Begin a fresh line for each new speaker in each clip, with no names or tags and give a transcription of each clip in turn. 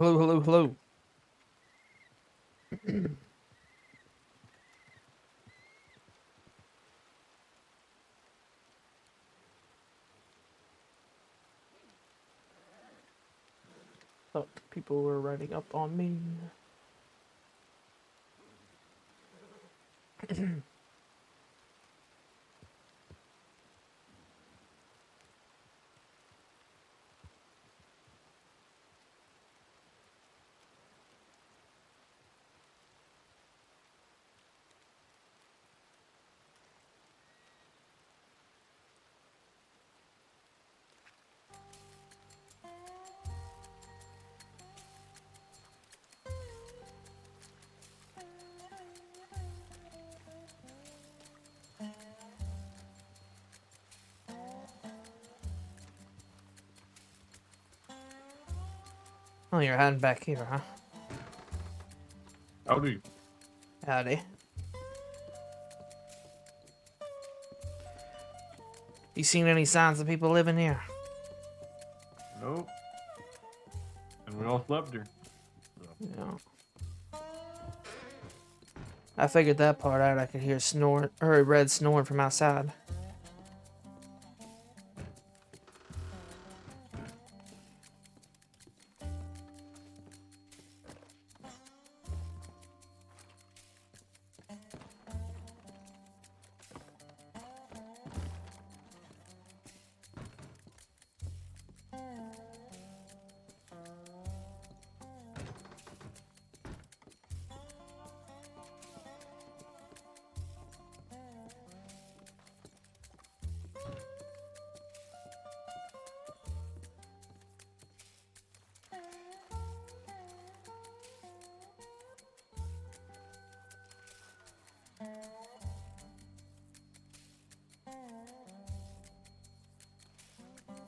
Hello, hello, hello. Thought people were riding up on me. Oh, you're heading back here, huh?
Howdy.
Howdy. You seen any signs of people living here?
Nope. And we all slept here.
Yeah. I figured that part out. I could hear Red snoring from outside.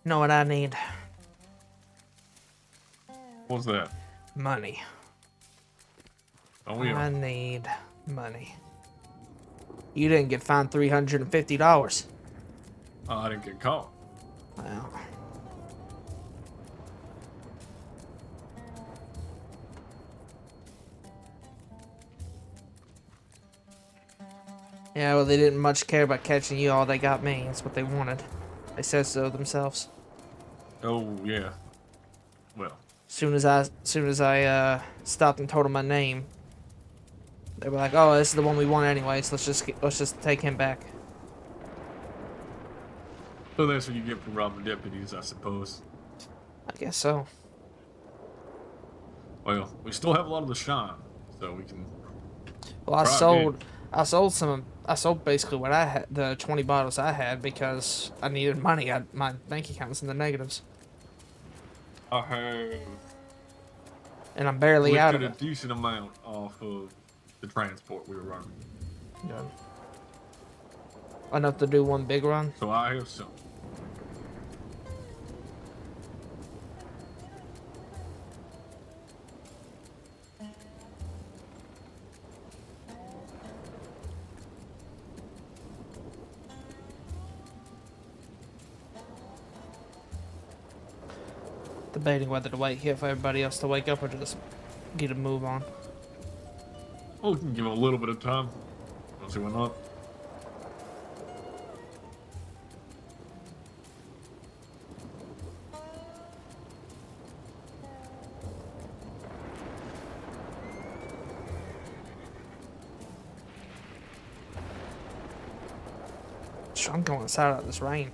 Know what I need?
What's that?
Money.
Oh, yeah.
I need money. You didn't get fined $350.
I didn't get caught.
Well. Yeah, well, they didn't much care about catching you. All they got me. That's what they wanted. They said so themselves.
Oh, yeah. Well.
Soon as I stopped and told them my name, they were like, "Oh, this is the one we want anyways. Let's just take him back."
So that's what you get for robbing deputies, I suppose.
I guess so.
Well, we still have a lot of the shine, so we can.
Well, I sold basically what I had, the 20 bottles I had, because I needed money. My bank account was in the negatives,
I have
and I'm barely out of
lifted a
it.
decent amount off of the transport we were running.
Yeah. Enough to do one big run.
So I have some.
Debating whether to wait here for everybody else to wake up or just get a move on.
Well, we can give them a little bit of time. Don't see why not.
I'm going inside out of this rain.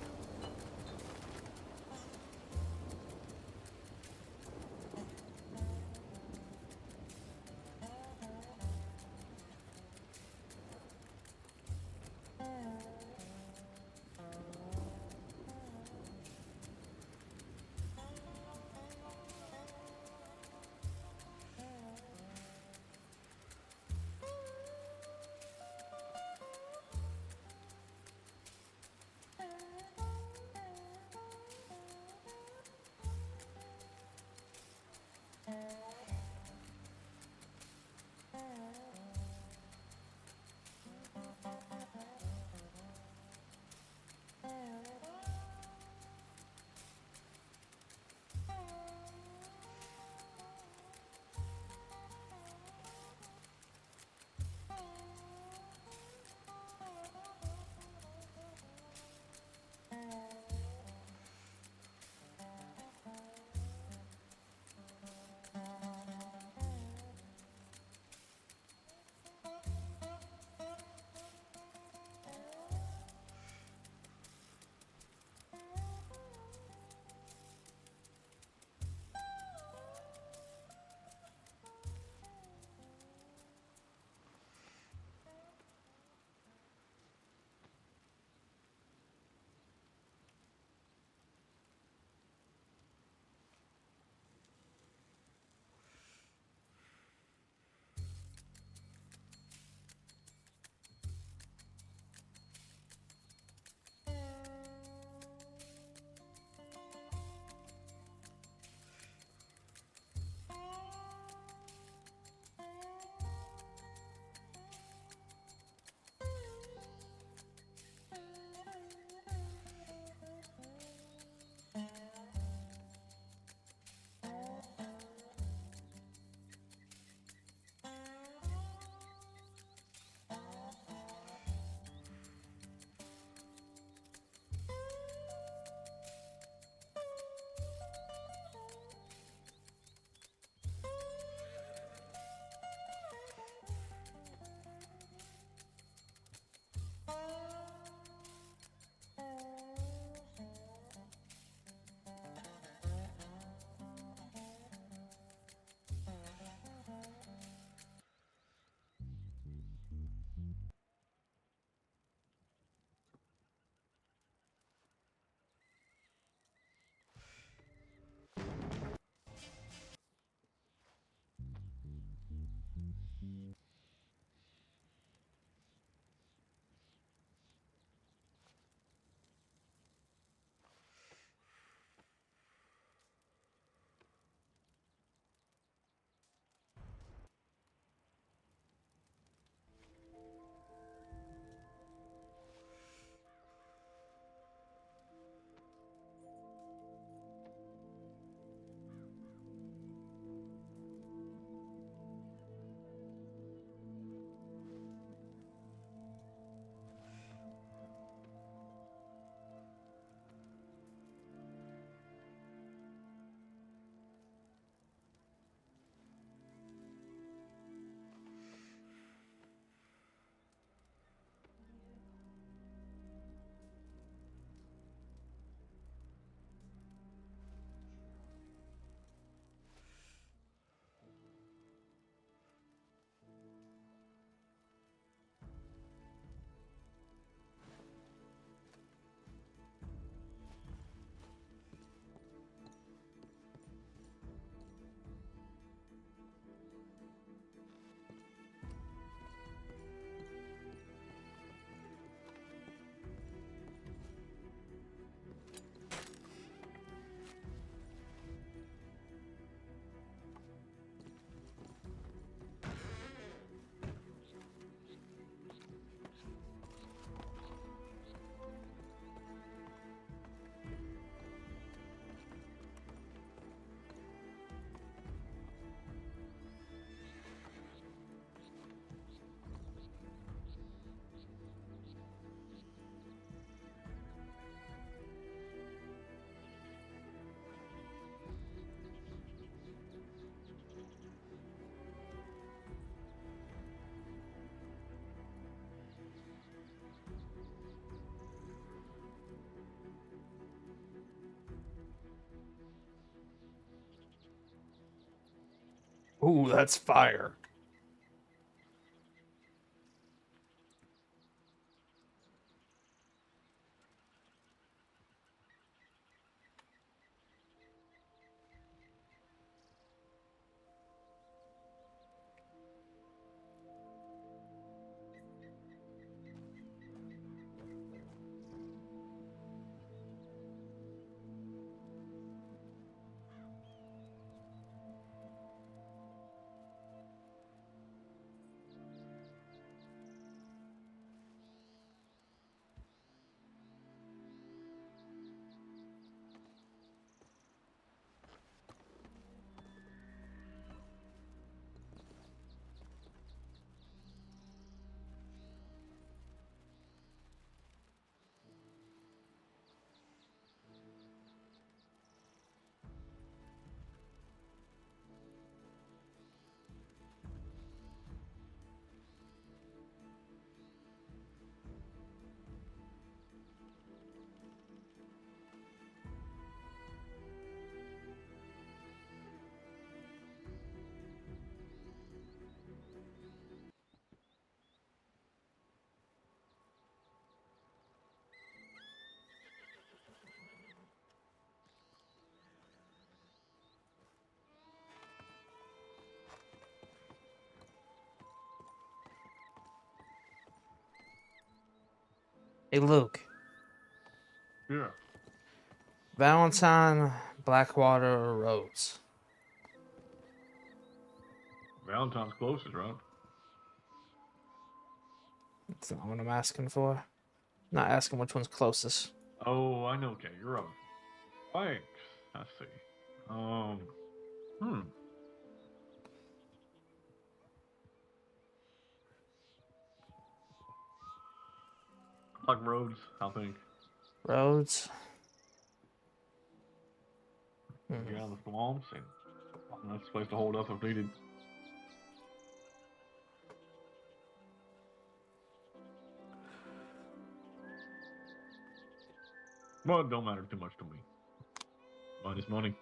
Ooh, that's fire. Hey, Luke.
Yeah.
Valentine, Blackwater, or Rhodes?
Valentine's closest, right?
That's not what I'm asking for. Not asking which one's closest.
Oh, I know. Okay, you're up. Right. I see. Hmm. Like roads, I think.
Rhodes.
Get out of the swamps, and that's supposed to hold up if needed. Well, it don't matter too much to me. Money's money.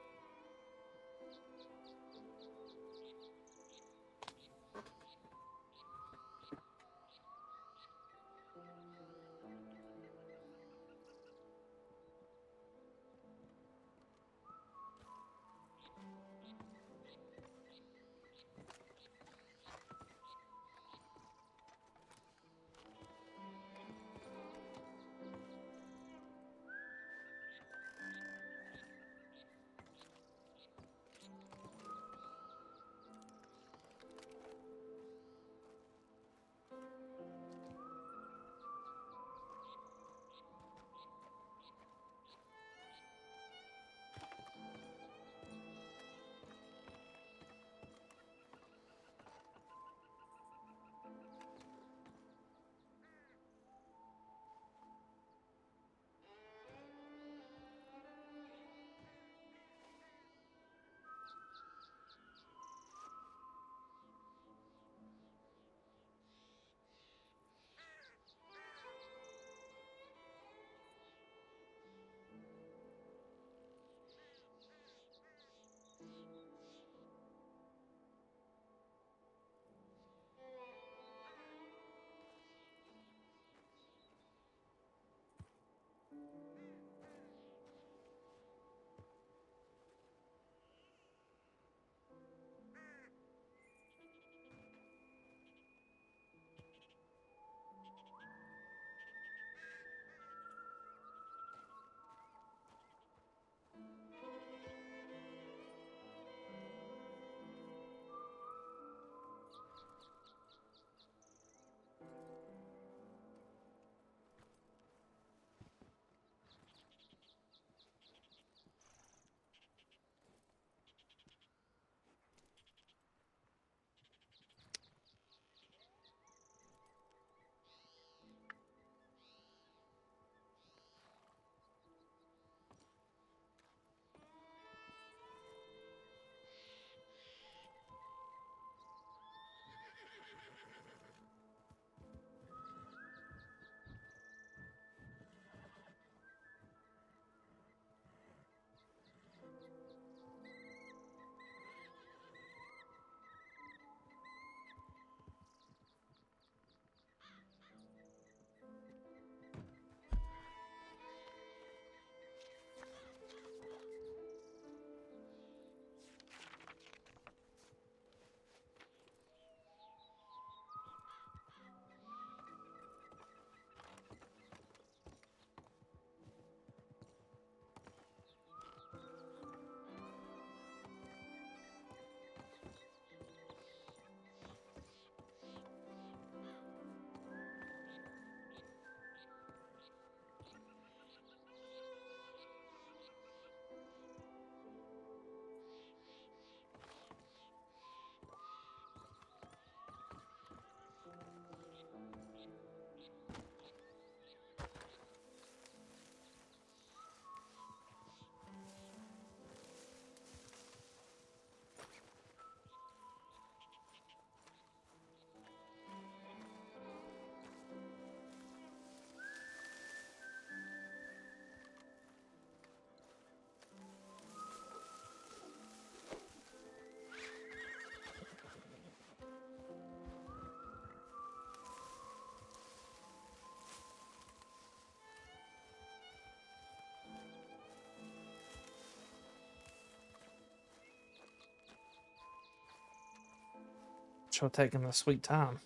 Sure, taking the sweet time.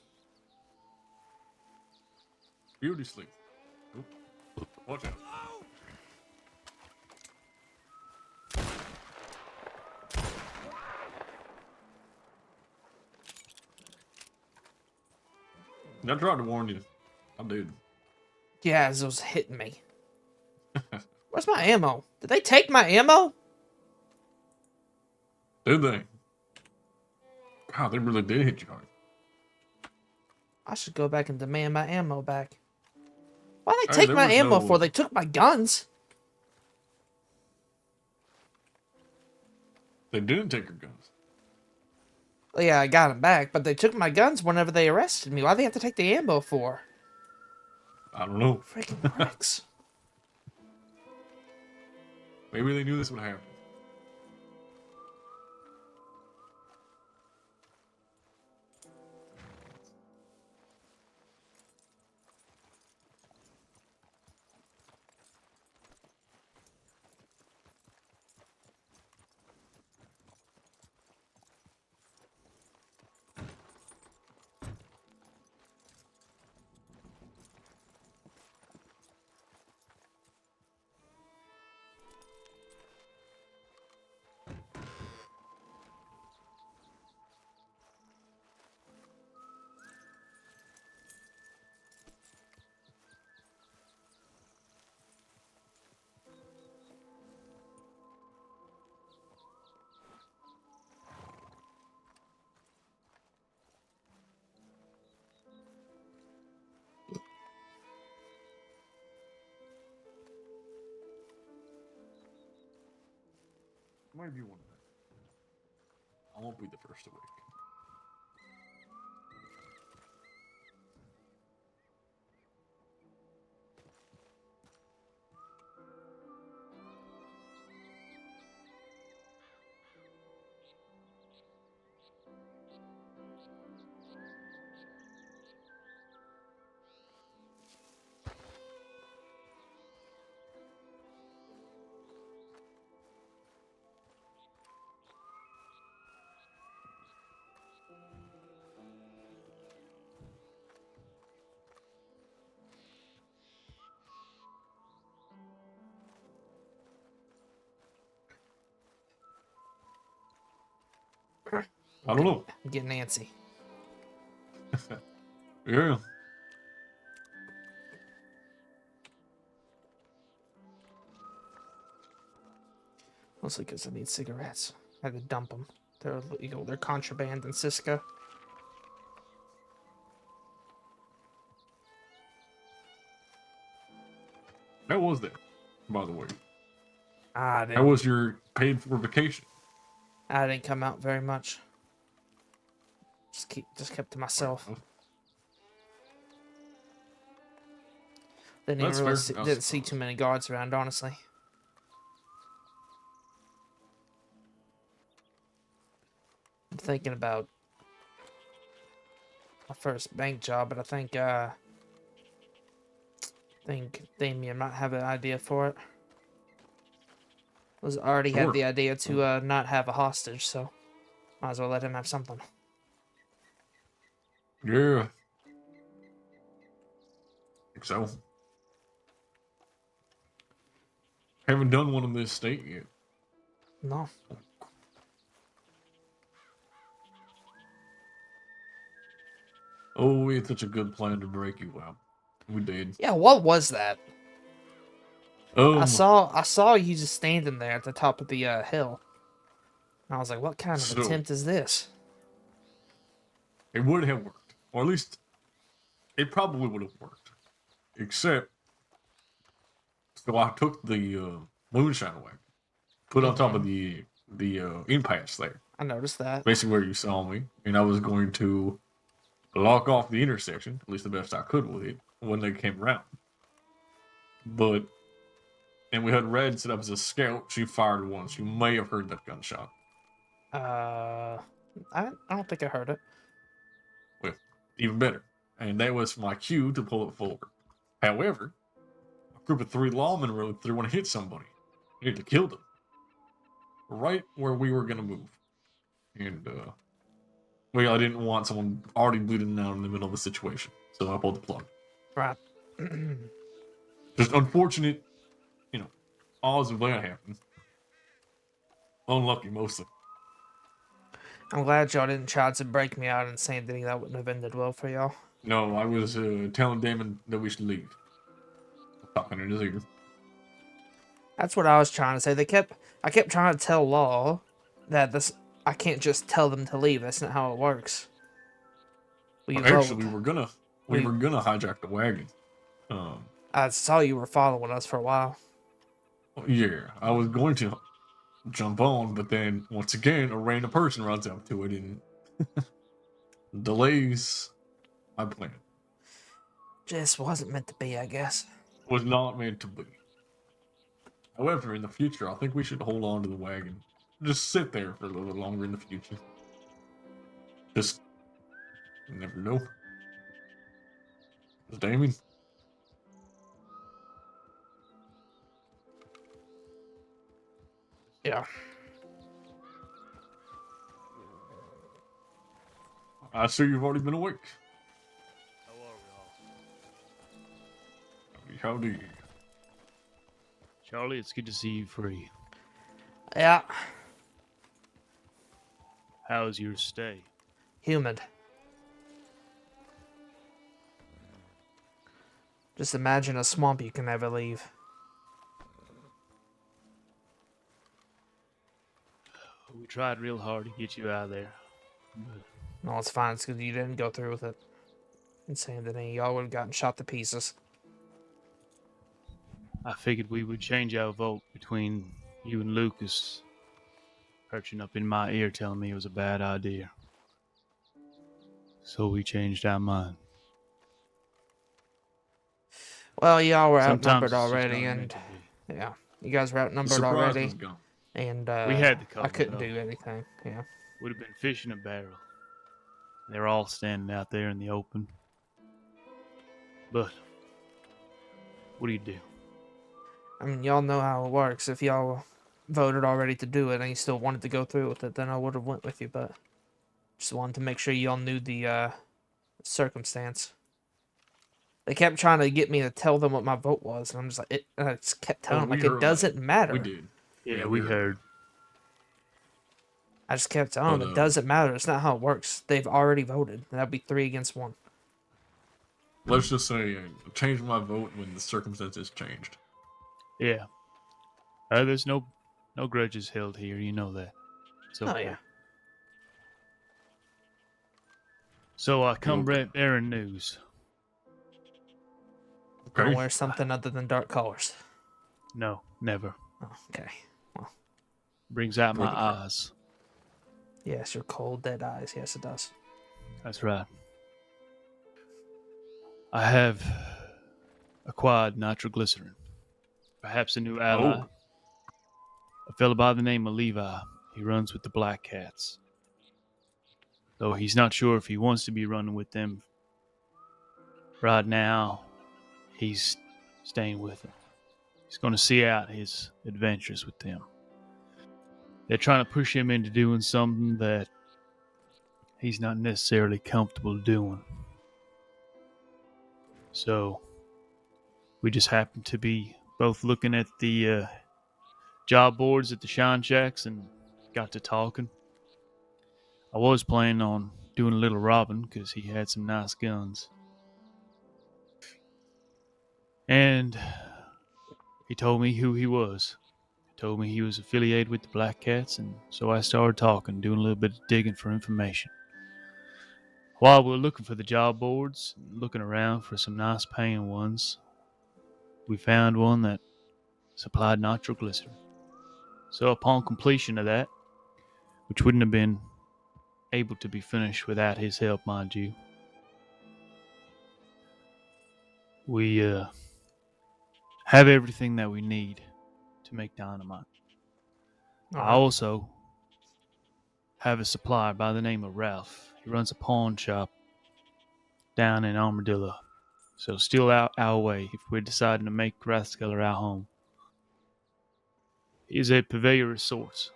Beauty sleep. Oop. Watch out. I tried to warn you. I did.
Yeah, as it was hitting me. Where's my ammo? Did they take my ammo?
Did they? God, they really did hit you hard.
I should go back and demand my ammo back. Why'd they
Hey,
take
there
my
was
ammo
no-
for? They took my guns.
They didn't take your guns.
Well, yeah, I got them back, but they took my guns whenever they arrested me. Why'd they have to take the ammo for?
I don't know.
Freaking pricks.
Maybe they knew this would happen. Might be one of them. I won't be the first awake. I don't know.
I'm getting antsy.
Yeah.
Mostly because I need cigarettes. I had to dump them. They're illegal. They're contraband in Cisco.
How was that, by the way?
I
How was your paid for vacation?
didn't come out very much. Just kept to myself.
Well,
Didn't
that's
even really
fair.
didn't see too many guards around, honestly. I'm thinking about my first bank job, but I think Damien might have an idea for it. Was already had
Sure.
the idea to not have a hostage, so might as well let him have something.
Yeah. Think so. Haven't done one in this state yet.
No.
Oh, we had such a good plan to break you out. We did.
Yeah, what was that? I
Um,
saw you just standing there at the top of the hill. And I was like, what kind of
So-
attempt is this?
it would have worked, or at least it probably would have worked. Except, so I took the moonshine wagon, put it on top of the impasse there,
I noticed that.
basically where you saw me, and I was going to lock off the intersection, at least the best I could with it, when they came around. But, and we had Red set up as a scout. She fired once. You may have heard that gunshot.
I don't think I heard it.
Well, even better. And that was my cue to pull it forward. However, a group of 3 lawmen rode through and hit somebody. Nearly killed them. Right where we were going to move. And Well, I didn't want someone already bleeding out in the middle of the situation, so I pulled the plug.
Right.
Just unfortunate, odds of that happening. Unlucky, mostly.
I'm glad y'all didn't try to break me out and say anything that wouldn't have ended well for y'all.
No, I was telling Damon that we should leave. Talking in his ear.
That's what I was trying to say. I kept trying to tell Law that I can't just tell them to leave. That's not how it works.
Actually, we were gonna hijack the wagon.
I saw you were following us for a while.
Yeah, I was going to jump on, but then once again, a random person runs up to it and delays my plan.
Just wasn't meant to be, I guess.
Was not meant to be. However, in the future, I think we should hold on to the wagon. Just sit there for a little bit longer in the future. Just, you never know. Damien?
Yeah.
I see you've already been awake.
How are we all?
Howdy.
Charlie, it's good to see you free.
Yeah.
How's your stay?
Humid. Just imagine a swamp you can never leave.
We tried real hard to get you out of there. But
No, it's fine. It's because you didn't go through with it. And saying that any of y'all would have gotten shot to pieces.
I figured we would change our vote between you and Lucas perching up in my ear telling me it was a bad idea. So we changed our mind.
Well, y'all were
Sometimes
outnumbered
it's just
already,
not
and
meant to be.
yeah, you guys were
The
outnumbered
surprise
already,
was gone.
and
We had the cover,
I couldn't
though.
do anything. Yeah.
Would have been fish in a barrel. They're all standing out there in the open. But what do you do?
I mean, y'all know how it works. If y'all voted already to do it and you still wanted to go through with it, then I would have went with you. But just wanted to make sure y'all knew the circumstance. They kept trying to get me to tell them what my vote was, and I'm just like, and I just kept telling them like it doesn't matter.
We did.
Yeah, we heard.
I just kept telling them it doesn't matter. It's not how it works. They've already voted. That'd be 3 against 1.
Let's just say I changed my vote when the circumstances changed.
Yeah. There's no grudges held here. You know that. So
Oh yeah.
So I come
Okay.
bearing news.
Don't
Okay.
wear something other than dark colors.
No, never.
Oh, okay.
Brings out my
Brother.
eyes.
Yes, your cold, dead eyes. Yes, it does.
That's right. I have acquired nitroglycerin. Perhaps a new ally.
Oh.
A fellow by the name of Levi. He runs with the Black Cats. Though he's not sure if he wants to be running with them. Right now, he's staying with them. He's going to see out his adventures with them. They're trying to push him into doing something that he's not necessarily comfortable doing. So, we just happen to be both looking at the job boards at the Shine Shacks and got to talking. I was planning on doing a little robbing because he had some nice guns. And he told me who he was. He told me he was affiliated with the Black Cats, and so I started talking, doing a little bit of digging for information. While we were looking for the job boards, looking around for some nice paying ones, we found one that supplied nitroglycerin. So upon completion of that, which wouldn't have been able to be finished without his help, mind you, we have everything that we need to make dynamite. I also have a supplier by the name of Ralph. He runs a pawn shop down in Armadillo. So still out our way if we're deciding to make Rathskeller our home. He is a purveyor of sorts.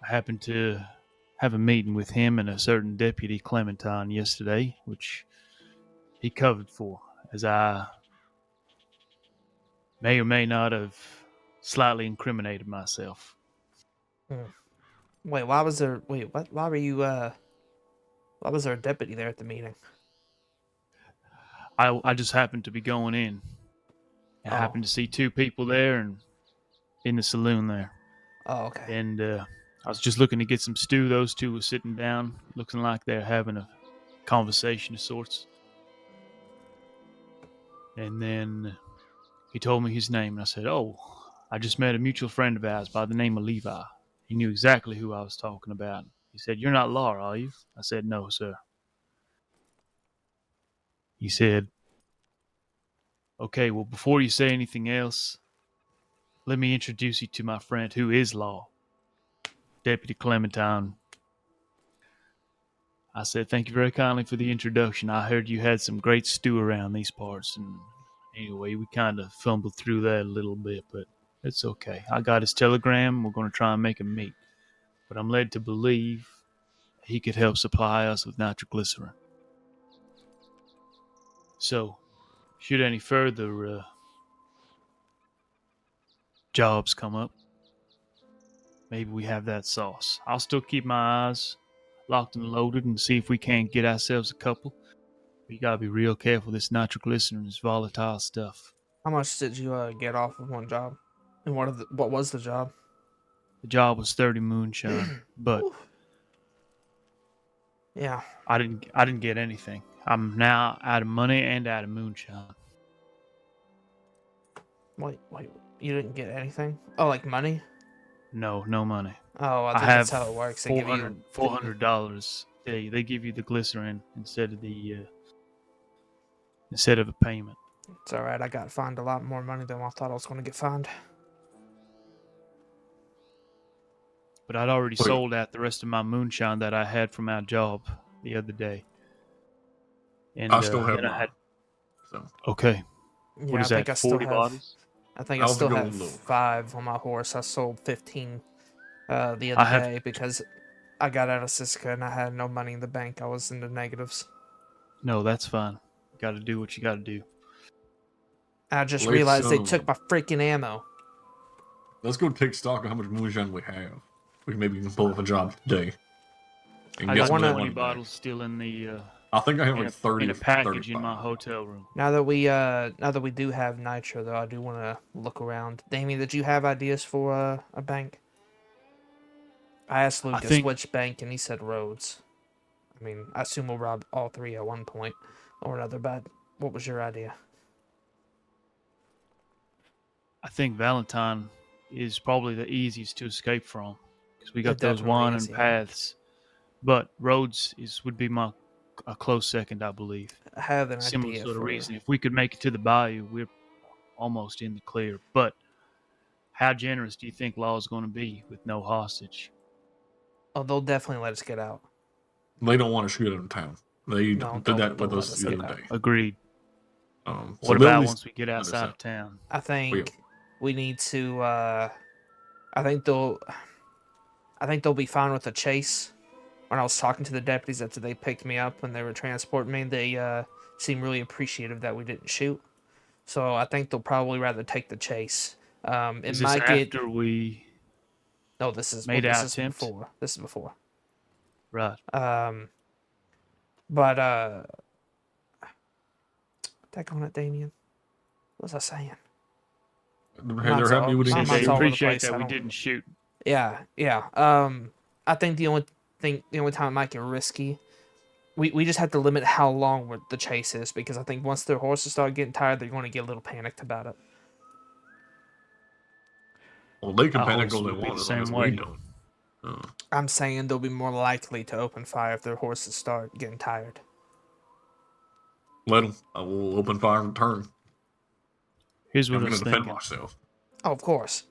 I happen to have a meeting with him and a certain Deputy Clementine yesterday, which he covered for, as I may or may not have slightly incriminated myself.
Wait, why was there? Wait, what? Why were you? Why was there a deputy there at the meeting?
I just happened to be going in. I
Oh,
happened to see two people there and in the saloon there.
oh, okay.
And I was just looking to get some stew. Those two were sitting down, looking like they're having a conversation of sorts. And then he told me his name, and I said, "Oh, I just met a mutual friend of ours by the name of Levi." He knew exactly who I was talking about. He said, "You're not Law, are you?" I said, "No, sir." He said, "Okay, well, before you say anything else, let me introduce you to my friend who is Law, Deputy Clementine." I said, "Thank you very kindly for the introduction. I heard you had some great stew around these parts." And anyway, we kind of fumbled through that a little bit, but it's okay. I got his telegram. We're going to try and make him meet. But I'm led to believe he could help supply us with nitroglycerin. So, should any further jobs come up, maybe we have that sauce. I'll still keep my eyes locked and loaded and see if we can't get ourselves a couple. But you gotta be real careful. This nitroglycerin is volatile stuff.
How much did you get off of one job? And what was the job?
The job was 30 moonshine, but
Oof. Yeah.
I didn't get anything. I'm now out of money and out of moonshine.
Wait. You didn't get anything? Oh, like money?
No money.
Oh, I
I
think
have
that's how it works. They give you
$400. They give you the glycerin instead of a payment.
It's all right. I got fined a lot more money than I thought I was going to get fined.
But I'd already
Wait.
sold out the rest of my moonshine that I had from our job the other day. And
I still have
then I
mine.
had
So
okay.
Yeah,
What is
I think
that?
I still
40
have.
bottles?
I think I
I'll
still
go
have
low.
5 on my horse. I sold 15 the
I
other
have
day because I got out of Siska and I had no money in the bank. I was in the negatives.
no. That's fine. Got to do what you got to do.
I just
let's
realized they took my freaking ammo.
let's go take stock of how much moonshine we have. We maybe can pull off a job today and
I
get
got
some of that
20
money back.
bottles still in the
I think I have
in
like
a
30
in a package
35.
in my hotel room.
Now that we do have nitro though, I do want to look around. Damien, did you have ideas for a bank? I asked
I
Lucas
think
which bank, and he said Rhodes. I mean, I assume we'll rob all 3 at one point or another. But what was your idea?
Valentine is probably the easiest to escape from because we
It
got those
definitely
winding
is, yeah.
paths. But Rhodes would be a close second, I believe.
I have an
Similar
idea
sort of
for.
reason. If we could make it to the bayou, we're almost in the clear. But how generous do you think Law is going to be with no hostage?
Oh, they'll definitely let us get out.
They don't want to shoot out of town. They
No,
did that
they'll
with
let
us
us
the
get
other
out.
day.
Agreed.
So
What
they'll at
about
least
once we get
let us
outside
out.
of town?
I think
Yeah.
we need to. I think they'll be fine with the chase. When I was talking to the deputies after they picked me up when they were transporting me, they seemed really appreciative that we didn't shoot. So I think they'll probably rather take the chase. It
Is this
might get.
after we
No, this is
made our
this is
attempt?
before. This is before.
Right.
But Take on it, Damien. What was I saying?
Hey, they're happy we
You
My
didn't
said they
mind's all
shoot.
over the
appreciate
place.
that
I
we
don't.
didn't shoot.
Yeah. I think the only time it might get risky, we just have to limit how long the chase is because I think once their horses start getting tired, they're going to get a little panicked about it.
Well, they can
Our
panic
horse
all they
would be
want
the
as long as
same
we
way.
don't.
I'm saying they'll be more likely to open fire if their horses start getting tired.
Let them. I will open fire in turn.
Here's what
I'm
I
going
was
to defend
thinking.
myself.
Oh, of course.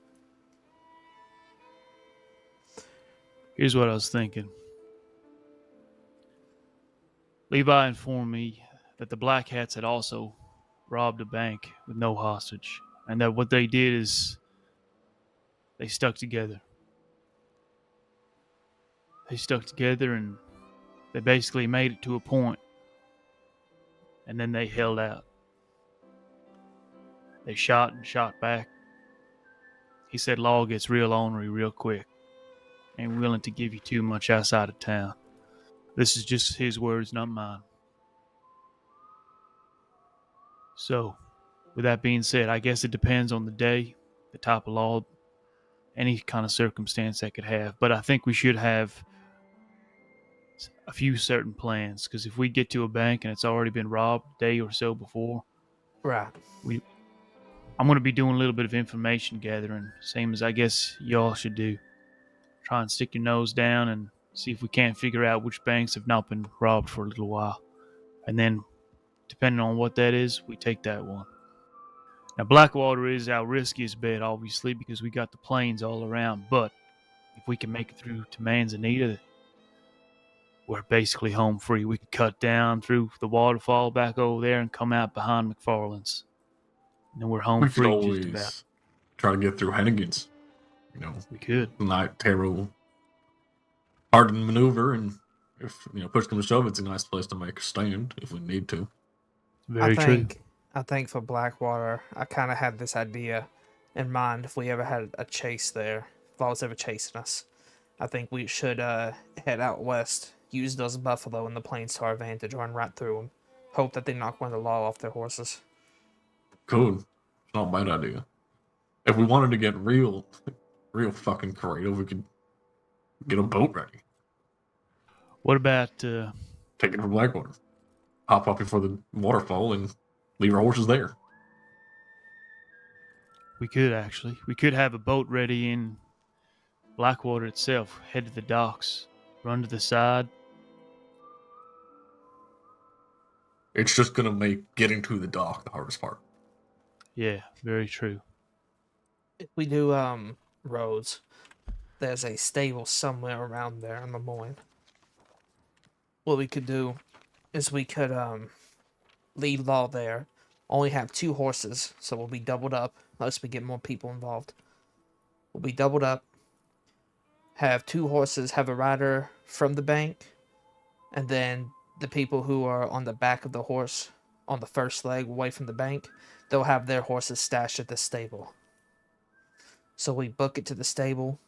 Here's what I was thinking. Levi informed me that the Black Hats had also robbed a bank with no hostage, and that what they did is they stuck together. They stuck together and they basically made it to a point, and then they held out. They shot and shot back. He said law gets real ornery real quick. Ain't willing to give you too much outside of town. This is just his words, not mine. So, with that being said, I guess it depends on the day, the type of law, any kind of circumstance that could have. But I think we should have a few certain plans, because if we get to a bank and it's already been robbed a day or so before,
Right.
I'm going to be doing a little bit of information gathering, same as I guess y'all should do. Try and stick your nose down and see if we can't figure out which banks have not been robbed for a little while. And then, depending on what that is, we take that one. Now, Blackwater is our riskiest bet, obviously, because we got the plains all around. But if we can make it through to Manzanita, we're basically home free. We can cut down through the waterfall back over there and come out behind McFarland's. And then we're home
We could
free just about.
always try to get through Hennigan's. You know,
We could.
not terrible, hard to maneuver, and if push comes to shove, it's a nice place to make a stand if we need to.
Very true.
I think for Blackwater, I kind of had this idea in mind. If we ever had a chase there, if I was ever chasing us, I think we should head out west, use those buffalo in the plains to our advantage, run right through them, hope that they knock one of the law off their horses.
Cool. It's not a bad idea. If we wanted to get real fucking creative, we could get a boat ready.
What about
Take it from Blackwater. Hop up before the waterfall and leave our horses there.
we could actually. We could have a boat ready in Blackwater itself, head to the docks, run to the side.
It's just gonna make getting to the dock the hardest part.
Yeah, very true.
If we do roads, there's a stable somewhere around there in Lemoyne. What we could do is we could lead law there, only have 2 horses, so we'll be doubled up unless we get more people involved. We'll be doubled up, have 2 horses, have a rider from the bank, and then the people who are on the back of the horse on the first leg away from the bank, they'll have their horses stashed at the stable. So we book it to the stable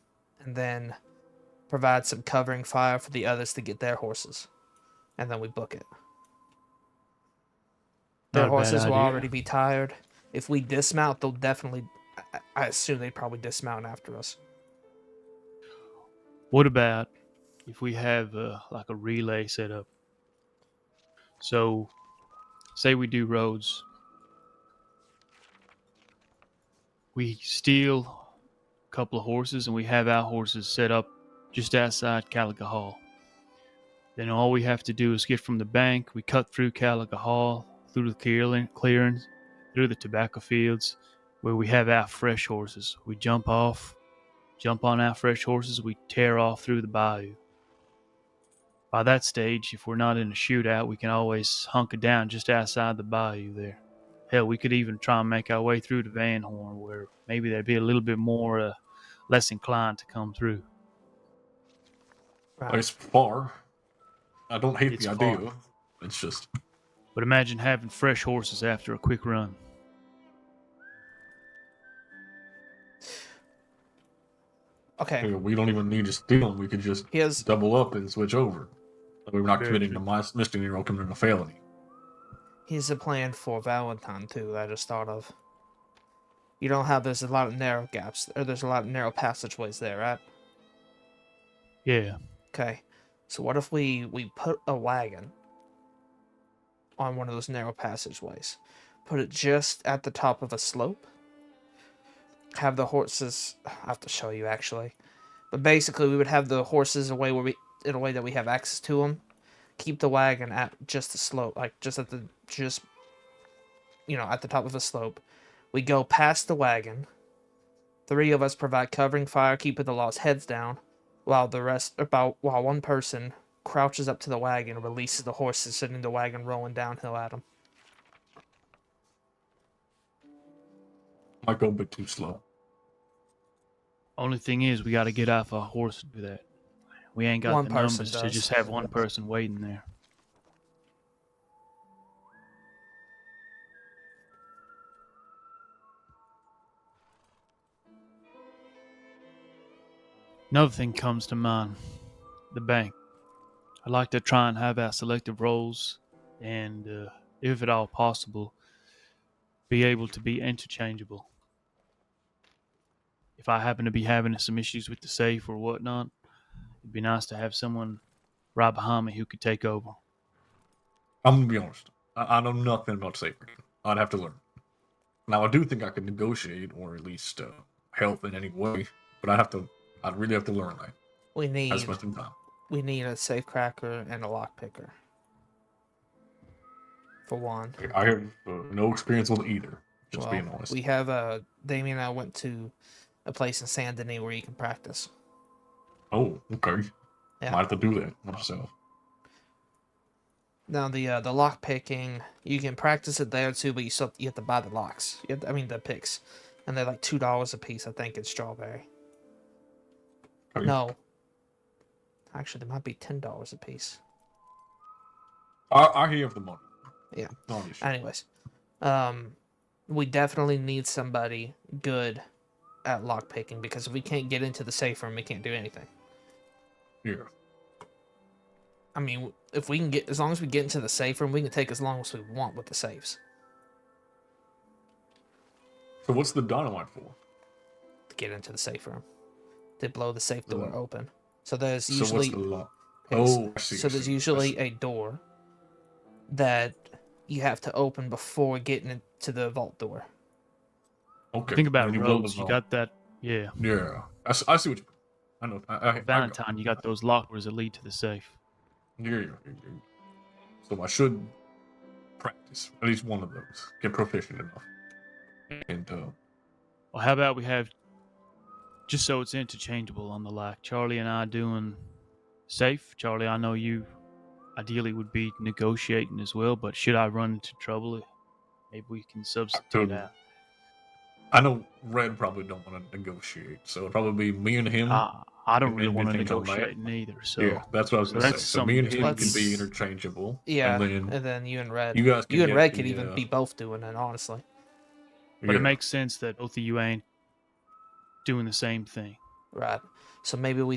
and then provide some covering fire for the others to get their horses. And then we book it. Their
Not a bad
horses will
idea.
already be tired. If we dismount, they'll definitely... I assume they'd probably dismount after us.
What about if we have like a relay set up? So, say we do roads. We steal a couple of horses and we have our horses set up just outside Caliga Hall. Then all we have to do is get from the bank. We cut through Caliga Hall, through the clearings, through the tobacco fields, where we have our fresh horses. We jump on our fresh horses, we tear off through the bayou. By that stage, if we're not in a shootout, we can always hunker down just outside the bayou there. Hell, we could even try and make our way through to Van Horn, where maybe they'd be a little bit more less inclined to come through.
Right.
It's far. I don't hate
It's
the
far.
idea. It's just
But imagine having fresh horses after a quick run.
Okay,
we don't even need to steal them. We could just
here's
double up and switch over. We're not
Very
committing
true.
to misdemeanor or committing a felony.
here's a plan for Valentine, too, that I just thought of. You know how there's a lot of narrow gaps, or there's a lot of narrow passageways there, right?
Yeah.
Okay, so what if we put a wagon on one of those narrow passageways, put it just at the top of a slope, have the horses... I have to show you, actually. But basically, we would have the horses in a way that we have access to them, keep the wagon at just the slope, like at the top of the slope. We go past the wagon. 3 of us provide covering fire, keeping the law's heads down, while one person crouches up to the wagon and releases the horses, sending the wagon rolling downhill at them.
Might go a bit too slow.
Only thing is, we got to get off our horse to do that. We ain't got
One
the
person
numbers to
does.
just have one person waiting there. Another thing comes to mind. The bank. I like to try and have our selective roles and, if at all possible, be able to be interchangeable. If I happen to be having some issues with the safe or whatnot, it'd be nice to have someone right behind me who could take over.
I'm gonna be honest. I know nothing about safety. I'd have to learn. Now, I do think I could negotiate or at least help in any way, but I'd really have to learn that.
We
I'd
need
spend some time.
a safe cracker and a lock picker. For one.
I have no experience with either, just
Well,
being honest.
we have Damien and I went to a place in Saint Denis where you can practice.
Oh, okay.
Yeah.
Might have to do that myself.
Now the lock picking, you can practice it there too, but you have to buy the locks. The picks, and they're like $2 a piece, I think, in Strawberry.
Okay.
No, actually, they might be $10 a piece.
I have the money.
Yeah.
Not an issue.
Anyways, we definitely need somebody good at lock picking because if we can't get into the safe room, we can't do anything.
Yeah.
I mean, if we can get, as long as we get into the safe room, we can take as long as we want with the safes.
So what's the dynamite for?
To get into the safe room, to blow the safe door
The-
open. So there's
So
usually
what's the lock?
okay,
Oh, I see.
so there's usually a door that you have to open before getting into the vault door.
Okay.
Think about
and you blow
roads.
the
You
vault.
got that, yeah.
Yeah. I see what you mean. I know. I
Valentine, you got those lockers that lead to the safe.
Yeah. So I should practice at least one of those. Get proficient enough. And
Well, how about we have, just so it's interchangeable on the lock, Charlie and I doing safe. Charlie, I know you ideally would be negotiating as well, but should I run into trouble, maybe we can substitute
could-
out.
I know Red probably don't want to negotiate, so it'll probably be me and him.
I don't
and
really want to
anything on that.
negotiate neither, so
Yeah, that's what I was
so
gonna say.
that's
So me and
something
him
to
can be
Let's-
interchangeable.
Yeah,
And then
you and Red.
you guys can
You and
get
Red
the,
could even be both doing it, honestly.
but it makes sense that both of you ain't doing the same thing.
Right. So maybe we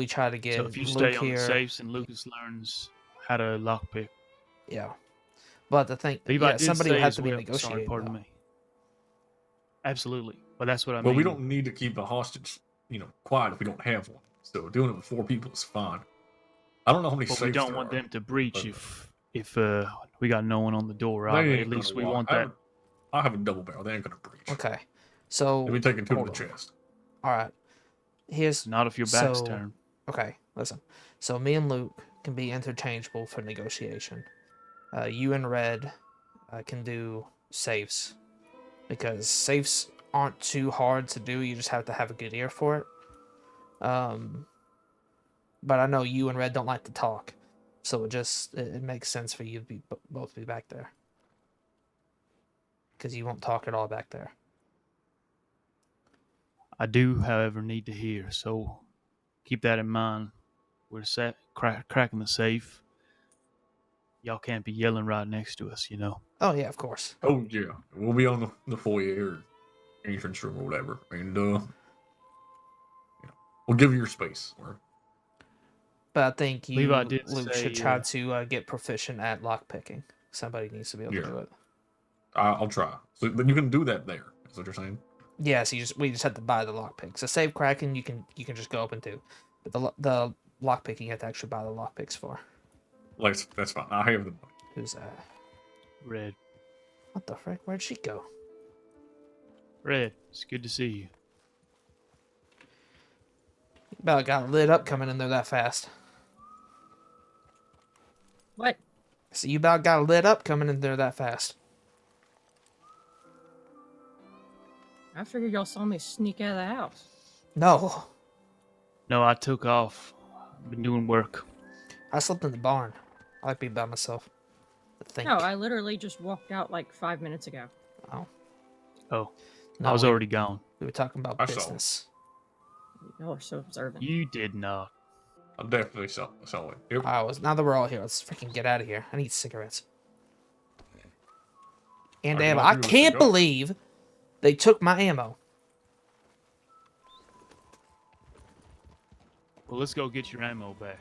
try to get
So if you
Luke
stay on
here.
the safes and Lucas learns how to lockpick.
Yeah. But the thing,
Levi did
somebody
say
would have
as
to be
well,
negotiating.
sorry, pardon
though.
me. Absolutely, but that's what I
Well,
mean.
we don't need to keep a hostage, quiet if we don't have one. So doing it with 4 people is fine. I don't know how many
But
safes
we don't
there
want
are,
them to breach
but,
if we got no one on the door.
They
Either.
ain't
At least
gonna
we
walk.
want that.
I have a double barrel. They ain't gonna breach.
Okay. So
They'll be taking 2 to
hold
the
on.
chest.
All right. Here's
Not if your back's
so-
turned.
okay. Listen. So me and Luke can be interchangeable for negotiation. You and Red can do safes because safes aren't too hard to do. You just have to have a good ear for it. But I know you and Red don't like to talk, so it makes sense for you to be both be back there because you won't talk at all back there.
I do, however, need to hear. So keep that in mind. We're cracking the safe. Y'all can't be yelling right next to us,
Oh yeah, of course.
Oh yeah, we'll be on the foyer or entrance room or whatever, and we'll give you your space.
But I think
Levi did
Luke,
say,
should try to get proficient at lockpicking. Somebody needs to be able to
Yeah.
do it.
I'll try. So then you can do that there. Is what you're saying?
Yeah, so we just have to buy the lockpicks. So safe cracking you can just go up and do, but the lockpicking you have to actually buy the lockpicks for.
Like that's fine. I have the money.
Who's that?
Red.
What the frick? Where'd she go?
Red, it's good to see you.
About got lit up coming in there that fast.
What?
So you about got lit up coming in there that fast.
I figured y'all saw me sneak out of the house.
No,
No, I took off. Been doing work.
I slept in the barn. I like being by myself. I think.
No, I literally just walked out like 5 minutes ago.
Oh,
No,
I was
we-
already gone.
We were talking about
I saw.
business.
Y'all are so observant.
You did not.
I definitely saw it. Yep.
Now that we're all here, let's freaking get out of here. I need cigarettes. And
I can
ammo.
offer
I
you a
can't
cigar.
believe they took my ammo.
Well, let's go get your ammo back.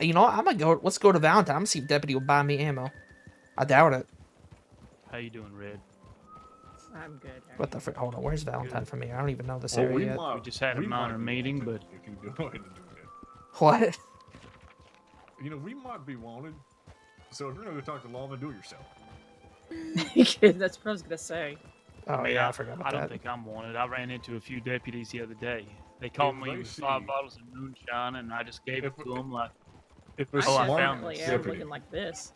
You know what? I'm gonna go. Let's go to Valentine. I'm gonna see if Deputy will buy me ammo. I doubt it.
How you doing, Red?
I'm good. How are
What the
you?
frick? Hold on. Where's Valentine from here? I don't even know this
Well,
area yet.
We just had a
we might
minor
be
meeting,
wanted
but
if you go ahead and do that.
What?
You know, we might be wanted. So if you're gonna go talk to Lawman, do it yourself.
That's what I was gonna say.
Oh yeah, I forgot about
I don't
that.
think I'm wanted. I ran into a few deputies the other day. They called
If
me
they
with
see-
5 bottles of moonshine, and I just gave it
If-
to them like,
If a
I
Oh, I
smart
found
definitely
this.
am
deputy,
looking like this.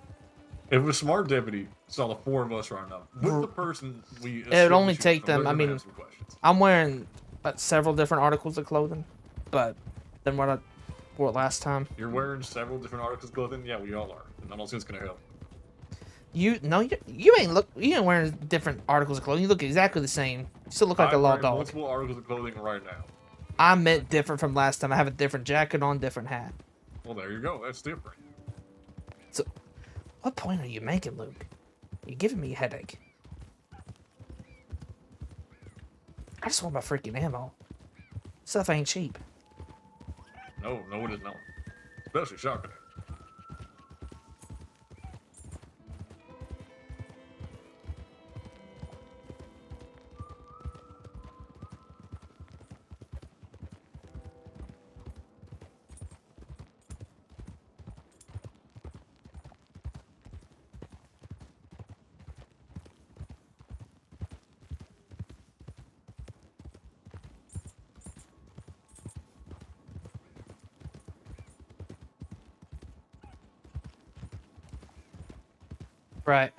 if a smart deputy saw the four of us right now, with the person we,
It would only
assume
take
from, they're
them. I
gonna
mean,
have some questions.
I'm wearing several different articles of clothing, but than what I wore last time.
You're wearing several different articles of clothing. Yeah, we all are. And I don't think it's gonna help.
You ain't wearing different articles of clothing. You look exactly the same. You still look like a
I'm
law
wearing
dog.
multiple articles of clothing right now.
I meant different from last time. I have a different jacket on, different hat.
Well, there you go. That's different.
So, what point are you making, Luke? You're giving me a headache. I just want my freaking ammo. Stuff ain't cheap.
No, it is not. Especially shotgun.
Right.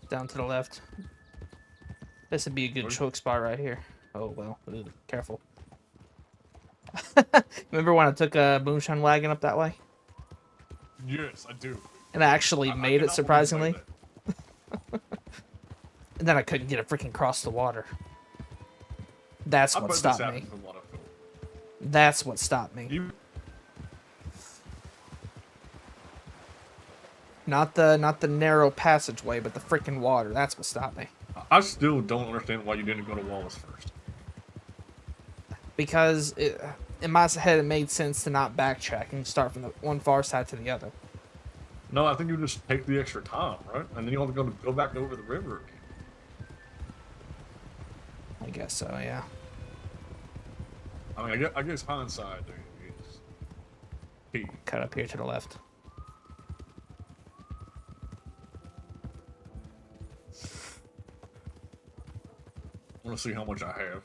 Down to the left. This would be a good
Where?
choke spot right here. Oh, well. Ugh, careful. Remember when I took a moonshine wagon up that way?
Yes, I do.
And I actually
I
made
cannot
it,
believe you
surprisingly.
made
And then I couldn't get it freaking across the water. That's
that. I
what
bet this
stopped me.
happens a lot of people.
That's what stopped me.
You,
Not the narrow passageway, but the freaking water. That's what stopped me.
I still don't understand why you didn't go to Wallace first.
Because in my head, it made sense to not backtrack and start from the one far side to the other.
No, I think you just take the extra time, right? And then you have to go back over the river again.
I guess so, yeah.
I mean, I guess hindsight is key.
Cut up here to the left.
I want to see how much I have.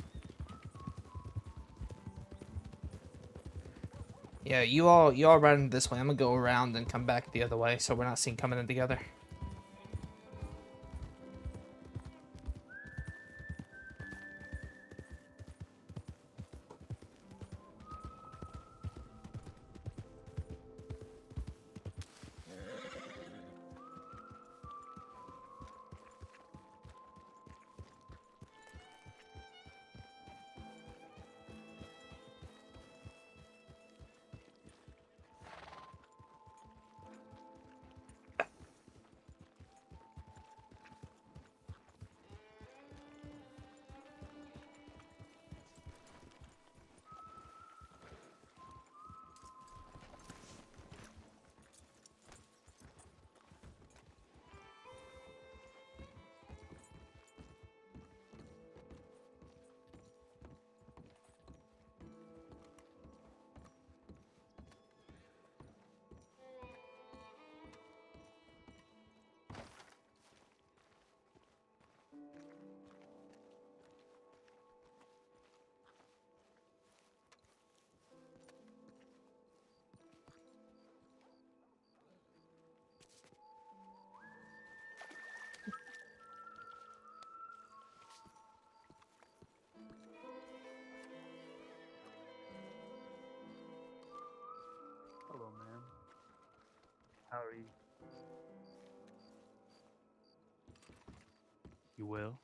Yeah, you all run this way. I'm gonna go around and come back the other way, so we're not seen coming in together.
hello, ma'am. How are you? You well?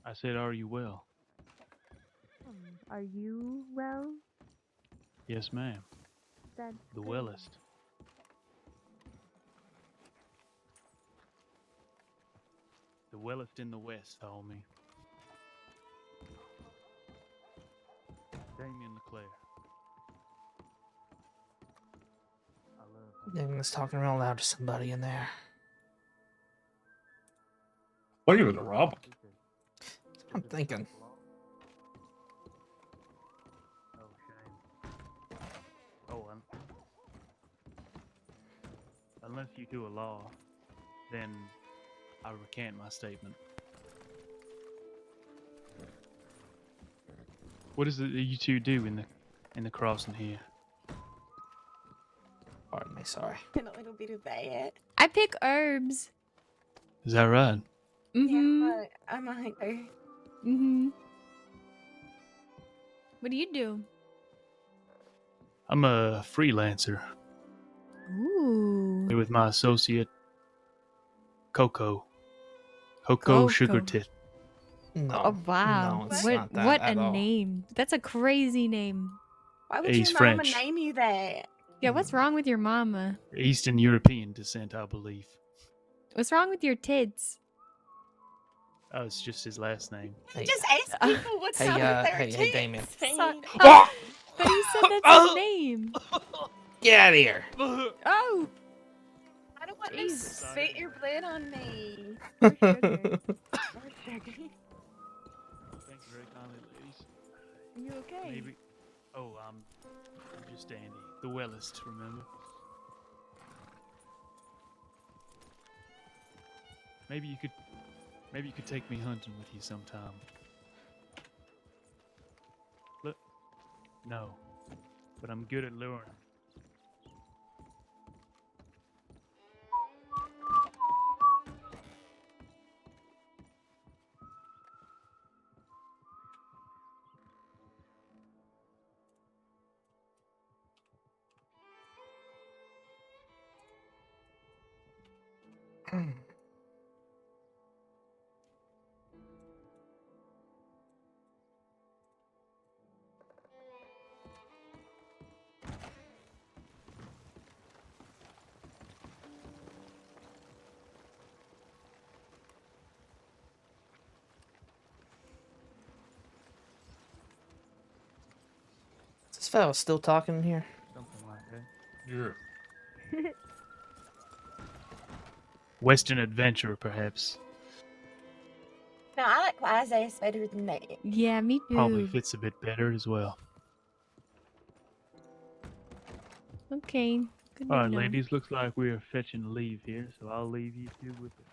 I said, are you well?
Are you well?
Yes, ma'am.
That's
The
good.
wellest. The wellest in the west, homie. Damien LeClaire. I love him.
Damien's talking real loud to somebody in there.
What are you with a Robin?
I'm thinking.
Oh, shame. Oh, unless you do a law, then I recant my statement. What is it that you two do in the crossing here?
Pardon me, sorry.
In a little bit of that.
I pick herbs.
Is that right?
Mm-hmm.
Yeah, I'm a hunter.
Mm-hmm. What do you do?
I'm a freelancer
Ooh.
with my associate Coco. Coco Sugar
Coco.
Tit.
No.
Oh wow.
No, it's
what
not that
what
at
a
all.
name. That's a crazy name.
Why would
He's
your mama
French.
name you that?
Yeah, what's wrong with your mama?
Eastern European descent, I believe.
What's wrong with your tits?
Oh, it's just his last name.
Hey,
Just ask people what's
hey,
wrong with their
hey, Damien.
tits.
Sorry.
Ah!
But he said that's his name.
Get out of here.
Oh.
I don't want to
Jesus.
spit your blood on me.
Or sugar.
Or sugar.
Thank you very kindly, ladies.
Are you okay?
Maybe. Oh, I'm just Andy, the wellest. Remember? Maybe you could take me hunting with you sometime. Look, no, but I'm good at luring.
Is this fellow still talking in here?
Something like that.
Yeah.
Western adventurer, perhaps.
No, I like Wise Ass better than that.
Yeah, me too.
Probably fits a bit better as well.
Okay. Good
All
to
right,
know.
ladies. Looks like we are fetching leave here, so I'll leave you two with it.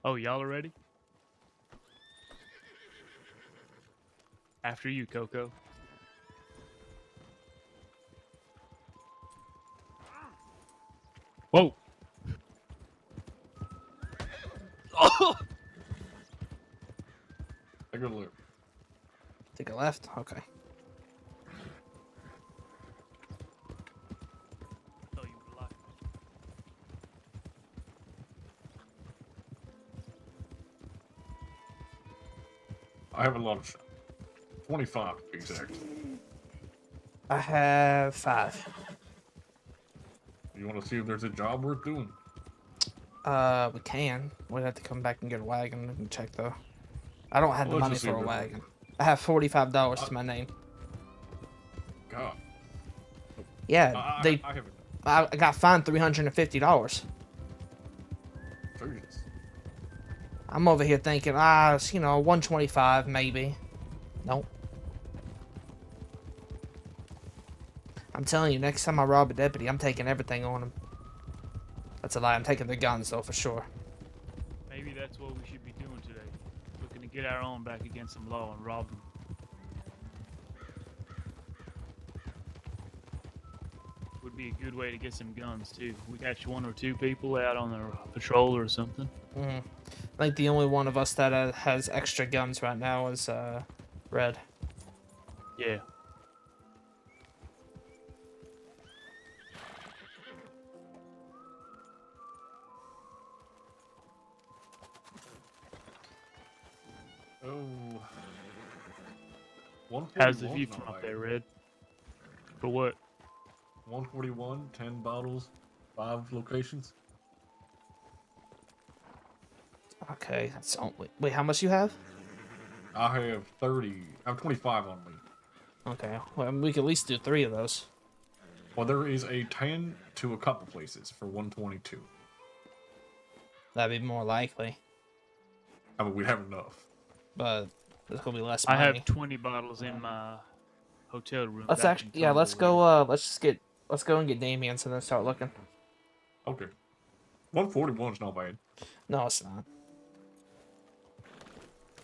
Oh, y'all are ready? After you, Coco. Whoa!
Take a look.
Take a left? Okay.
Oh, you were lucky.
I have a lot of shit. 25 to be exact.
I have 5.
You want to see if there's a job worth doing?
We can. We'd have to come back and get a wagon and check though. I don't have
Well,
the
let's
money
just see
for a
if there's-
wagon. I have $45 to my name.
God.
Yeah, they.
I haven't.
I got fined $350.
Jesus.
I'm over here thinking, it's, 125 maybe. Nope. I'm telling you, next time I rob a deputy, I'm taking everything on him. That's a lie. I'm taking the guns though for sure.
Maybe that's what we should be doing today. Looking to get our own back against some law and rob them. Would be a good way to get some guns too. We got 1 or 2 people out on their patrol or something.
I think the only one of us that has extra guns right now is Red.
Yeah.
Oh.
How's the
141's
view
not
from up
bad.
there, Red? For what?
141, 10 bottles, 5 locations.
Okay, that's wait. How much you have?
I have 30. I have 25 on me.
Okay, well, we could at least do 3 of those.
Well, there is a 10 to a couple places for 122.
That'd be more likely,
I mean, we'd have enough.
but there's gonna be less
I
money.
have 20 bottles in my hotel room.
Let's
back in
actually, yeah, let's
Tumbleweed.
go. Let's go and get Damien, so then start looking.
Okay. 141's not bad.
No, it's not.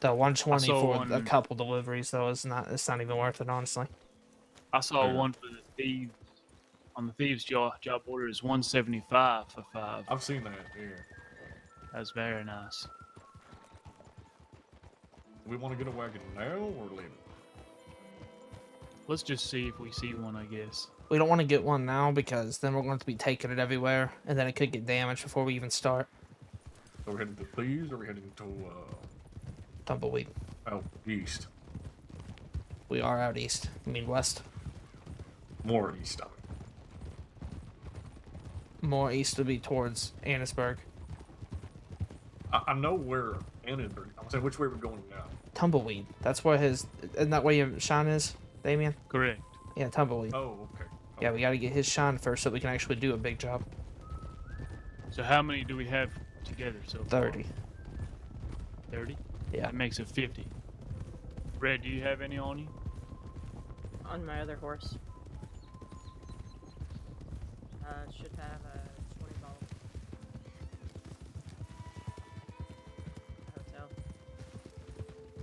The
I
120
saw
for a
one.
couple deliveries though is not. It's not even worth it, honestly.
I saw
Sure.
one for the thieves. On the thieves job order is 175 for 5.
I've seen that, yeah.
That's very nice.
Do we want to get a wagon now or leave it?
Let's just see if we see one, I guess.
We don't want to get one now because then we're going to be taking it everywhere, and then it could get damaged before we even start.
So we're heading to Thieves or we're heading to,
Tumbleweed.
out east?
We are out east. I mean west.
More east of it.
More east would be towards Annisburg.
I know where Annenberg. I'm saying which way we're going now.
Tumbleweed. That's where his. Isn't that where your shine is, Damien?
Correct.
Yeah, Tumbleweed.
Oh, okay.
Yeah, we got to get his shine first so we can actually do a big job.
So how many do we have together so far?
30.
30?
Yeah.
That makes it 50. Red, do you have any on you?
On my other horse. Should have 20 bottles. Hotel.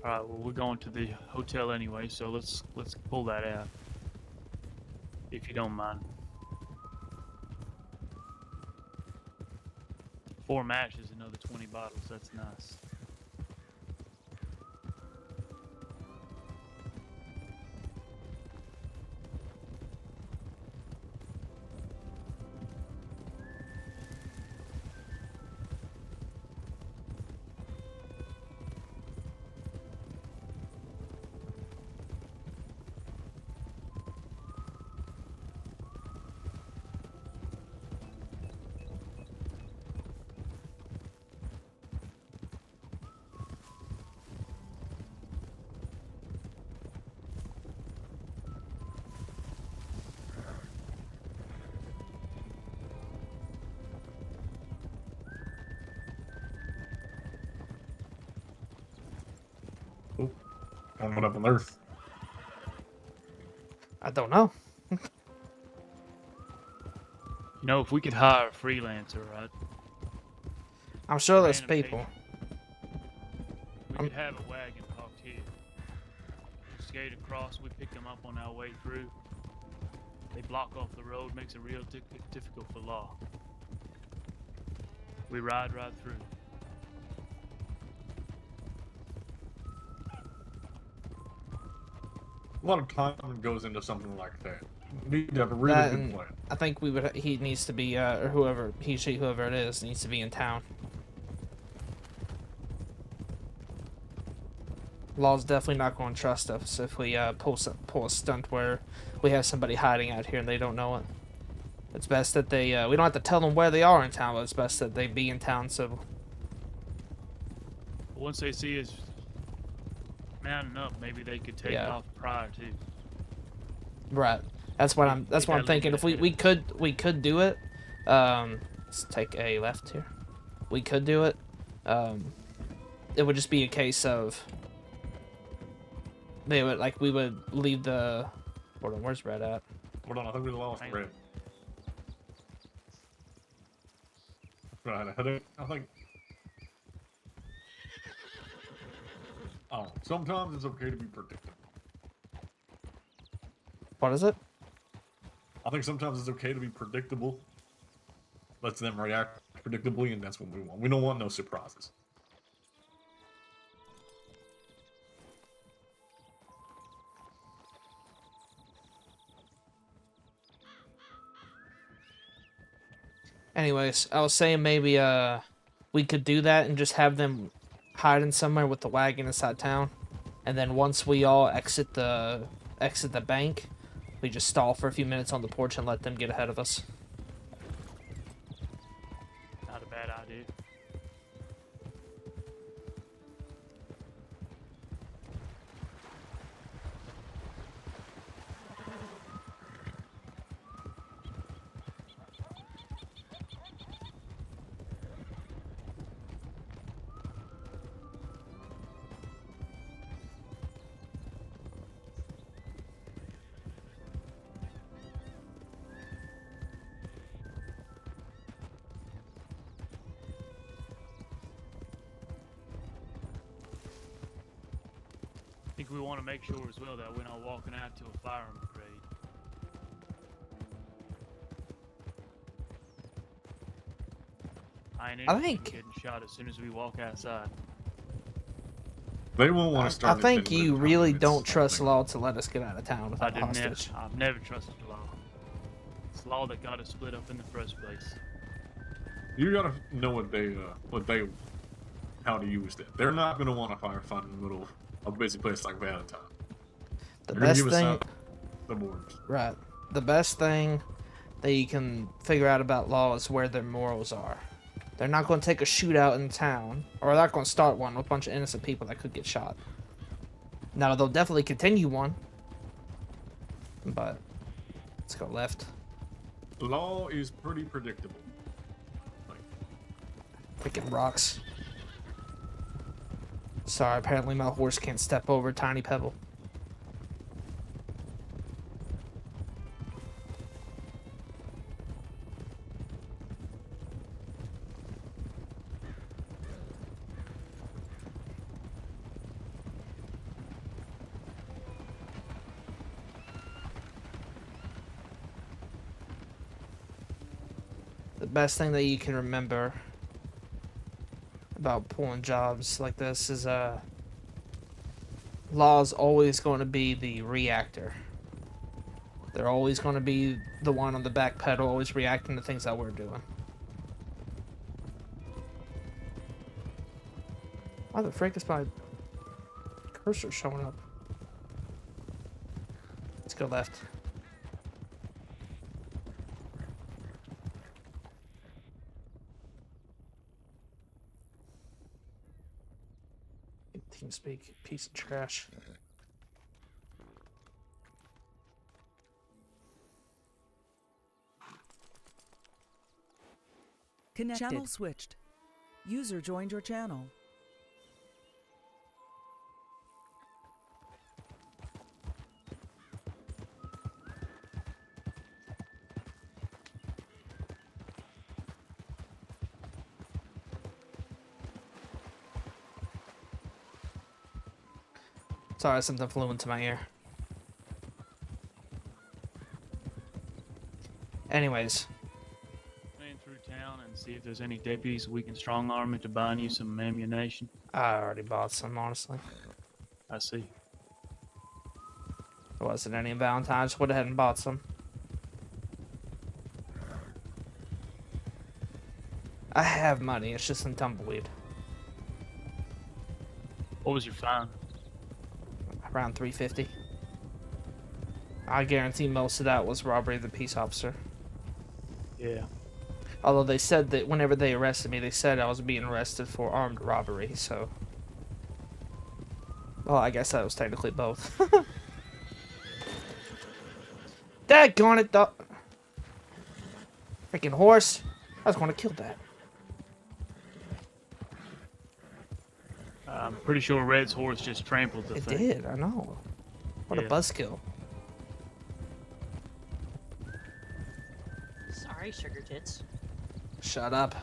All right. Well, we're going to the hotel anyway, so let's pull that out, if you don't mind. 4 matches, another 20 bottles. That's nice.
Coming up on Earth.
I don't know.
You know, if we could hire a freelancer, right?
I'm sure there's
Random
people.
We could have a wagon parked here. Skate across, we pick them up on our way through. They block off the road, makes it real difficult for law. We ride right through.
A lot of time goes into something like that. You need to have a really
That
good
and
plan.
I think we would. He needs to be, or whoever whoever it is, needs to be in town. Law's definitely not going to trust us if we pull a stunt where we have somebody hiding out here and they don't know it. It's best that they we don't have to tell them where they are in town, but it's best that they be in town so.
Once they see us mounting up, maybe they could take
Yeah.
off prior to.
Right. That's what I'm. That's
We
what I'm
gotta leave
thinking.
it
If we
ahead of
we could do it. Let's take a left here. We could do it. It would just be a case of. They would we would leave the. Hold on, where's Red at?
Hold on, I think we lost
Hang
Red. Right, a headache, I think. Oh, sometimes it's okay to be predictable.
What is it?
I think sometimes it's okay to be predictable. Lets them react predictably, and that's what we want. We don't want no surprises.
Anyways, I was saying maybe we could do that and just have them hiding somewhere with the wagon inside town, and then once we all exit the bank, we just stall for a few minutes on the porch and let them get ahead of us.
Not a bad idea. I think we want to make sure as well that we're not walking out to a firearm parade. I ain't interested in
think-
getting shot as soon as we walk outside.
They won't want to
I
start.
think
anything
you
with
really
comments,
don't trust
something.
law to let us get out of town
I
without a
didn't never,
hostage.
I've never trusted the law. It's law that got us split up in the first place.
You gotta know how to use that. They're not gonna want a firefight in the middle of a busy place like Valentine.
The
They're gonna
best
give us
thing,
out the borders.
right? The best thing that you can figure out about law is where their morals are. They're not going to take a shootout in town, or they're not going to start one with a bunch of innocent people that could get shot. Now, they'll definitely continue one, but let's go left.
Law is pretty predictable. Like,
Picking rocks. Sorry, apparently my horse can't step over a tiny pebble. The best thing that you can remember about pulling jobs like this is law's always going to be the reactor. They're always going to be the one on the back pedal, always reacting to things that we're doing. Why the frick is my cursor showing up? Let's go left. TeamSpeak, piece of trash.
Connected. Channel switched. User joined your channel.
Sorry, something flew into my ear. Anyways,
Plan through town and see if there's any deputies we can strong arm into buying you some ammunition.
I already bought some, honestly.
I see.
There wasn't any in Valentine's. Went ahead and bought some. I have money. It's just in tumbleweed.
What was your fine?
Around 350. I guarantee most of that was robbery of the peace officer.
Yeah.
Although they said that whenever they arrested me, they said I was being arrested for armed robbery, so... Well, I guess that was technically both. Daggone it, though! Freaking horse! I was going to kill that.
I'm pretty sure Red's horse just trampled the
It
thing.
did, I know. What a
Yeah.
buzzkill.
Sorry, sugar tits.
Shut up.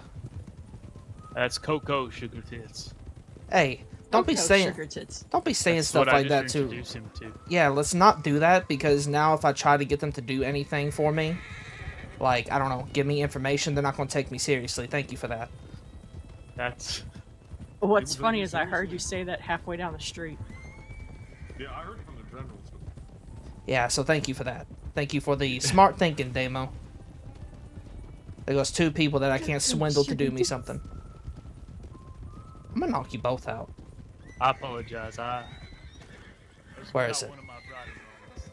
That's Coco Sugar Tits.
Hey, don't be
Cocoa
saying
sugar tits.
don't be saying
That's
stuff
what I
like
just
that too.
introduced him to.
Yeah, let's not do that, because now if I try to get them to do anything for me, like, I don't know, give me information, they're not going to take me seriously. Thank you for that.
That's
What's
People
funny
don't
is I heard
seriously.
you say that halfway down the street.
yeah, I heard from the general. So
Yeah, so thank you for that. Thank you for the smart thinking, Damo. There goes 2 people that I can't swindle to do me
Shoot.
something. I'm gonna knock you both out.
I apologize.
Where is it?
One of my brighter moments.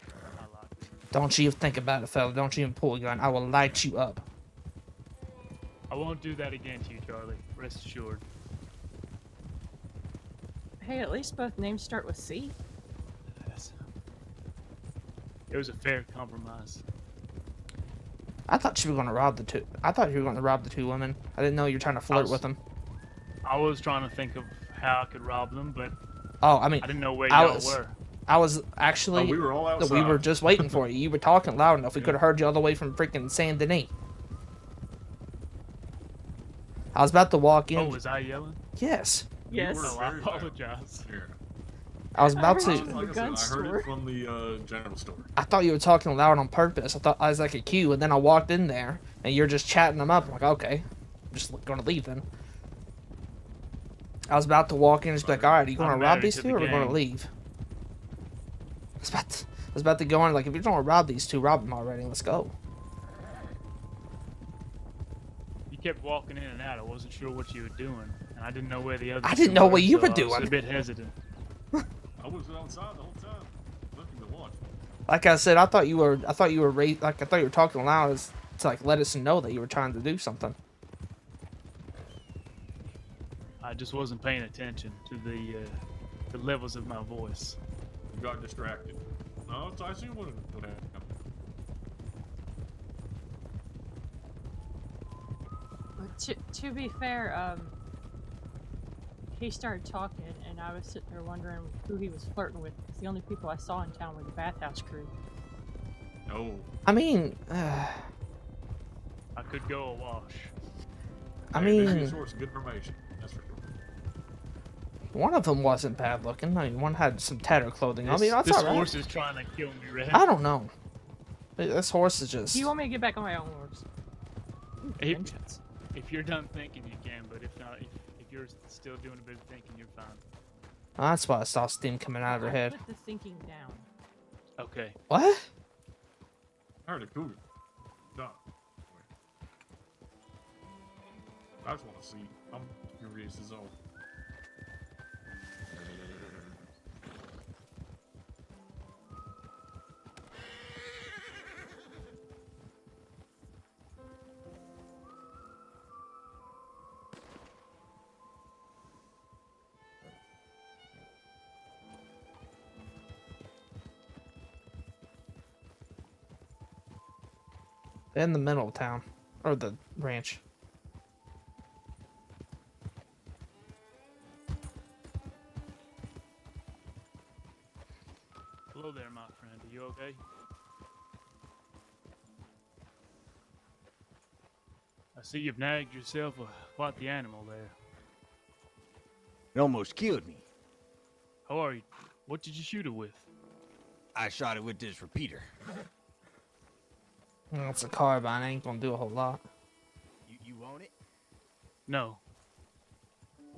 I like it.
Don't you even think about it, fella. Don't you even pull a gun. I will light you up.
I won't do that again to you, Charlie. Rest assured.
Hey, at least both names start with C.
Yes. It was a fair compromise.
I thought you were gonna rob the 2. I thought you were gonna rob the 2 women. I didn't know you were trying to flirt with them.
I was trying to think of how I could rob them, but
Oh, I mean,
I didn't know where
I
y'all
was-
were.
I was actually.
Oh, we were all outside.
We were just waiting for you. You were talking loud enough. We
Yeah.
could have heard you all the way from freaking Saint Denis. I was about to walk in.
Oh, was I yelling?
Yes.
You
Yes.
were
Oh, I
very loud.
apologize.
Yeah.
I was about
heard
to.
you.
Like I
gun
said, I heard
store.
it from the general store.
I thought you were talking loud on purpose. I thought I was like a cue, and then I walked in there, and you're just chatting them up. I'm like, okay, I'm just gonna leave then. I was about to walk in and just be like, all right, are you gonna
I'm
rob
married
these
to
2
the
or are we gonna
game.
leave? I was about to go in like, if you're gonna rob these 2, rob them already. Let's go.
You kept walking in and out. I wasn't sure what you were doing, and I didn't know where the other.
I didn't know what you were
I was
doing.
a bit hesitant.
I was outside the whole time, looking to watch.
Like I said, I thought you were talking loud as to like let us know that you were trying to do something.
I just wasn't paying attention to the levels of my voice.
You got distracted. No, I see what happened.
But to be fair, he started talking, and I was sitting there wondering who he was flirting with. Because the only people I saw in town were the bathhouse crew.
No.
I mean,
I could go awash.
I
Hey, this
mean,
is a source of good information. That's for sure.
one of them wasn't bad looking. I mean, one had some tattered clothing. I mean, that's
This
all right.
horse is trying to kill me, Red.
I don't know. This horse is just.
Do you want me to get back on my own horse?
If,
Vengeance.
if you're done thinking, you can. But if not, if you're still doing a bit of thinking, you're fine.
That's why I saw steam coming out of her
I
head.
Put the thinking down.
Okay.
What?
I heard a cougar. Done. I just want to see. I'm curious as all.
They're in the middle of town, or the ranch.
Hello there, my friend. Are you okay? I see you've nagged yourself quite the animal there.
It almost killed me.
How are you? What did you shoot it with?
I shot it with this repeater.
Well, it's a carbine. Ain't gonna do a whole lot.
You want it?
No.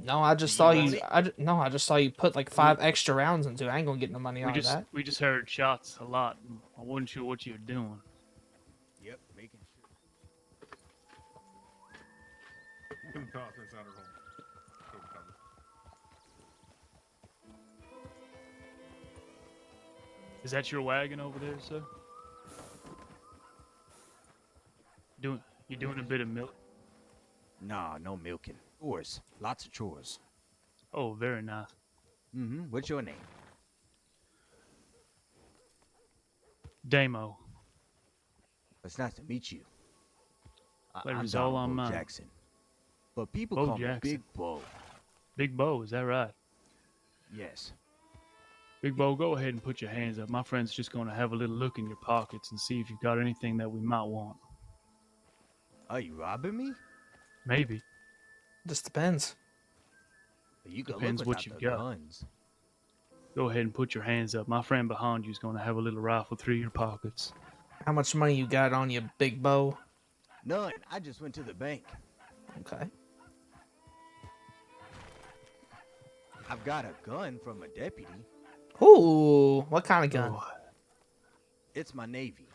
No, I just
You
saw
want
you.
it?
I just saw you put like 5 extra rounds into it. I ain't gonna get no money out of that.
We just heard shots a lot. And I wasn't sure what you were doing.
Yep, making sure.
Conference out of home. Go cover.
Is that your wagon over there, sir? You doing a bit of milk?
Nah, no milking. Chores. Lots of chores.
Oh, very nice.
Mm-hmm. What's your name?
Damo.
It's nice to meet you. I'm
Pleasure's all
Donald
on
Bo
mine.
Jackson. But people
Bo
call me
Jackson.
Big Bo.
Big Bo, is that right?
Yes.
Big Bo, go ahead and put your hands up. My friend's just going to have a little look in your pockets and see if you've got anything that we might want.
Are you robbing me?
Maybe.
Just depends.
You can
Depends
look
what
without
you've
the
got.
guns.
Go ahead and put your hands up. My friend behind you is going to have a little rifle through your pockets.
How much money you got on you, big bow?
None. I just went to the bank.
Okay.
I've got a gun from a deputy.
Ooh, what kind of gun?
Oh,
It's my Navy.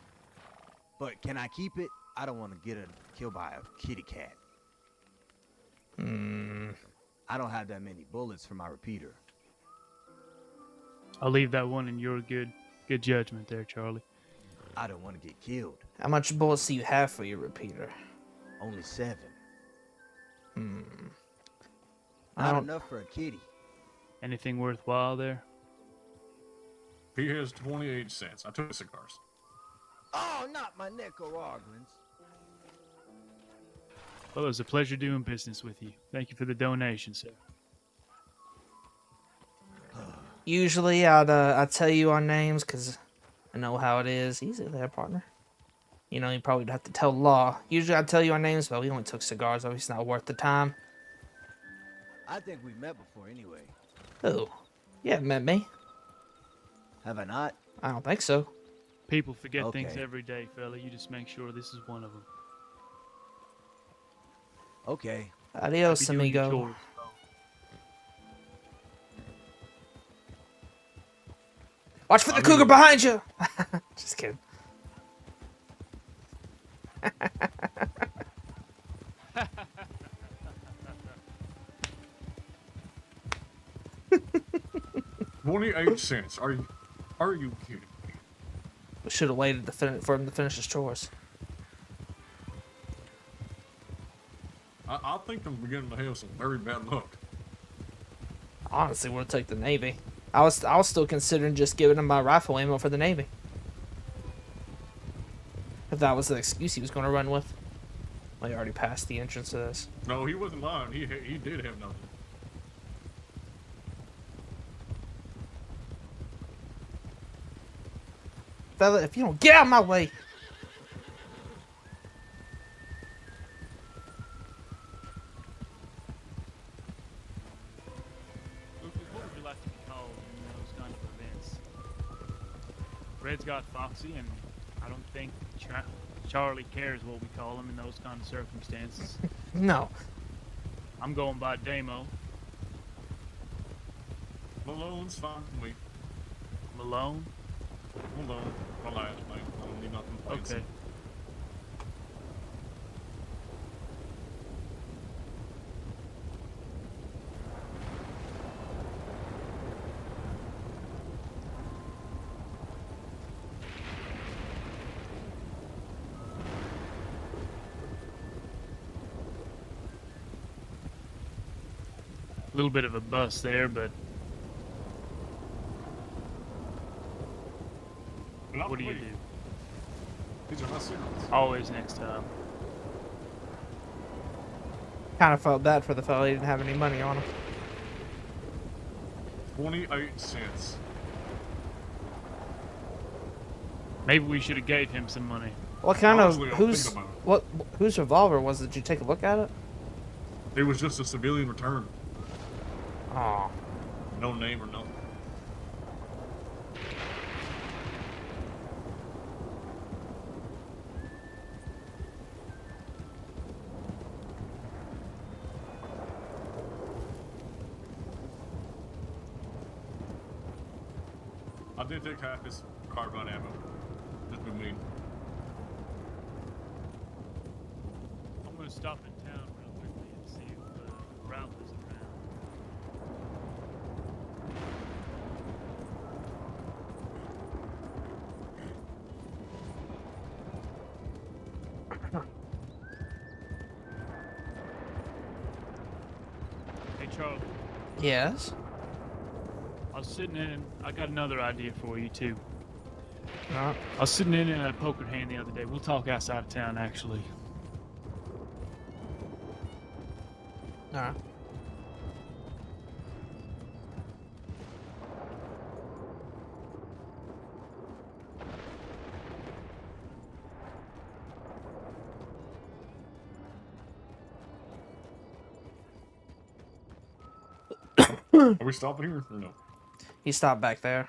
But can I keep it? I don't want to get killed by a kitty cat.
Hmm.
I don't have that many bullets for my repeater.
I'll leave that one in your good judgment there, Charlie.
I don't want to get killed.
How much bullets do you have for your repeater?
Only 7.
Hmm. I
Not
don't.
enough for a kitty.
Anything worthwhile there?
He has 28 cents. I took the cigars.
Oh, not my Nicaraguans.
Well, it was a pleasure doing business with you. Thank you for the donation, sir.
Usually, I'd tell you our names because I know how it is. Easy there, partner. You know, you probably would have to tell Law. Usually, I'd tell you our names, but we only took cigars. Obviously, not worth the time.
I think we've met before anyway.
Oh, you haven't met me.
Have I not?
I don't think so.
People forget things
Okay.
every day, fella. You just make sure this is one of them.
Okay.
Adios,
Happy doing your
amigo.
chores.
Watch for the
Amigo.
cougar behind you. Just kidding.
28 cents. Are you kidding me?
We should have waited for him to finish his chores.
I think I'm beginning to have some very bad luck.
Honestly, we'll take the Navy. I was still considering just giving him my rifle ammo for the Navy. If that was the excuse he was going to run with. Well, he already passed the entrance to this.
No, he wasn't lying. He did have nothing.
Fella, if you don't get out of my way.
What would you like to be called in those kind of events? Red's got Foxy, and I don't think Charlie cares what we call him in those kind of circumstances.
No.
I'm going by Damo.
Malone's fine with me.
Malone?
Malone. My last name. I don't need nothing fancy.
Okay. A little bit of a bust there, but
Not
what do you
me.
do?
These are my cigarettes.
Always next time.
Kind of felt bad for the fella. He didn't have any money on him.
28 cents.
Maybe we should have gave him some money.
What kind
Honestly,
of
I'll think about it.
whose revolver was it? Did you take a look at it?
It was just a civilian return.
Oh.
No name or nothing. I did take half his carbine ammo. Just be mean.
I'm gonna stop in town real quickly and see if Ralph is around. Hey Charlie,
Yes.
I was sitting in. I got another idea for you too.
No.
I was sitting in a poker hand the other day. We'll talk outside of town, actually.
No.
Are we stopping here or no?
He stopped back there.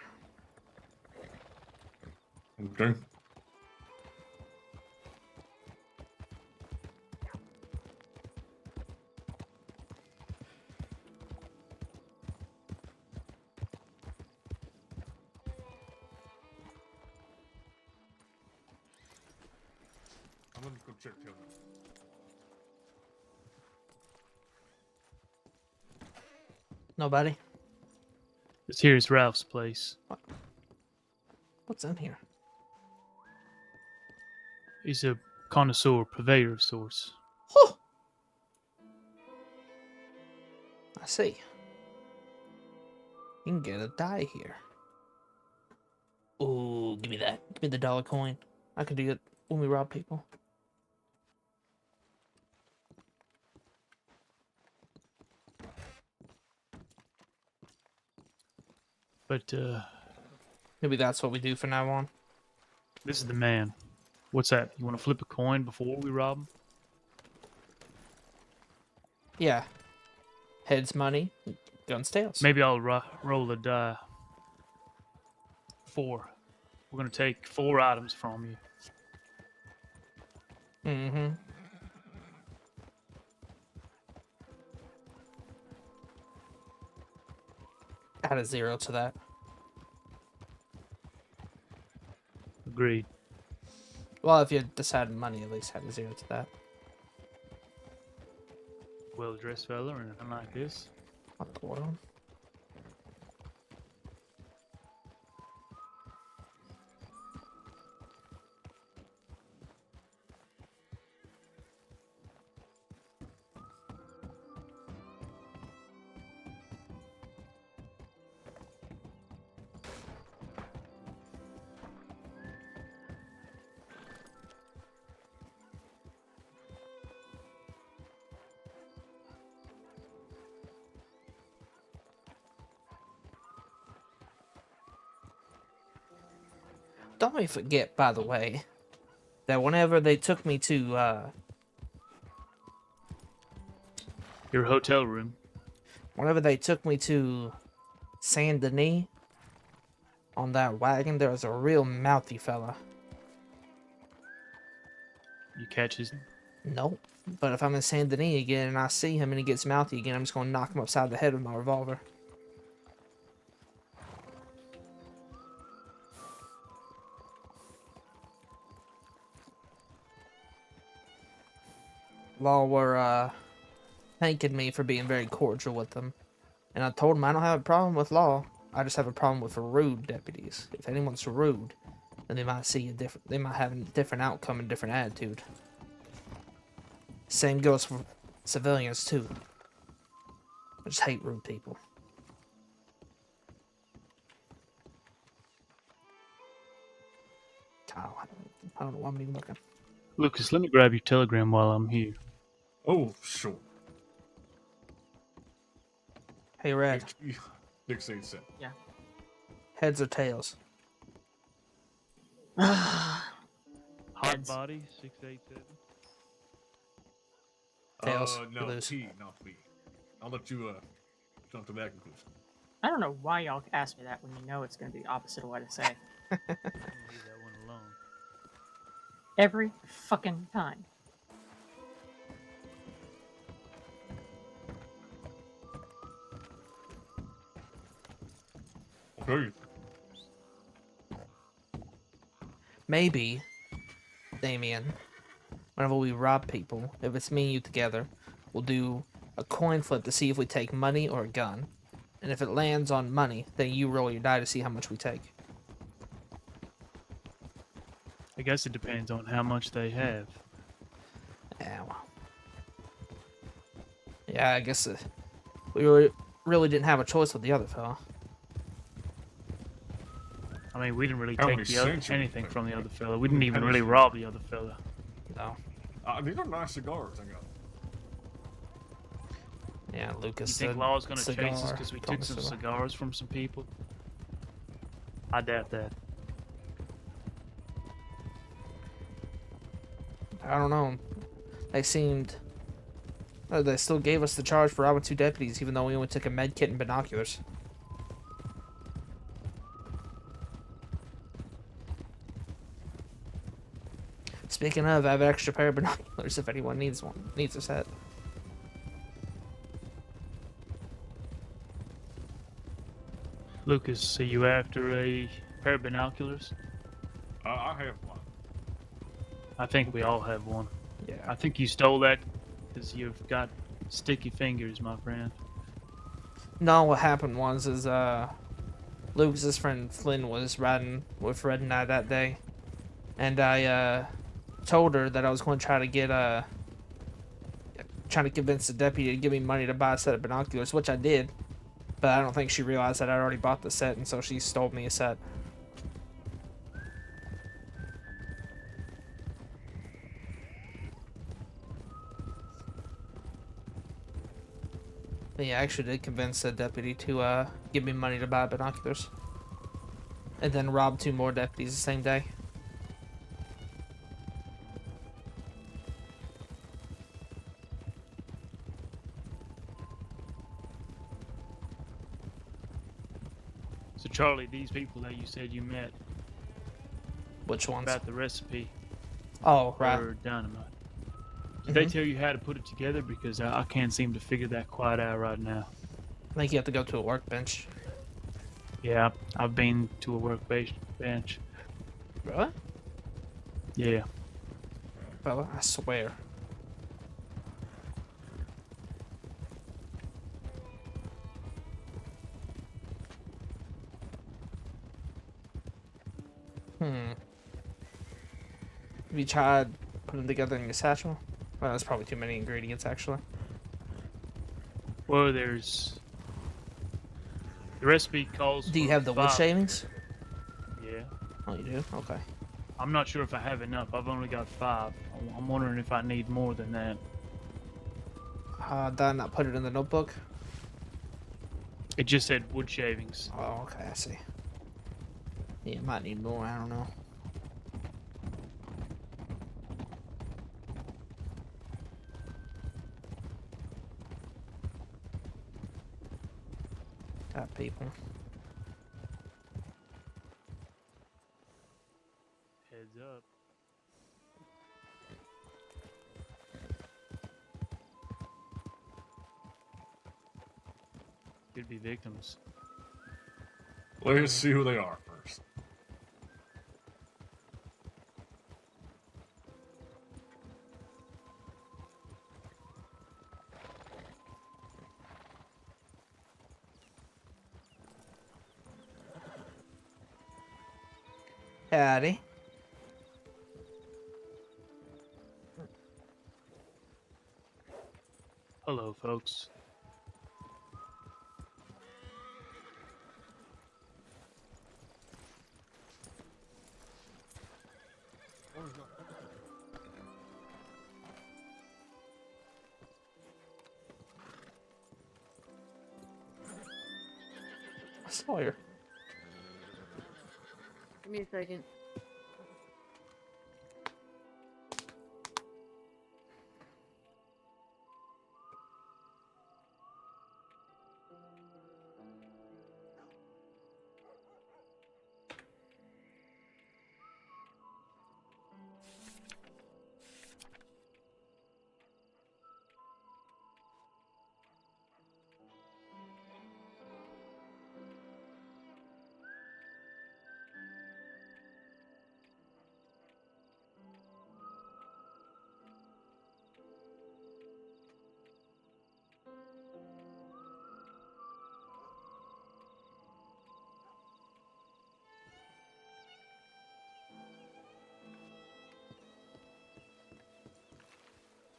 Okay. I'm gonna go check him.
Nobody?
This here is Ralph's place.
What's in here?
He's a connoisseur, purveyor of sorts.
Huh. I see. You can get a die here. Ooh, give me that. Give me the dollar coin. I can do it when we rob people.
But
Maybe that's what we do from now on.
this is the man. What's that? You want to flip a coin before we rob him?
Yeah. Heads money, guns tails.
Maybe I'll roll a die. 4. We're gonna take 4 items from you.
Mm-hmm. Add a 0 to that.
Agreed.
Well, if you decided money, at least add a 0 to that.
Well-dressed fella or anything like this.
I'll put on. Don't let me forget, by the way, that whenever they took me to,
Your hotel room.
whenever they took me to Saint Denis on that wagon, there was a real mouthy fella.
You catch his.
Nope. But if I'm in Saint Denis again and I see him and he gets mouthy again, I'm just going to knock him upside the head with my revolver. Law were thanking me for being very cordial with them. And I told them I don't have a problem with law. I just have a problem with rude deputies. If anyone's rude, then they might see a different. They might have a different outcome and different attitude. Same goes for civilians too. I just hate rude people. Oh, I don't know why I'm even looking.
Lucas, let me grab your telegram while I'm here.
Oh, sure.
Hey, Red.
687.
Heads or tails?
Hot
Heads.
body, 687.
Tails. You
No,
lose.
P, not B. I'll let you jump to that conclusion.
I don't know why y'all ask me that when you know it's going to be the opposite of what I say.
I'm gonna leave that one alone.
Every fucking time.
Okay.
Maybe, Damien, whenever we rob people, if it's me and you together, we'll do a coin flip to see if we take money or a gun. And if it lands on money, then you roll your die to see how much we take.
I guess it depends on how much they have.
Yeah, well. Yeah, I guess we really didn't have a choice with the other fella.
I mean, we didn't really
How
take
many
the other,
cents you
anything
think?
from the other fella. We didn't even
How
really
many-
rob the other fella.
No.
These are nice cigars I got.
Yeah,
You
Lucas
think
said
Law's gonna chase us
cigar,
because we took some
cigar.
cigars from some people? I doubt that.
I don't know. They seemed... they still gave us the charge for robbing 2 deputies, even though we only took a med kit and binoculars. Speaking of, I have an extra pair of binoculars if anyone needs a set.
Lucas, are you after a pair of binoculars?
I have one.
I think we all have one.
Yeah.
I think you stole that because you've got sticky fingers, my friend.
No, what happened was Lucas's friend Flynn was riding with Red and I that day, and I told her that I was going to try to get trying to convince the deputy to give me money to buy a set of binoculars, which I did, but I don't think she realized that I'd already bought the set, and so she stole me a set. But yeah, I actually did convince the deputy to give me money to buy binoculars, and then rob 2 more deputies the same day.
So, Charlie, these people that you said you met
Which ones?
about the recipe
Oh, right.
for dynamite, did they tell you how to put it together? Because I can't seem to figure that quite out right now.
I think you have to go to a workbench.
Yeah, I've been to a workbench.
Really?
Yeah.
Fella, I swear. Have you tried putting them together in your satchel? Well, that's probably too many ingredients, actually.
Well, there's the recipe calls
Do you
for
have the wood
5.
shavings?
Yeah.
Oh, you do? Okay.
I'm not sure if I have enough. I've only got 5. I'm wondering if I need more than that.
Did I not put it in the notebook?
It just said wood shavings.
Oh, okay, I see. Yeah, might need more, I don't know. Got people.
Heads up. Could be victims.
Let's see who they are first.
Howdy.
Hello, folks.
Sawyer.
Give me a second.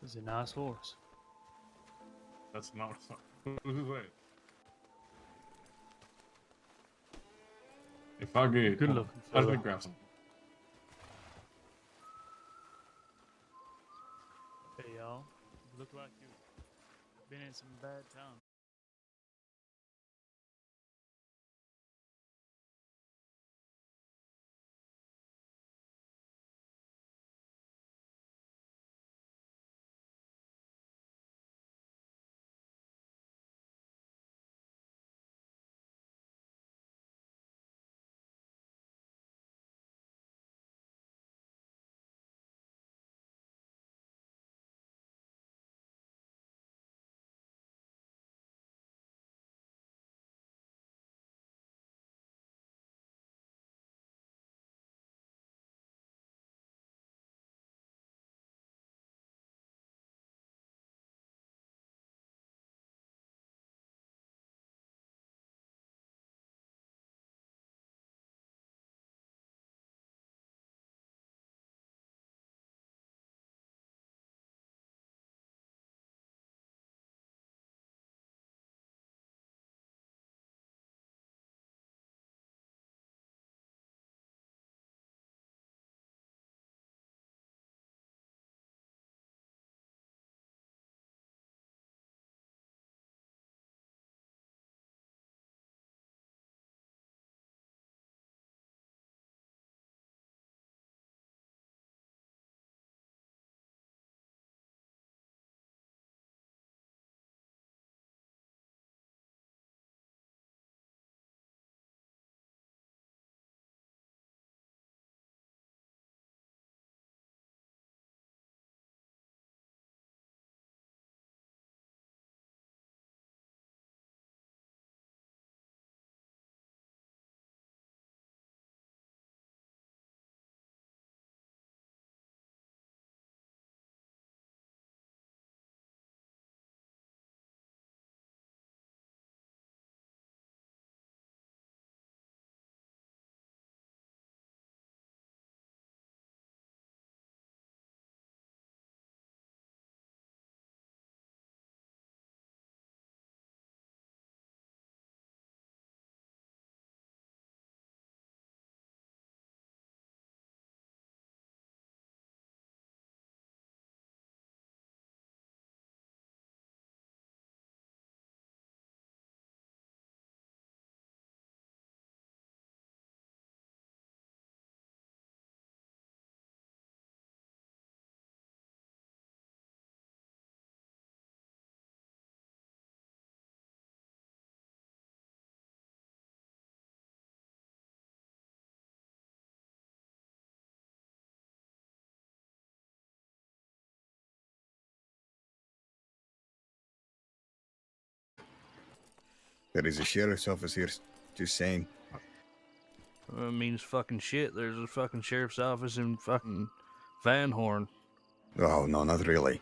This is a nice horse.
That's not who's that? If I get
Good looking
I
fella.
think grab some.
Hey, y'all. You look like you've been in some bad times.
There is a sheriff's office here. Just saying.
It means fucking shit. There's a fucking sheriff's office in fucking Van Horn.
Oh, no, not really.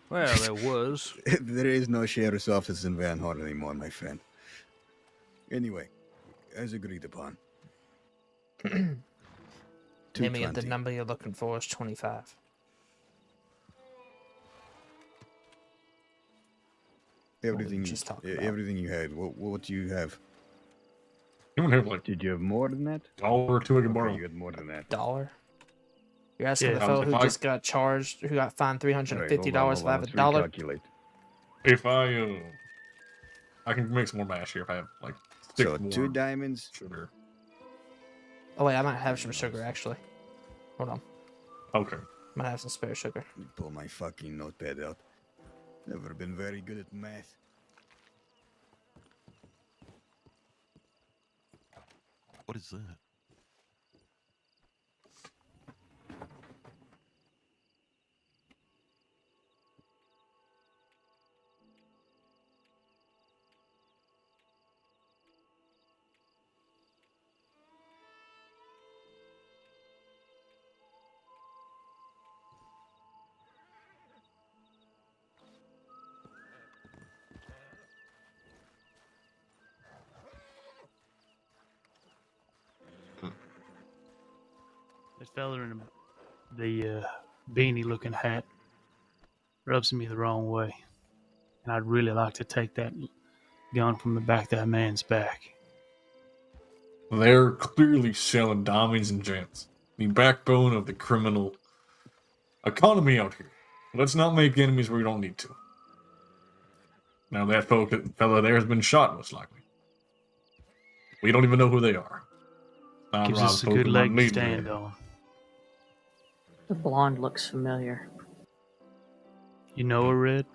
Well, there was.
There is no sheriff's office in Van Horn anymore, my friend. Anyway, as agreed upon.
Name me the
220.
number you're looking for is 25.
Everything,
just talked about.
everything you had. What do you have?
You don't have like
Did you have more than that?
$1 or $2 I can borrow.
Okay, you had more than that.
$1? You're asking
Yeah.
the fellow
If
who
I-
just got charged, who got fined $350
All right,
if I have
let's
$1?
recalculate.
If I can make some more mash here if I have like
So
more
2 diamonds.
sugar.
Oh wait, I might have some sugar actually. Hold on,
Okay.
might have some spare sugar.
Let me pull my fucking notepad out. Never been very good at math.
What is that?
That fella in the beanie-looking hat rubs me the wrong way, and I'd really like to take that gun from the back of that man's back.
They're clearly selling diamonds and gems. The backbone of the criminal economy out here. Let's not make enemies where we don't need to. Now that fella there has been shot, most likely. We don't even know who they are.
Gives us a good leg to stand on.
The blonde looks familiar.
You know her, Red?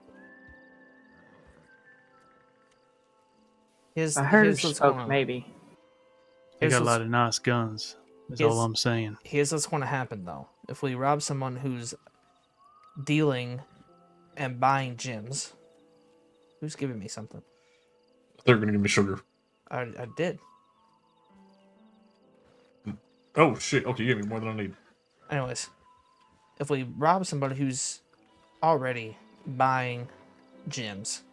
Here's,
I heard her
here's what's going
smoke,
on.
maybe.
They
Here's
got a
what's-
lot of nice guns. That's
Here's-
all I'm saying.
Here's what's going to happen though. If we rob someone who's dealing and buying gems, who's giving me something?
They're gonna give me sugar.
I did.
Oh shit, okay, you gave me more than I need.
Anyways, if we rob somebody who's already buying gems,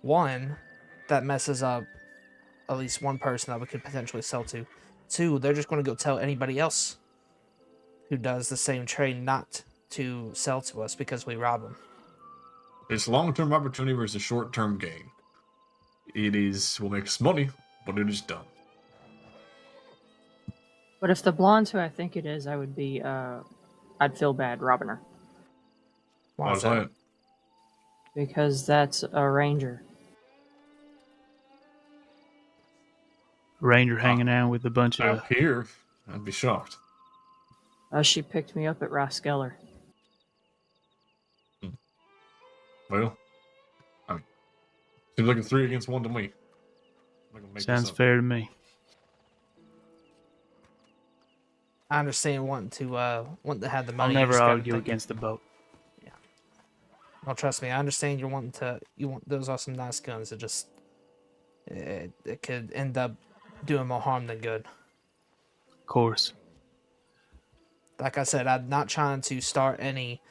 one, that messes up at least one person that we could potentially sell to. Two, they're just going to go tell anybody else who does the same trade not to sell to us because we rob them.
It's long-term opportunity versus short-term gain. Will make us money, but it is done.
But if the blonde's who I think it is, I would be, I'd feel bad robbing her.
Why
Why's
is that?
that?
Because that's a ranger.
Ranger hanging out with a bunch of...
Out here, I'd be shocked.
She picked me up at Raskeller.
Well, seems like a 3 against 1 to me. I'm not gonna make
Sounds
this up.
fair to me.
I understand wanting to have the
I'll
money. you
never
just gotta
argue
think-
against the boat.
Well, trust me, I understand you're wanting to. You want those are some nice guns. It just it could end up doing more harm than good.
Of course.
Like I said, I'm not trying to start any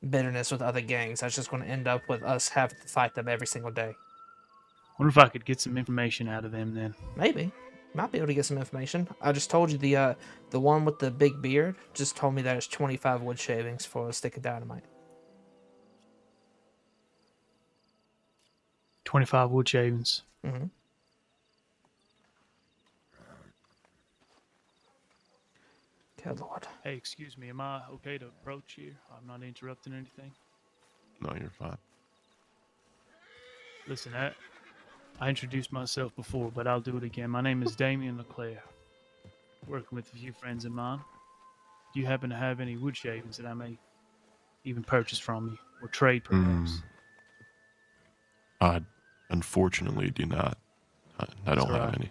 bitterness with other gangs. That's just going to end up with us having to fight them every single day.
Wonder if I could get some information out of them then.
Maybe. Might be able to get some information. I just told you the one with the big beard just told me that it's 25 wood shavings for a stick of dynamite.
25 wood shavings.
Mm-hmm. Good lord.
Hey, excuse me. Am I okay to approach here? I'm not interrupting anything.
No, you're fine.
Listen, I introduced myself before, but I'll do it again. My name is Damien LeClaire. Working with a few friends of mine. Do you happen to have any wood shavings that I may even purchase from you? Or trade, perhaps?
I unfortunately do not. I don't have any.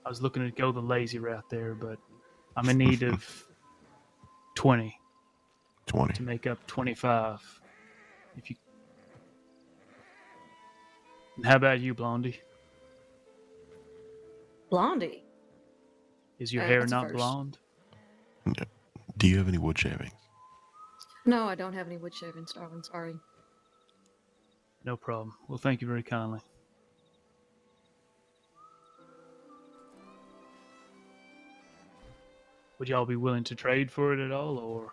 I was looking to go the lazy route there, but I'm in need of 20
20.
to make up 25. If you... And how about you, Blondie?
Blondie.
Is your hair
That's a
not
first.
blonde?
Do you have any wood shavings?
No, I don't have any wood shavings, darling. Sorry.
No problem. Well, thank you very kindly. Would y'all be willing to trade for it at all, or?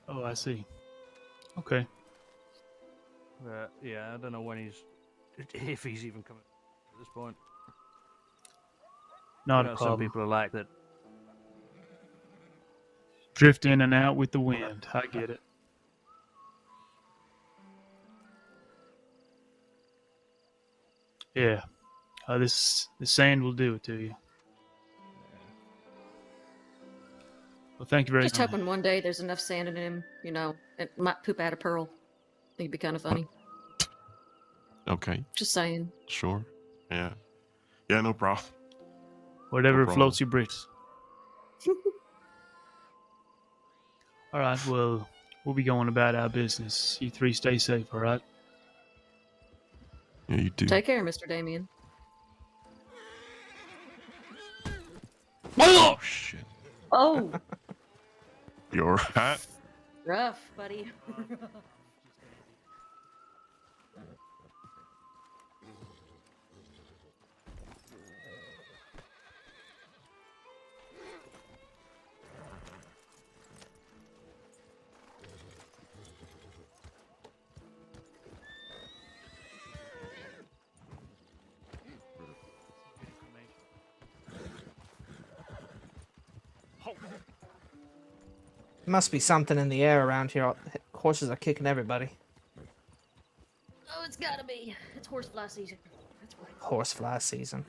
Oh, I see. Okay.
Yeah, I don't know when if he's even coming at this point.
Not
You
a
know,
problem.
some people are like that.
Drift in and out with the wind. I get it. Yeah. This sand will do it to you. Well, thank you very
Just
much.
hoping one day there's enough sand in him, you know, it might poop out a pearl. Think it'd be kind of funny.
Okay.
Just saying.
Sure. Yeah. Yeah, no problem.
Whatever
No problem.
floats your boats. All right. Well, we'll be going about our business. You three stay safe. All right.
Yeah, you too.
Take care, Mr. Damien.
Oh shit.
Oh,
You're right.
rough, buddy.
There must be something in the air around here. Horses are kicking everybody.
Oh, it's gotta be. It's horsefly season. That's right.
Horsefly season.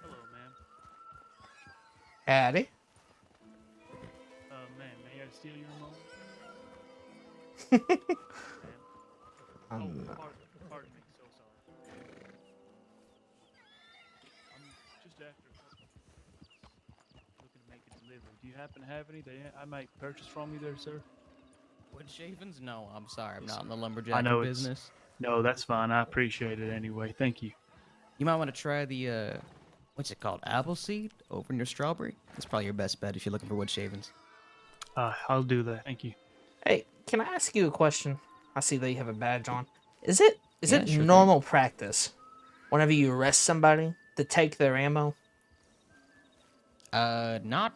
Hello, ma'am.
Howdy.
Ma'am, may I steal your moment? Pardon me. So sorry. I'm just after looking to make a delivery. Do you happen to have any that I might purchase from you there, sir?
Wood shavings? No, I'm sorry. I'm not in the
I
lumberjack
know it's
business.
No, that's fine. I appreciate it anyway. Thank you.
You might want to try the, what's it called? Apple seed over in your strawberry? That's probably your best bet if you're looking for wood shavings.
I'll do that. Thank you.
Hey, can I ask you a question? I see that you have a badge on. Is it
Yeah, sure thing.
normal practice whenever you arrest somebody to take their ammo?
Not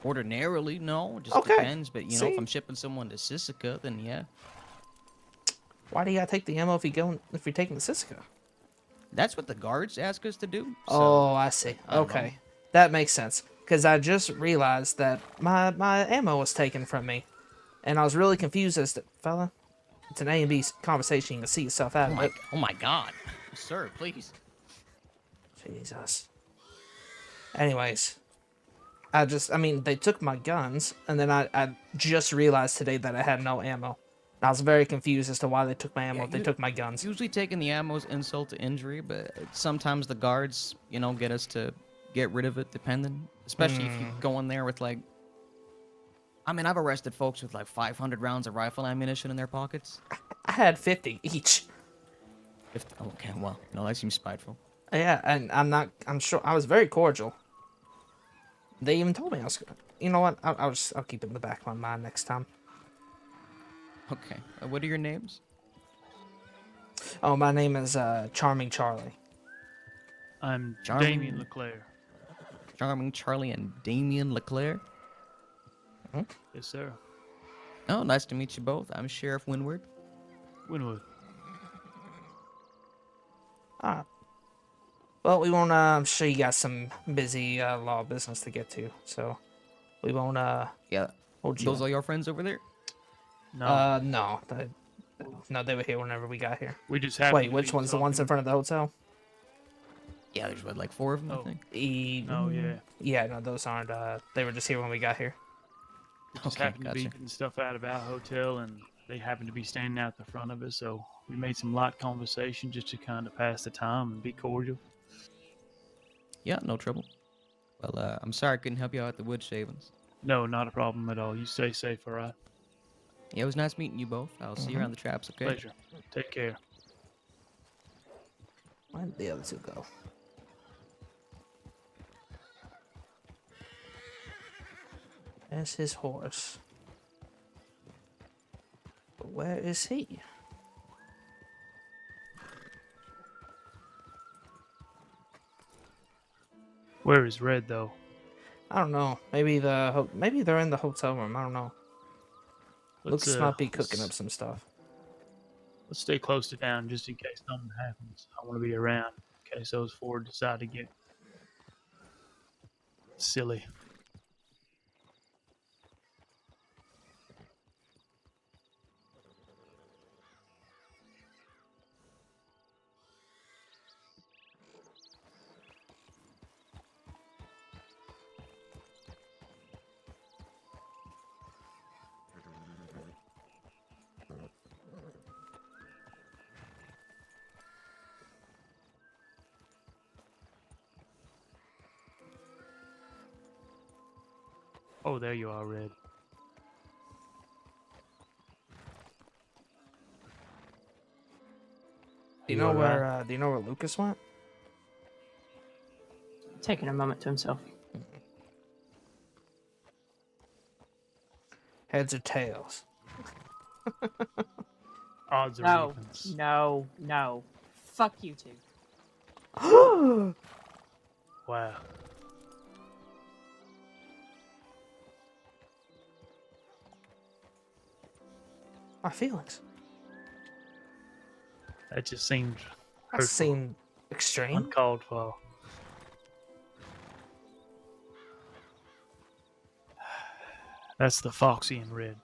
ordinarily, no. It just
Okay.
depends. But, you know, if
See?
I'm shipping someone to Sisica, then yeah.
Why do you gotta take the ammo if you're taking the Sisica?
That's what the guards ask us to do. So,
Oh, I see.
I don't know.
Okay, that makes sense. Because I just realized that my ammo was taken from me, and I was really confused as to, fella, it's an A and B conversation. You can see yourself out of it.
Oh my God. Sir, please.
Jesus. Anyways, they took my guns, and then I just realized today that I had no ammo. And I was very confused as to why they took my ammo if they took my guns.
Usually taking the ammo is insult to injury, but sometimes the guards, you know, get us to get rid of it, depending. Especially if you go in there with, like... I mean, I've arrested folks with, like, 500 rounds of rifle ammunition in their pockets.
I had 50 each.
Okay, well, no, that seems spiteful.
Yeah, and I'm sure, I was very cordial. They even told me I was, you know what, I'll keep it in the back of my mind next time.
Okay, what are your names?
Oh, my name is Charming Charlie.
I'm
Charming-
Damien Leclerc.
Charming Charlie and Damien Leclerc?
Yes, sir.
Oh, nice to meet you both. I'm Sheriff Winward.
Winwood.
Alright. Well, we won't, I'm sure you got some busy law business to get to, so we won't,
Yeah.
hold you.
Those are your friends over there?
No.
No, they were here whenever we got here.
We just happened
Wait,
to
which
be
one's the ones in front of the hotel?
Yeah, there's like 4 of them, I
Oh.
think.
Oh, yeah.
Yeah, no, those aren't, they were just here when we got here.
We just
Okay,
happened to be
gotcha.
getting stuff out of our hotel, and they happened to be standing out the front of us, so we made some light conversation just to kind of pass the time and be cordial.
Yeah, no trouble. Well, I'm sorry I couldn't help you out with the wood shavings.
No, not a problem at all. You stay safe, all right?
Yeah, it was nice meeting you both. I'll see you around the traps, okay?
Pleasure. Take care.
Where did the other two go? There's his horse. But where is he?
Where is Red, though?
I don't know. Maybe maybe they're in the hotel room. I don't know. Lucas might be cooking up some stuff.
Let's stay close to town just in case something happens. I want to be around in case those four decide to get silly. Oh, there you are, Red.
Do you know where? Do you know where Lucas went?
Taking a moment to himself.
Heads or tails?
Odds or
No,
evens?
no. Fuck you two.
Wow.
My feelings.
That just seemed
That
hurtful.
seemed extreme.
Uncalled for. That's the Foxy and Red.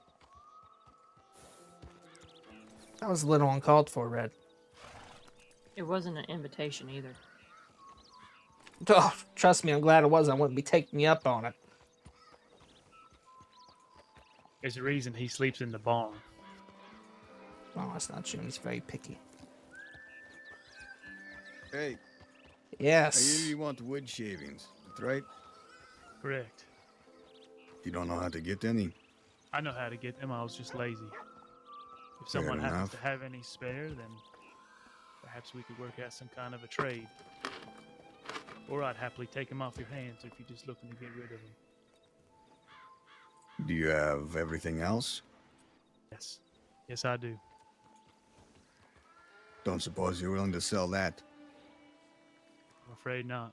That was a little uncalled for, Red.
It wasn't an invitation either.
Oh, trust me, I'm glad it was. I wouldn't be taking you up on it.
There's a reason he sleeps in the barn.
Oh, that's not true. He's very picky.
Hey.
Yes.
I hear you want wood shavings. That's right.
Correct.
You don't know how to get any.
I know how to get them. I was just lazy. If
Fair
someone happens
enough.
to have any spare, then perhaps we could work out some kind of a trade. Or I'd happily take them off your hands if you're just looking to get rid of them.
Do you have everything else?
Yes. Yes, I do.
Don't suppose you're willing to sell that.
I'm afraid not.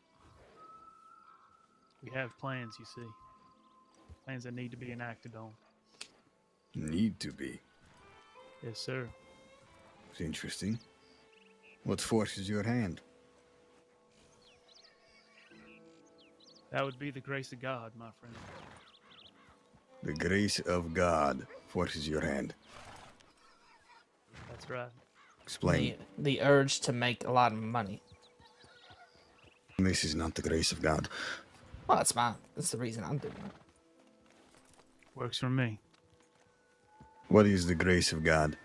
We have plans, you see. Plans that need to be enacted on.
Need to be.
Yes, sir.
It's interesting. What forces your hand?
That would be the grace of God, my friend.
The grace of God forces your hand.
That's right.
Explain.
The urge to make a lot of money.
This is not the grace of God.
Well, that's the reason I'm doing it.
Works for me.
What is the grace of God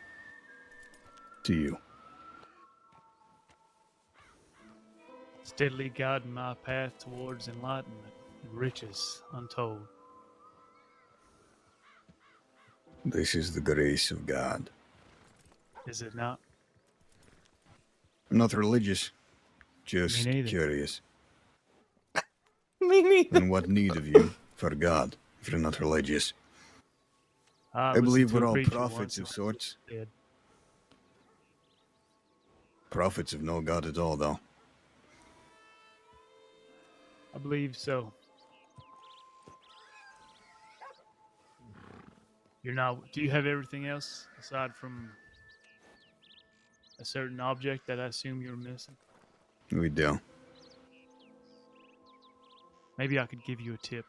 to you?
Steadily guiding my path towards enlightenment and riches untold.
This is the grace of God.
Is it not?
I'm not religious, just
Me neither.
curious.
Me neither.
And what need of you for God if you're not religious? I
listened
believe
to a
we're all
preacher
prophets
once
of
who
sorts.
said,
Prophets of no God at all, though.
I believe so. You're not. Do you have everything else aside from a certain object that I assume you're missing?
We do.
Maybe I could give you a tip.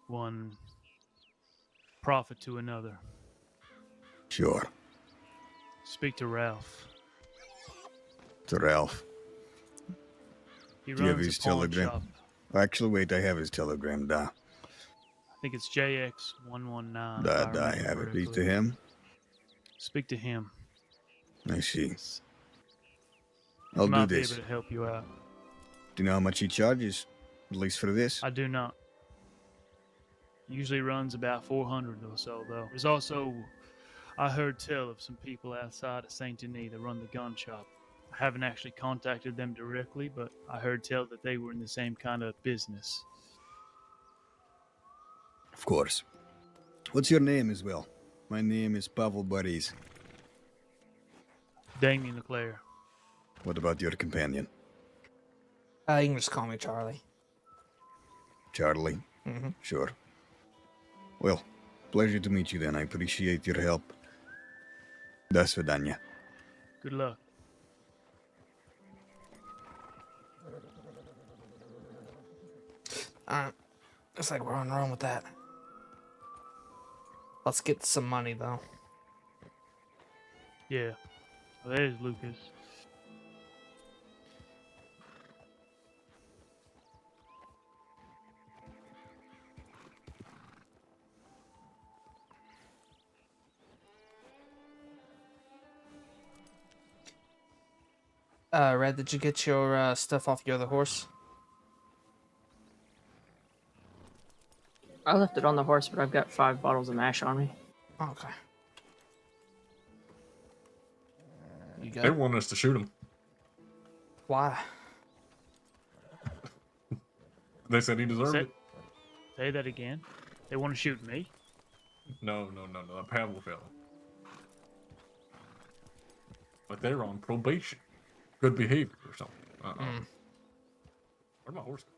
One prophet to another.
Sure.
Speak to Ralph.
To Ralph.
He
Do you have
runs
his
a pawn
telegram?
shop.
Actually, wait, I have his telegram, da.
I think it's JX119.
Da, I have it. Speak to him?
Speak to him.
I see.
He
I'll do
might be
this.
able to help you out.
Do you know how much he charges? At least for this?
I do not. Usually runs about 400 or so, though. There's also, I heard tell of some people outside of Saint Denis that run the gun shop. I haven't actually contacted them directly, but I heard tell that they were in the same kind of business.
Of course. What's your name as well? My name is Pavel Boris.
Damien Leclerc.
What about your companion?
You can just call me Charlie.
Charlie?
Mm-hmm.
Sure. Well, pleasure to meet you then. I appreciate your help. До свидания.
Good luck.
Looks like we're on our own with that. Let's get some money, though.
Yeah. Well, there's Lucas.
Red, did you get your stuff off your other horse?
I left it on the horse, but I've got 5 bottles of mash on me.
Okay. You
They
good?
want us to shoot him.
Why?
They said he deserved it.
Say that again. They want to shoot me?
No. A Pavel fella. But they're on probation. Good behavior or something. Where'd my horse go?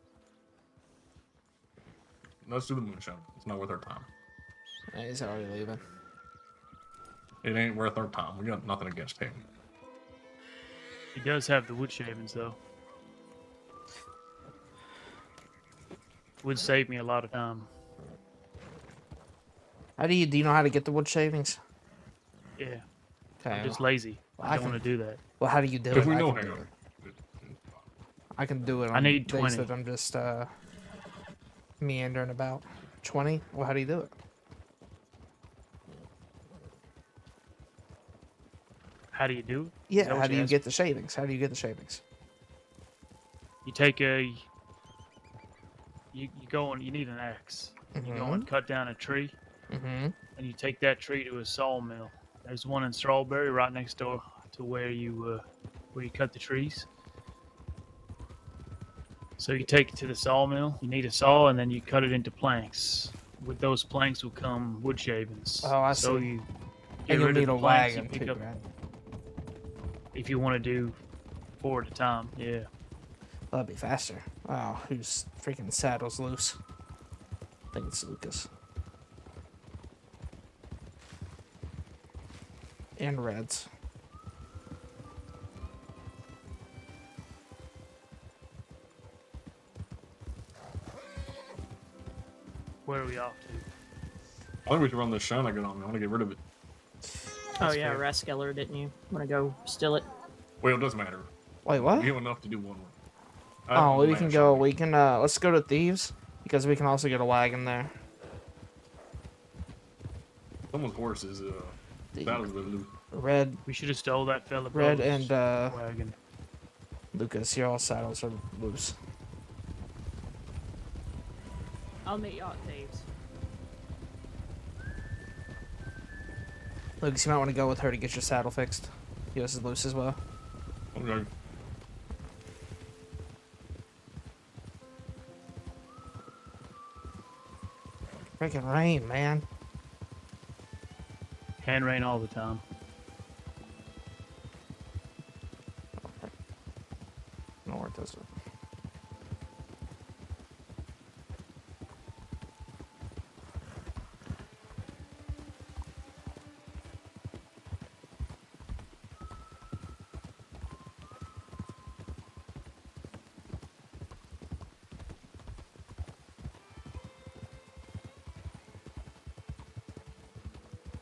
Let's do the moonshine. It's not worth our time.
Yeah, he's already leaving.
It ain't worth our time. We got nothing against him.
He does have the wood shavings, though. Would save me a lot of time.
Do you know how to get the wood shavings?
Yeah.
Okay.
I'm just lazy.
Well,
I don't want to do that.
Well, how do you do it?
If we
I
know
can do
him.
it. I can do it on
I need
days
20.
that I'm just meandering about. 20? Well, how do you do it?
How do you do it? Is
Yeah,
that what
how do you
asked?
get the shavings? How do you get the shavings?
You take a... You go and you need an axe. You go and cut down a tree. And you take that tree to a sawmill. There's one in Strawberry right next door to where you cut the trees. So you take it to the sawmill. You need a saw, and then you cut it into planks. With those planks will come wood shavings.
Oh, I
So
see.
you
And
get
you'll
rid
need
of the
a
planks. You
wagon
pick
too,
up
right?
if you want to do 4 at a time. Yeah.
Well, that'd be faster. Oh, whose freaking saddle's loose? I think it's Lucas. And Red's.
Where are we off to?
I think we should run this shine I got on me. I want to get rid of it.
Oh yeah, Raskeller, didn't you? Want to go steal it?
Well, it doesn't matter.
Wait, what?
We have enough to do one.
Oh, we can go. We can. Let's go to Thieves because we can also get a wagon there.
Someone's horse is that was a bit loose.
Red.
We should have stole that fella.
Red
brother's
and
wagon.
Lucas, your all saddles are loose.
I'll meet y'all at Dave's.
Lucas, you might want to go with her to get your saddle fixed. Yours is loose as well.
Okay.
Freaking rain, man.
Can rain all the time.
No, it doesn't.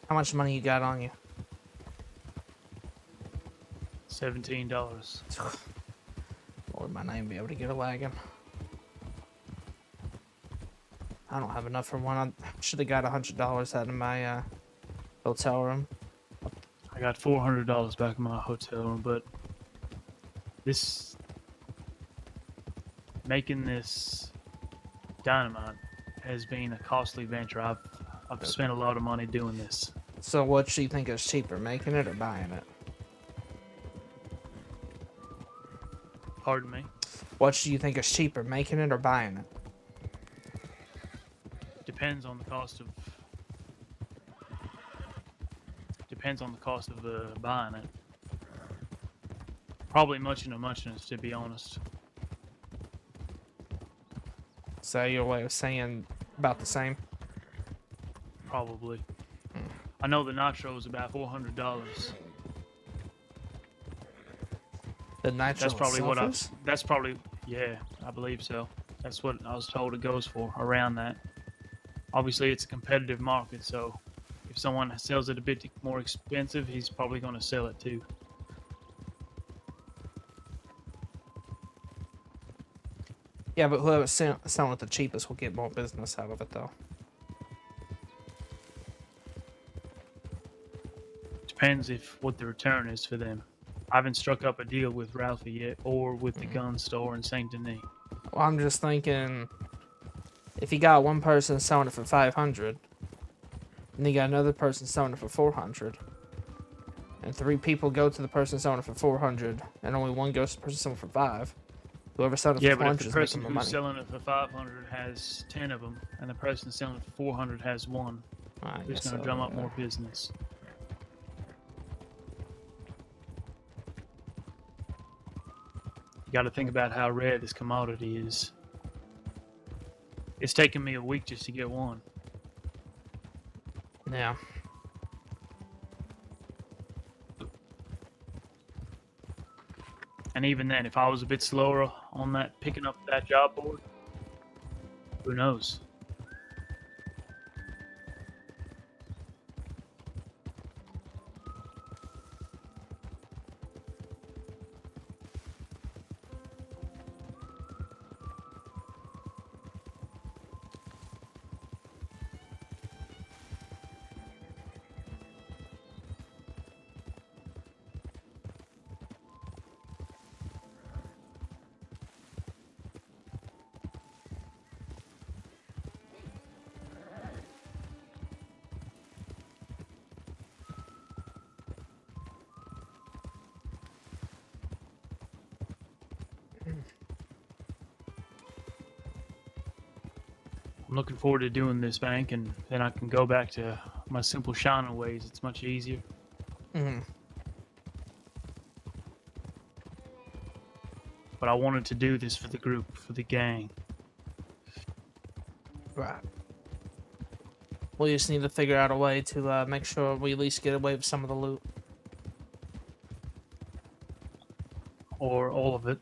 How much money you got on you?
$17.
Lord, might not even be able to get a wagon. I don't have enough for one. I should have got $100 out of my hotel room.
I got $400 back in my hotel room, but making this dynamite has been a costly venture. I've spent a lot of money doing this.
So what do you think is cheaper, making it or buying it?
Pardon me?
What do you think is cheaper, making it or buying it?
Depends on the cost of buying it. Probably muchness, to be honest.
So your way of saying about the same?
Probably. I know the nitro is about $400.
The nitro
That's probably what
itself is?
That's probably, yeah, I believe so. That's what I was told it goes for, around that. Obviously, it's a competitive market, so if someone sells it a bit more expensive, he's probably going to sell it too.
Yeah, but whoever's selling it the cheapest will get more business out of it, though.
Depends what the return is for them. I haven't struck up a deal with Ralphie yet, or with the gun store in Saint Denis.
Well, I'm just thinking, if you got one person selling it for 500, and you got another person selling it for 400, and 3 people go to the person selling it for 400, and only one goes to the person selling it for 5, whoever selling it
Yeah,
for
but
400
if the
is
person
making more
who's
money.
selling it for 500 has 10 of them, and the person selling it for 400 has 1, who's going to drum up more business? You got to think about how rare this commodity is. It's taken me a week just to get one.
Yeah.
And even then, if I was a bit slower on that, picking up that job board, who knows? I'm looking forward to doing this bank, and then I can go back to my simple shining ways. It's much easier.
Mm-hmm.
But I wanted to do this for the group, for the gang.
Right. We just need to figure out a way to make sure we at least get away with some of the loot.
Or all of it.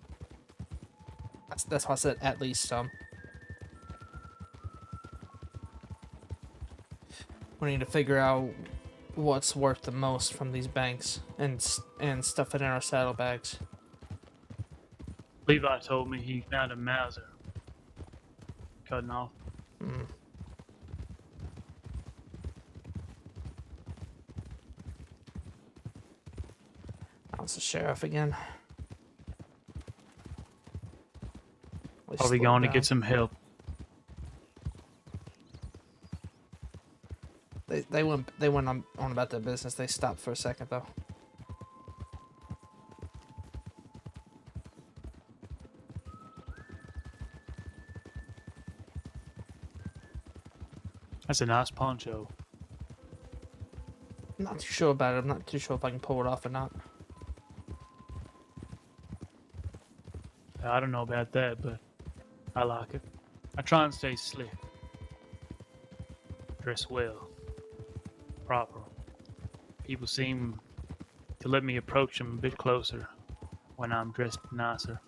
That's why I said at least some. We need to figure out what's worth the most from these banks and stuff it in our saddlebags.
Levi told me he found a Mauser cutting off.
Mm. That's the sheriff again.
Probably going to get some help.
They went on about their business. They stopped for a second though.
That's a nice poncho.
I'm not too sure about it. I'm not too sure if I can pull it off or not.
I don't know about that, but I like it. I try and stay slick. Dress well. Proper. People seem to let me approach them a bit closer when I'm dressed nicer.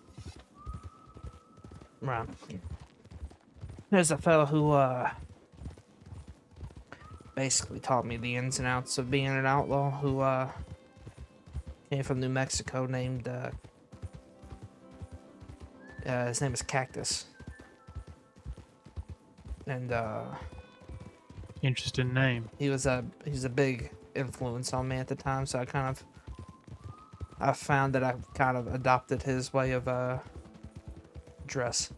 Right. There's a fellow who basically taught me the ins and outs of being an outlaw, who came from New Mexico, named his name is Cactus. And
Interesting name.
he's a big influence on me at the time, so I found that I've kind of adopted his way of dress.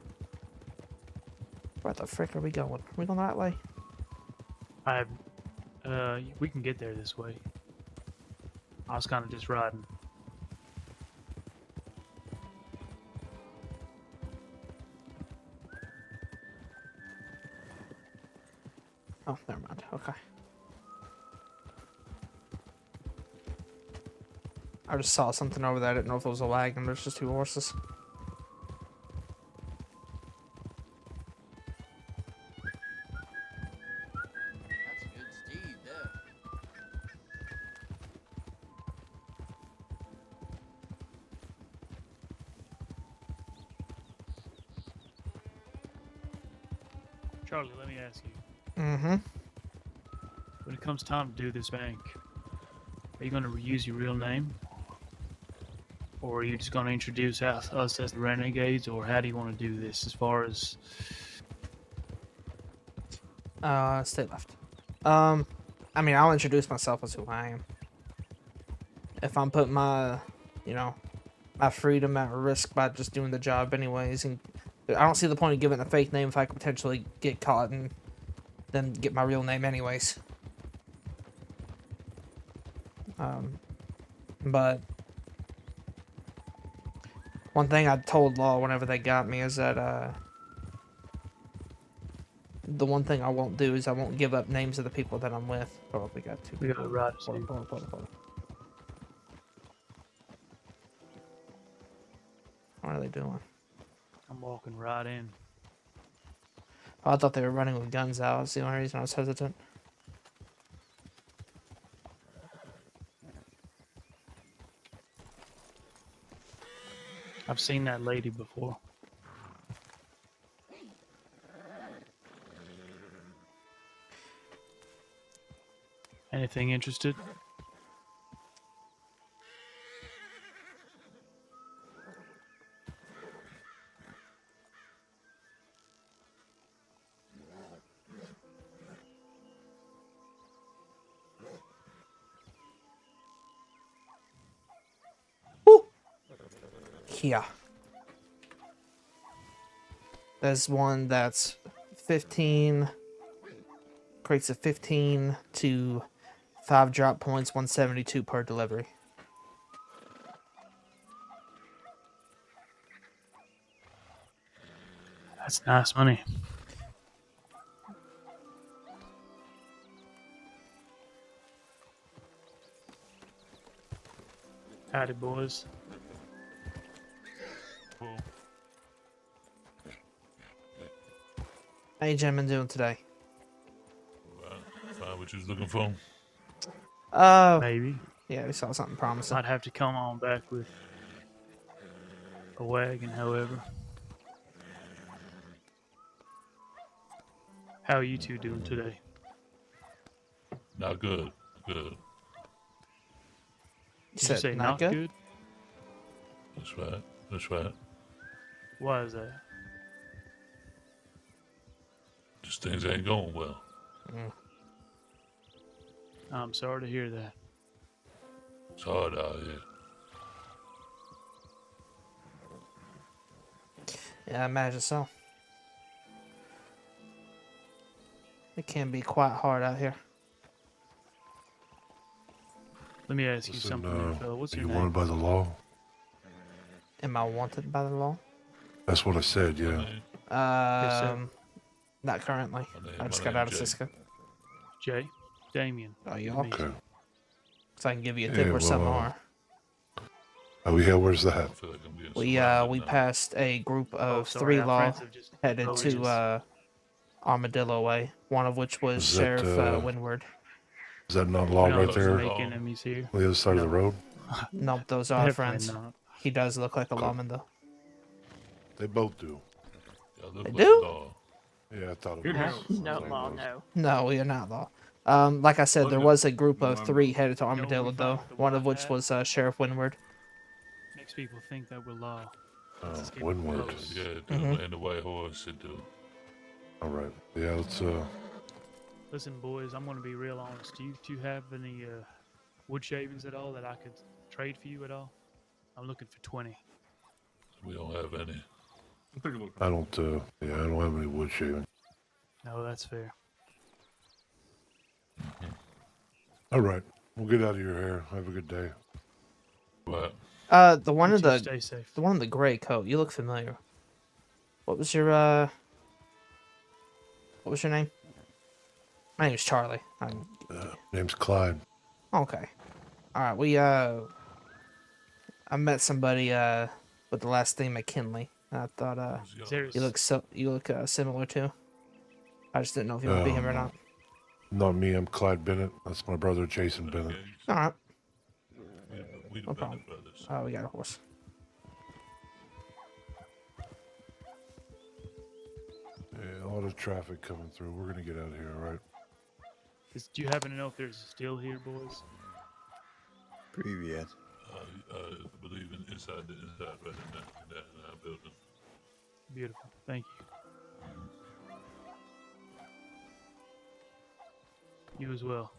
Where the frick are we going? Are we going that way?
We can get there this way. I was kind of just riding.
Oh, never mind. Okay. I just saw something over there. I didn't know if it was a wagon. There's just 2 horses.
That's a good steed there.
Charlie, let me ask you.
Mm-hmm.
When it comes time to do this bank, are you going to use your real name? Or are you just going to introduce us as the Renegades? Or how do you want to do this as far as...
Stay left. I mean, I'll introduce myself as who I am. If I'm putting my, you know, my freedom at risk by just doing the job anyways, and I don't see the point of giving a fake name if I could potentially get caught and then get my real name anyways. But one thing I told Law whenever they got me is that, the one thing I won't do is I won't give up names of the people that I'm with. Oh, we got 2
We got
people.
a ride,
Hold on. What are they doing?
I'm walking right in.
Oh, I thought they were running with guns out. That's the only reason I was hesitant.
I've seen that lady before. Anything interested?
Yeah. There's one that's 15 crates of 15 to 5 drop points, 172 per delivery.
That's nice money. Howdy, boys.
How you gentlemen doing today?
Find what you was looking for.
Maybe.
Yeah, we saw something promising.
I'd have to come on back with a wagon, however. How are you two doing today?
Not good. Good.
Did you say not good?
That's right. That's right.
Why is that?
Just things ain't going well.
I'm sorry to hear that.
It's hard out here.
Yeah, I imagine so. It can be quite hard out here.
Let me ask you
Listen,
something, there, fella. What's
are
your
you
name?
wanted by the law?
Am I wanted by the law?
That's what I said, yeah.
Yes, sir.
Not currently. I just got out of Cisco.
Jay? Damien.
Oh, you
Good
are?
to meet you.
Okay.
So I can give you a tip
Yeah,
where some
well,
are.
Oh, yeah, where's that?
I feel like I'm being
We
surrounded now.
passed a group of
sorry,
3
our
law
friends have just
headed
approached
to
us.
Armadillo Way, one of which was
Is that,
Sheriff Windward.
Is that not law
We don't
right there?
make enemies here.
On the other side of the
No.
road?
Nope, those are our
Definitely
friends.
not.
He does look like a lawman, though.
They both do.
Y'all look
They
like
do?
law.
Yeah, I thought it
Good
was.
house.
No,
Sounds
law,
like it was.
no.
No, we are not law. Like I said, there was a group of 3 headed to Armadillo, though. One of which was Sheriff Windward.
Makes people think that we're law.
Oh, Windward.
Yeah, and the white horse should do.
All right. Yeah, let's,
Listen, boys, I'm going to be real honest. Do you have any wood shavings at all that I could trade for you at all? I'm looking for 20.
We don't have any.
Take a look.
I don't. Yeah, I don't have any wood shaving.
No, that's fair.
All right, we'll get out of your hair. Have a good day.
But
The one
You
in
two
the
stay safe.
the one in the gray coat. You look familiar. What was your What was your name? My name's Charlie.
Name's Clyde.
Okay. All right. I met somebody with the last name McKinley. I thought you look similar too. I just didn't know if you want to be him or not.
Not me. I'm Clyde Bennett. That's my brother, Jason Bennett.
All right.
We
No problem. Oh, we got a horse.
Yeah, a lot of traffic coming through. We're gonna get out of here, all right?
Do you happen to know if there's a still here, boys?
Привет.
I believe inside right in that building.
Beautiful. Thank you. You as well.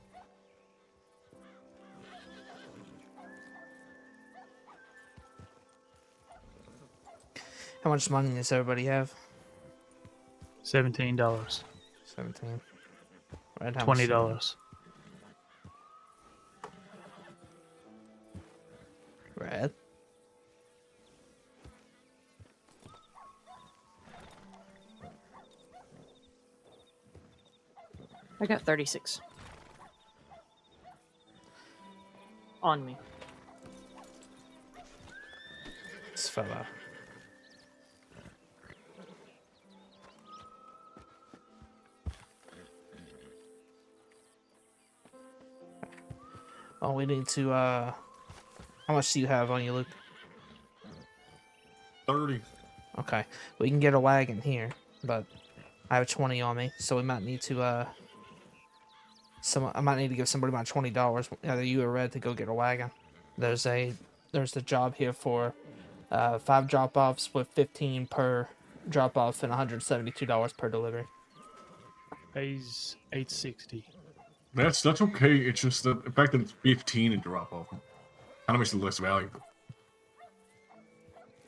How much money does everybody have?
$17.
17. Red, how much?
$20.
Red.
I got 36. On me.
This fella. Oh, we need to, how much do you have on you, Luke?
30.
Okay. We can get a wagon here, but I have 20 on me, so we might need to, I might need to give somebody my $20, either you or Red, to go get a wagon. There's the job here for 5 drop-offs with 15 per drop-off and $172 per delivery.
Pays $860.
That's okay. It's just the fact that it's 15 and drop off kind of makes it less valuable.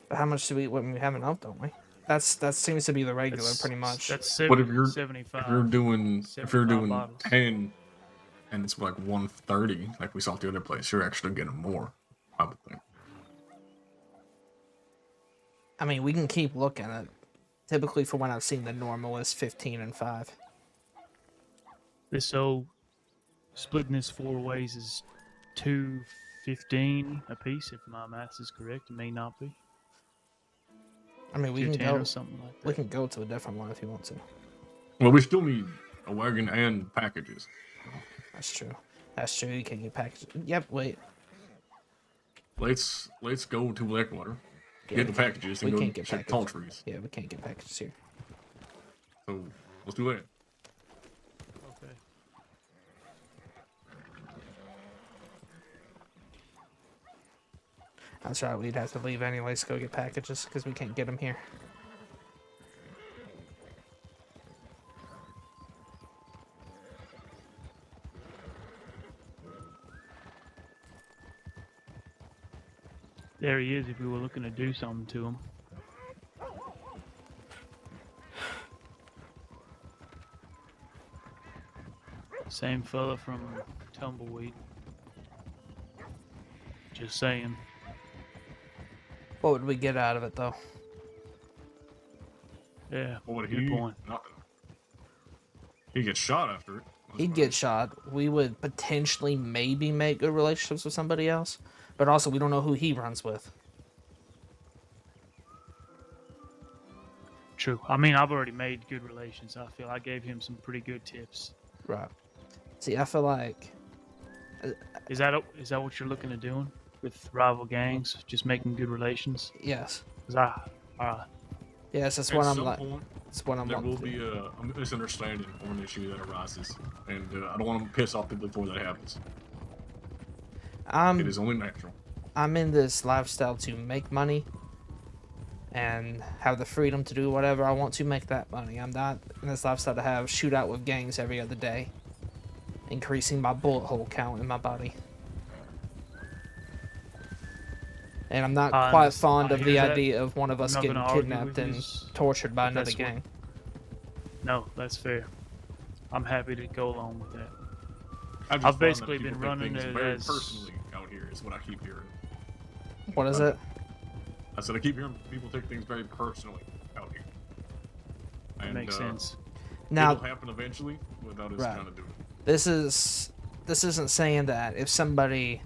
But how much do we have enough, don't we? That seems to be the regular, pretty much.
That's
But if you're
75.
if you're doing
75 bottles.
10 and it's like 130, like we saw at the other place, you're actually getting more, I would think.
I mean, we can keep looking at. Typically, for when I've seen, the normal is 15 and 5.
So, splitting this 4 ways is $2.15 a piece, if my math is correct. It may not be.
I mean, we can
210
go.
or something like that.
We can go to a different one if you want to.
Well, we still need a wagon and packages.
That's true. That's true. You can get packages. Yep. Wait.
Let's go to Blackwater,
Yeah,
get the packages, and
we
go
can't get
check
packages.
tall trees.
Yeah, we can't get packages here.
So let's do that.
Okay.
That's right. We'd have to leave anyways to go get packages because we can't get them here.
There he is if we were looking to do something to him. Same fella from Tumbleweed. Just saying.
What would we get out of it, though?
Yeah,
What
good point.
Nothing. He gets shot after it.
He'd get shot. We would potentially maybe make good relationships with somebody else, but also we don't know who he runs with.
True. I mean, I've already made good relations. I feel I gave him some pretty good tips.
Right. See, I feel like...
Is that what you're looking at doing with rival gangs? Just making good relations?
Yes.
Yes,
that's
At
what I'm
some
like.
point,
That's what I'm
there
wanting
will
to
be
do.
a misunderstanding or an issue that arises, and I don't want to piss off people before that happens. It is only natural.
I'm in this lifestyle to make money and have the freedom to do whatever I want to make that money. I'm not in this lifestyle to have shootout with gangs every other day, increasing my bullet hole count in my body. And I'm not
I
quite
underst-
fond
I
of
hear
the
that.
idea of one of
I'm
us
not
getting
gonna argue
kidnapped
with
and
yous,
tortured by
if
another
that's what-
gang.
No, that's fair. I'm happy to go along with that.
I just
I've
find
basically
that people
been
take
running
things
it
very
as
personally out here. Is what I keep hearing.
What is it?
I said I keep hearing people take things very personally out here.
That
And,
makes sense.
Now,
it'll happen eventually without us
right.
kind of doing it.
This isn't saying that if somebody,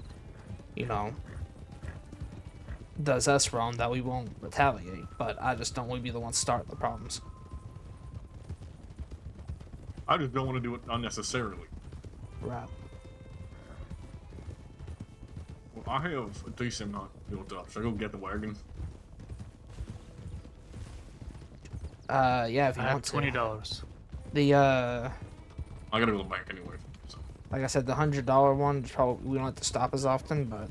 you know, does us wrong that we won't retaliate, but I just don't want to be the one starting the problems.
I just don't want to do it unnecessarily.
Right.
Well, I have a decent amount built up. Should I go get the wagon?
Yeah, if you
I have
want to.
$20.
The
I gotta go to the bank anyway. So.
like I said, the $100 one probably we don't have to stop as often, but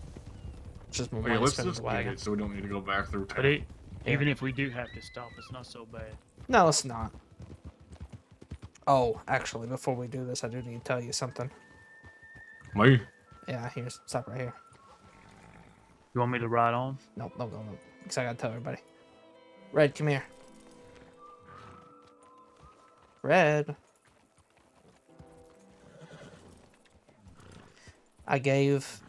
it's just more
Okay,
money
let's
spent in
just
the
get
wagon.
it so we don't need to go back through town.
But even if we do have to stop, it's not so bad.
No, it's not. Oh, actually, before we do this, I do need to tell you something.
Me?
Yeah, here's stop right here.
You want me to ride on?
Nope, no, because I gotta tell everybody. Red, come here. Red. I gave,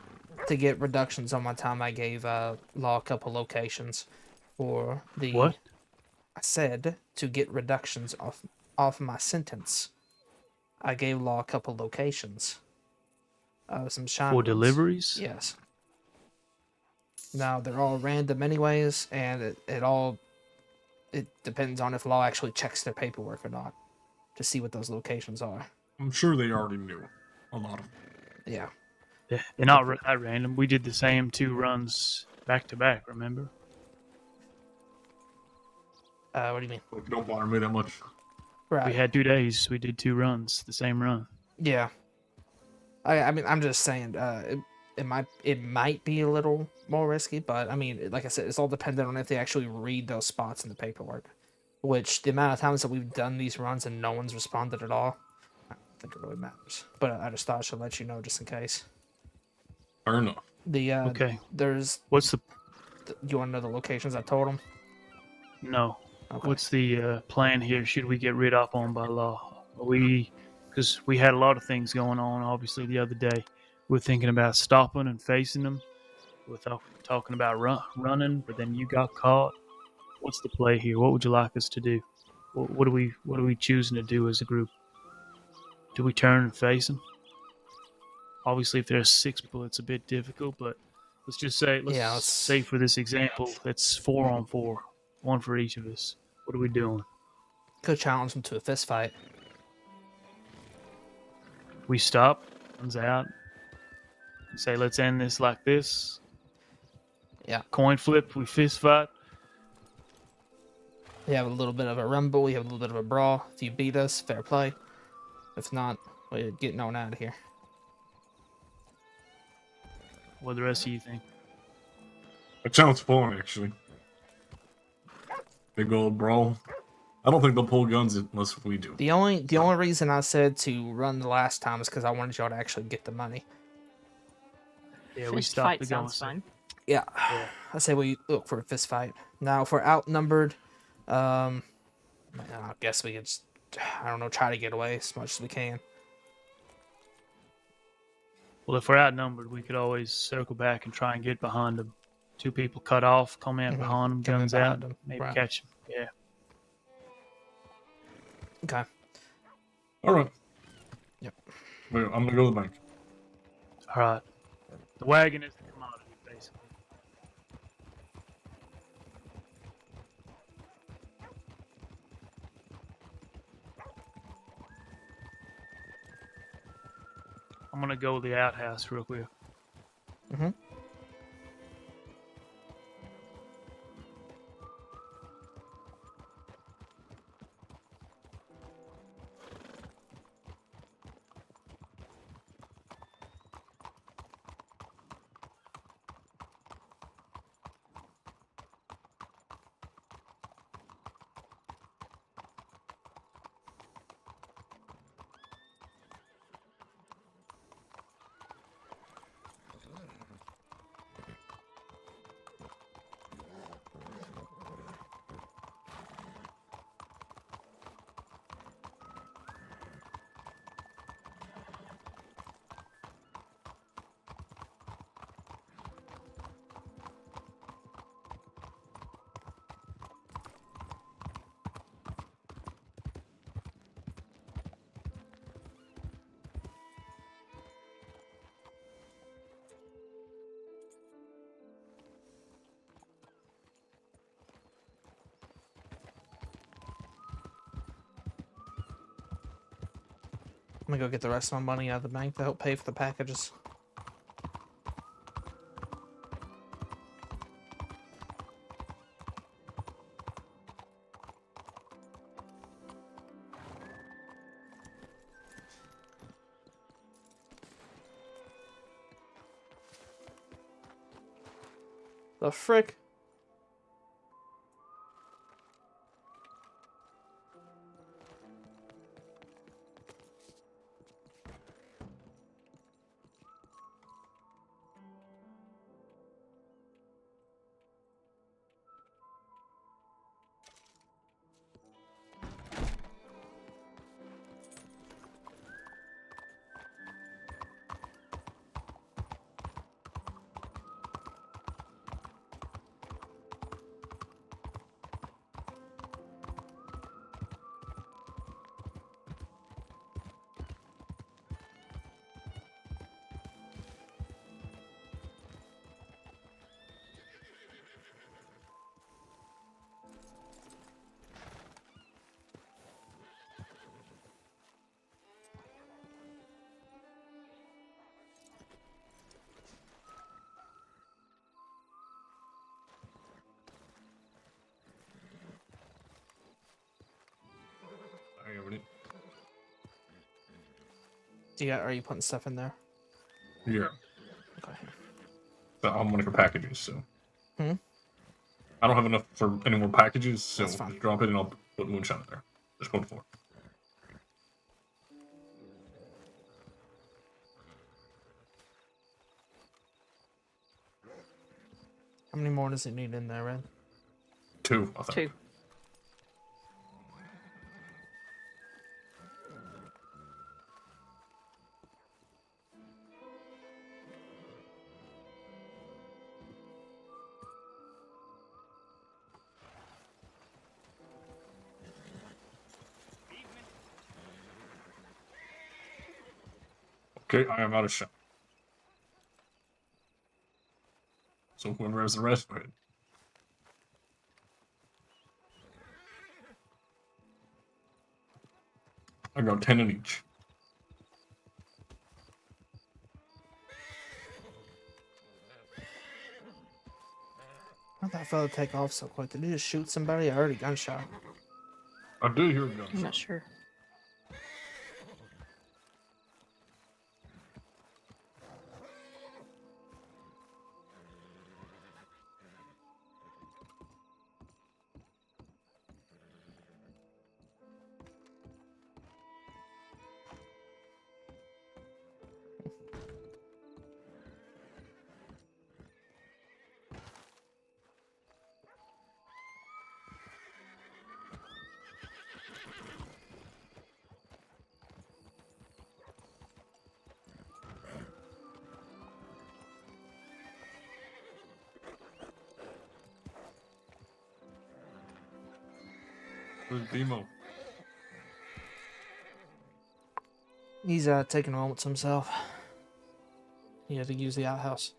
to get reductions on my time, I gave Law a couple locations for the...
What?
I said to get reductions off my sentence. I gave Law a couple locations. Some shine
For
ones.
deliveries?
Yes. Now, they're all random anyways, and it depends on if Law actually checks their paperwork or not to see what those locations are.
I'm sure they already knew a lot of them.
Yeah.
They're not that random. We did the same 2 runs back to back, remember?
What do you mean?
Don't bother me that much.
Right.
We had 2 days. We did 2 runs, the same run.
Yeah. I mean, I'm just saying, it might be a little more risky, but I mean, like I said, it's all dependent on if they actually read those spots in the paperwork. Which the amount of times that we've done these runs and no one's responded at all, I don't think it really matters. But I just thought I should let you know just in case.
Fair enough.
Okay.
There's.
What's the?
You want to know the locations I told them?
No.
Okay.
What's the plan here? Should we get rid up on by Law? Because we had a lot of things going on. Obviously, the other day, we were thinking about stopping and facing them. We were talking about running, but then you got caught. What's the play here? What would you like us to do? What are we choosing to do as a group? Do we turn and face them? Obviously, if there's 6 people, it's a bit difficult. But let's just say, let's say for this example, it's 4 on 4, 1 for each of us. What are we doing?
Could challenge them to a fist fight.
We stop, comes out, and say, let's end this like this.
Yeah.
Coin flip, we fist fight.
We have a little bit of a rumble, we have a little bit of a brawl. If you beat us, fair play. If not, we're getting on out of here.
What do the rest of you think?
It sounds fun, actually. Big old brawl. I don't think they'll pull guns unless we do.
The only reason I said to run the last time is because I wanted y'all to actually get the money.
Yeah, we
Fist
stopped
fight
the
sounds
gun.
fun.
Yeah. I say we look for a fist fight. Now, if we're outnumbered, I guess we could just, I don't know, try to get away as much as we can.
Well, if we're outnumbered, we could always circle back and try and get behind them. 2 people cut off, come in behind them,
Come in
guns
behind
out,
them,
maybe
right.
catch them. Yeah.
Okay.
All right.
Yep.
Wait, I'm gonna go to the bank.
All right. The wagon is the commodity, basically. I'm gonna go to the outhouse real quick.
Mm-hmm. gonna go get the rest of my money out of the bank to help pay for the packages. The frick? Are you putting stuff in there?
Yeah.
Okay.
But I'm gonna go packages, so.
Hmm?
I don't have enough for any more packages, so
That's fine.
just drop it and I'll put moonshine in there. Just going for it.
How many more does it need in there, Red?
2, I think.
2.
Okay, I am out of shot. So whoever has the rest, go ahead. I got 10 in each.
How'd that fella take off so quick? Did he just shoot somebody? I heard a gunshot.
I did hear a gunshot.
I'm not sure.
Where's Demo?
He's taking a moment to himself. He had to use the outhouse.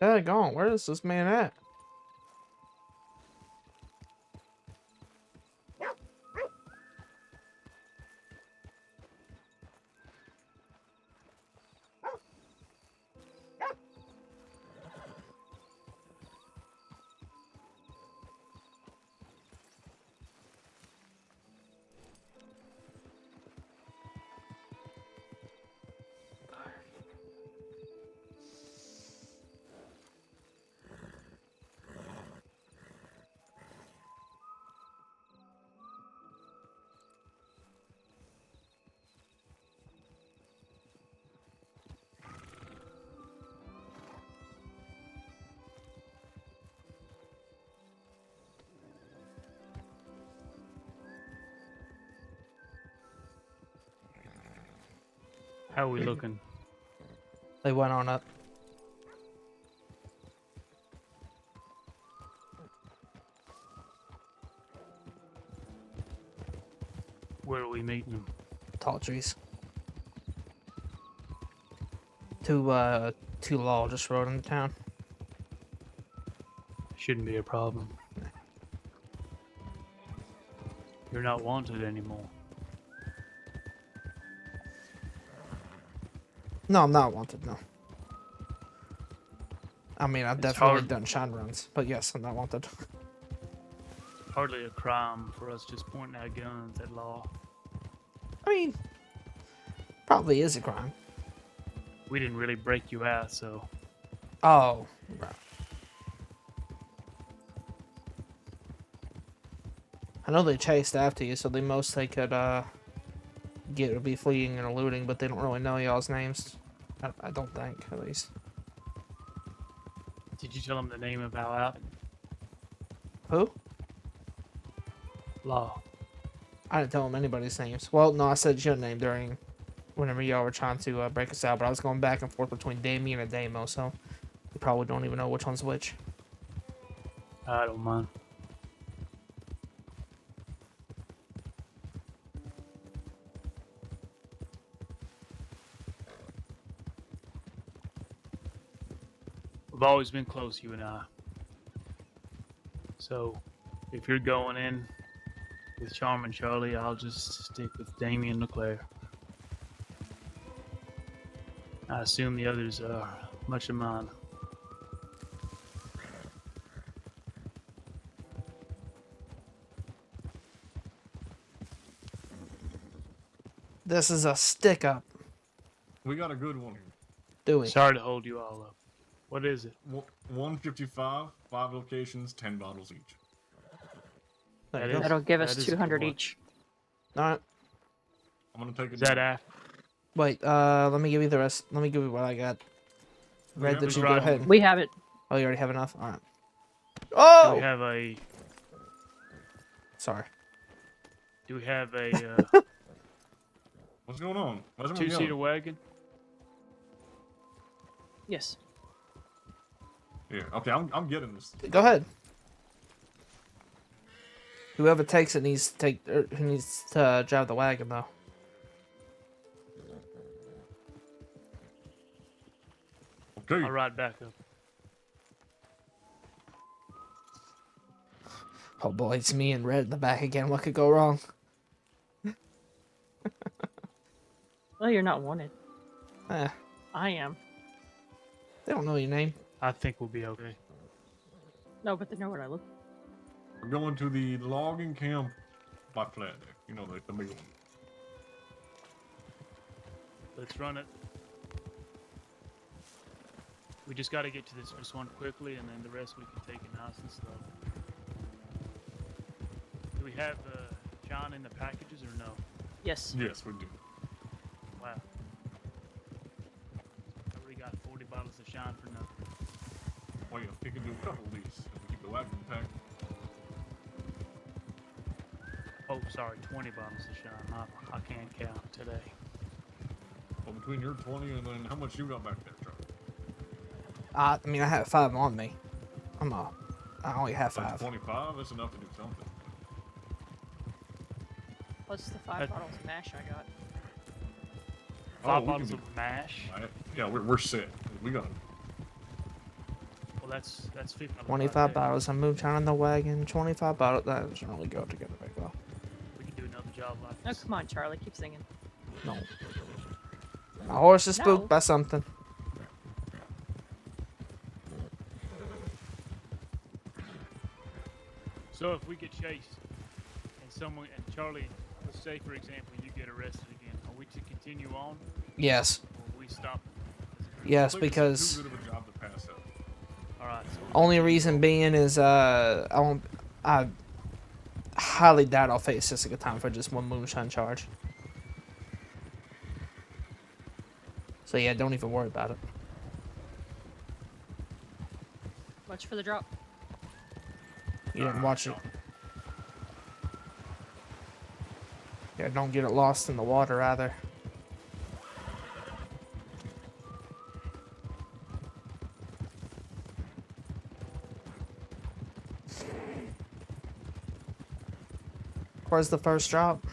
Daggone, where is this man at?
How are we looking?
They went on up.
Where are we meeting them?
Tall trees. Two law just rode into town.
Shouldn't be a problem. You're not wanted anymore.
No, I'm not wanted, no. I mean, I've
It's
definitely
hard.
done shine runs, but yes, I'm not wanted.
Hardly a crime for us just pointing our guns at law.
I mean, probably is a crime.
We didn't really break you out, so
Oh, right. I know they chased after you, so the most they could get would be fleeing and eluding, but they don't really know y'all's names. I don't think, at least.
did you tell them the name of our outfit?
Who?
Law.
I didn't tell them anybody's names. Well, no, I said your name during whenever y'all were trying to break us out, but I was going back and forth between Damien and Damo, so you probably don't even know which one's which.
I don't mind. We've always been close, you and I. So, if you're going in with Charm and Charlie, I'll just stick with Damien LeClaire. I assume the others are much of mine.
This is a stick up.
We got a good one here.
Do we?
Sorry to hold you all up. What is it?
155, 5 locations, 10 bottles each.
That is-
That'll give
that
us
is a good
200
one.
each.
Alright.
I'm gonna take it.
Is that after?
Wait, let me give you the rest. Let me give you what I got. Red,
have
did
it
you
right
go
on.
ahead?
We have it.
Oh, you already have enough? Alright.
Do
Oh!
we have a
Sorry.
Do we have a
What's going on? Why's everyone
two-seater
yelling?
wagon?
Yes.
Yeah. Okay, I'm getting this.
Go ahead. Whoever takes it needs to who needs to drive the wagon, though.
Okay.
I'll ride back up.
Oh boy, it's me and Red in the back again. What could go wrong?
Well, you're not wanted.
Eh,
I am.
they don't know your name.
I think we'll be okay.
No, but they know what I look.
We're going to the logging camp by Flat Deck. You know, the big one.
Let's run it. We just got to get to this first one quickly, and then the rest we can take it nice and slow. Do we have John in the packages or no?
Yes.
Yes, we do.
Wow. I already got 40 bottles of shine for nothing.
Well, yeah, we can do a couple of these if we keep the wagon packed.
Oh, sorry, 20 bottles of shine. I can't count today.
Well, between your 20 and then how much you got back there, Charlie?
I mean, I have 5 on me. I only have
That's
5.
25. That's enough to do something.
Plus the 5 bottles of mash I got.
Five
we
bottles
can
of mash.
Yeah, we're set. We got
that's 50.
25 bottles of moonshine in the wagon. 25 bottles. That doesn't really go together very well.
We can do another job like
Oh,
this.
come on, Charlie. Keep singing.
No. My horse is spooked
No.
by something.
So if we get chased and Charlie, let's say for example, you get arrested again, are we to continue on?
Yes.
Or we stop?
Yes,
I think
because
it's too good of a job to pass up.
All right. So
only reason being is I highly doubt I'll face Jessica time for just one moonshine charge. So yeah, don't even worry about it.
Much for the drop.
You didn't watch it. Yeah, don't get it lost in the water either. Where's the first drop?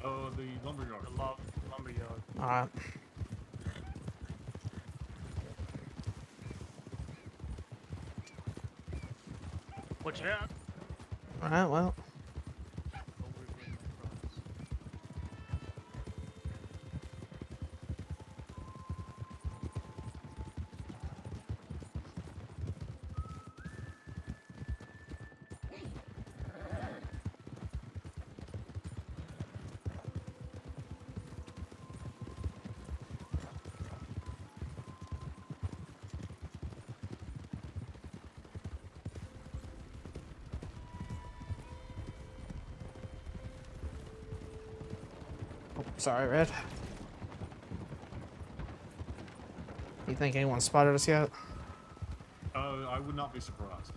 The lumberyard.
The lumberyard.
Alright.
Watch out.
Alright, well. Sorry, Red. You think anyone spotted us yet?
I would not be surprised.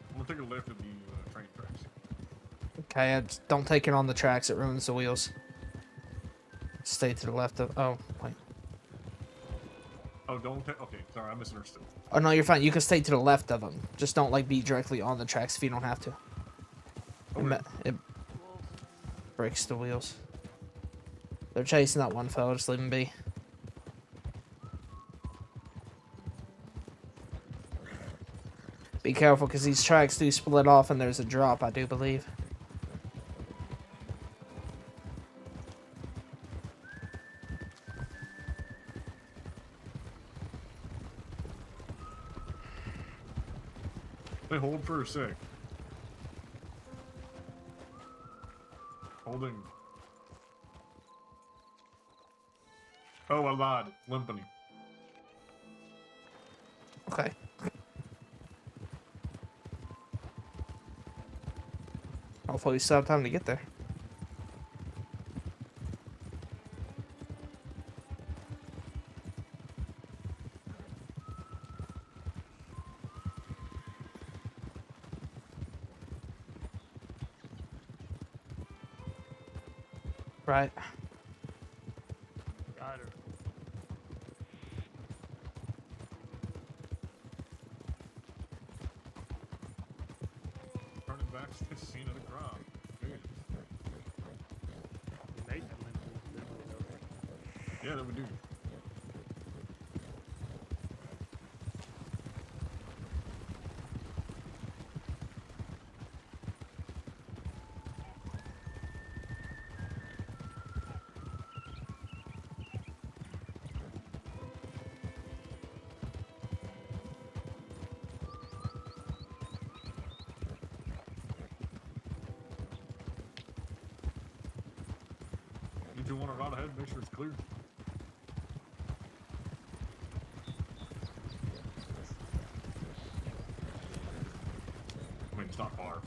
I'm gonna take a left of the train tracks.
Okay, just don't take it on the tracks, it ruins the wheels. Stay to the left of. Oh, wait.
Oh, don't take. Okay, sorry, I misunderstood.
Oh, no, you're fine. You can stay to the left of them. Just don't, like, be directly on the tracks if you don't have to.
Okay.
It breaks the wheels. They're chasing that one fella. Just leave him be. Be careful, because these tracks do split off and there's a drop, I do believe.
Hey, hold for a sec. Holding. Oh, I lied. Limpany.
Okay. Hopefully we still have time to get there. Right.
Got her.
Turning back to the scene of the crime. Good.
We made that limp loop, didn't we, though?
Yeah, that would do. Did you want to ride ahead and make sure it's clear? I mean, it's not far.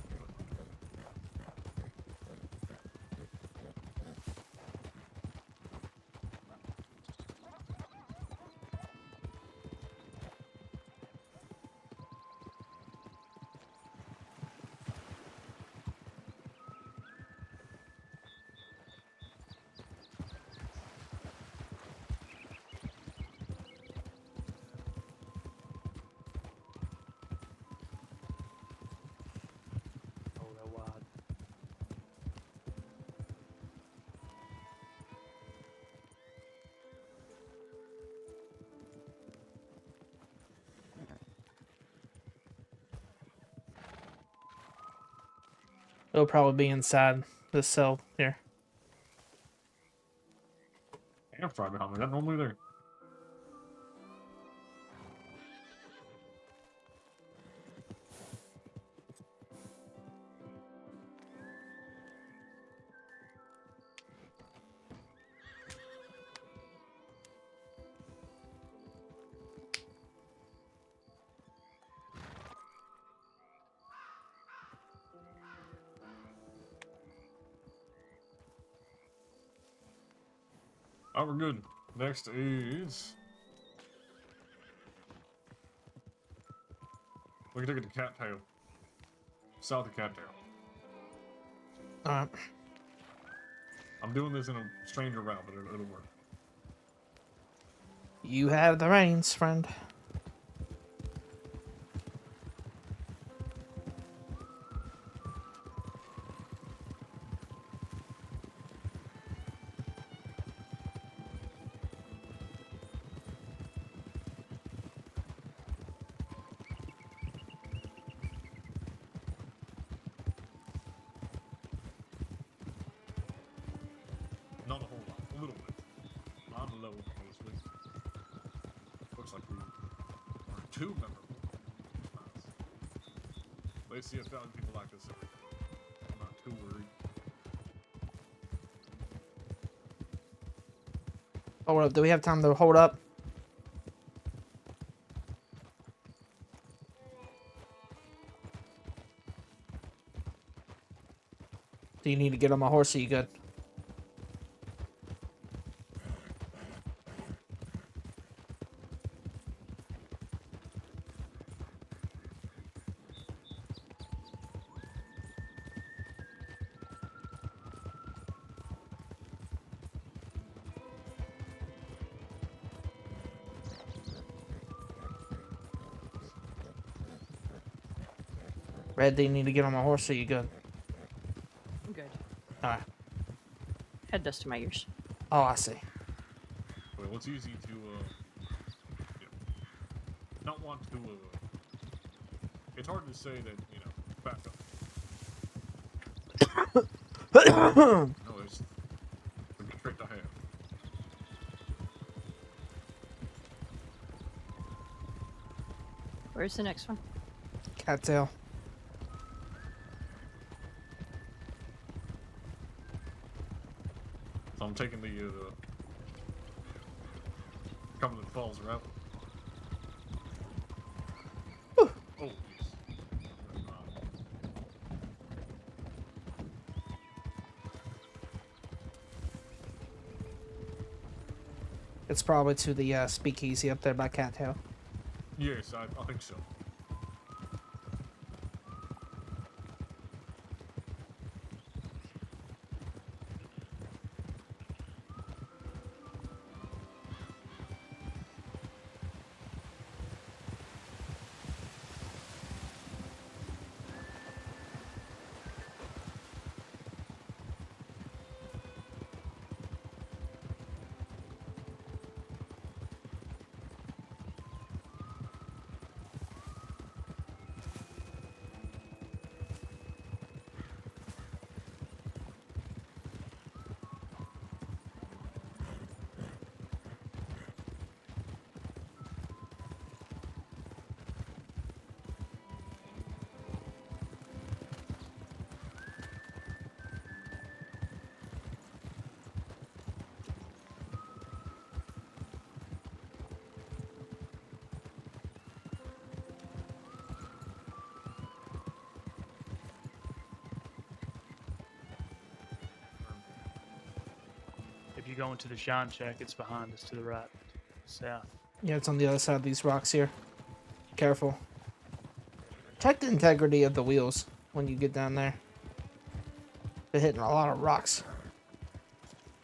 It'll probably be inside this cell here.
Campfire behind me. That normally there. Oh, we're good. Next is... we can take it to Cattail. South of Cattail.
Alright.
I'm doing this in a stranger route, but it'll work.
You have the reins, friend.
Not a whole lot. A little bit. I'm low, mostly. Looks like we are too memorable. Nice. They see 1,000 people like this every day. I'm not too worried.
Hold up. Do we have time to hold up? Do you need to get on my horse? Are you good? Red, do you need to get on my horse? Are you good?
I'm good.
Alright.
Head dust to my ears.
Oh, I see.
Well, it's easy to, yeah, not want to, it's hard to say that, you know, back up. No, it's a good trait to have.
Where's the next one?
Cattail.
So I'm taking the Cumberland Falls route. Oh, jeez.
It's probably to the speakeasy up there by Cattail.
Yes, I think so.
If you go into the shine shack, it's behind us to the right, south.
Yeah, it's on the other side of these rocks here. Careful. Check the integrity of the wheels when you get down there. They're hitting a lot of rocks.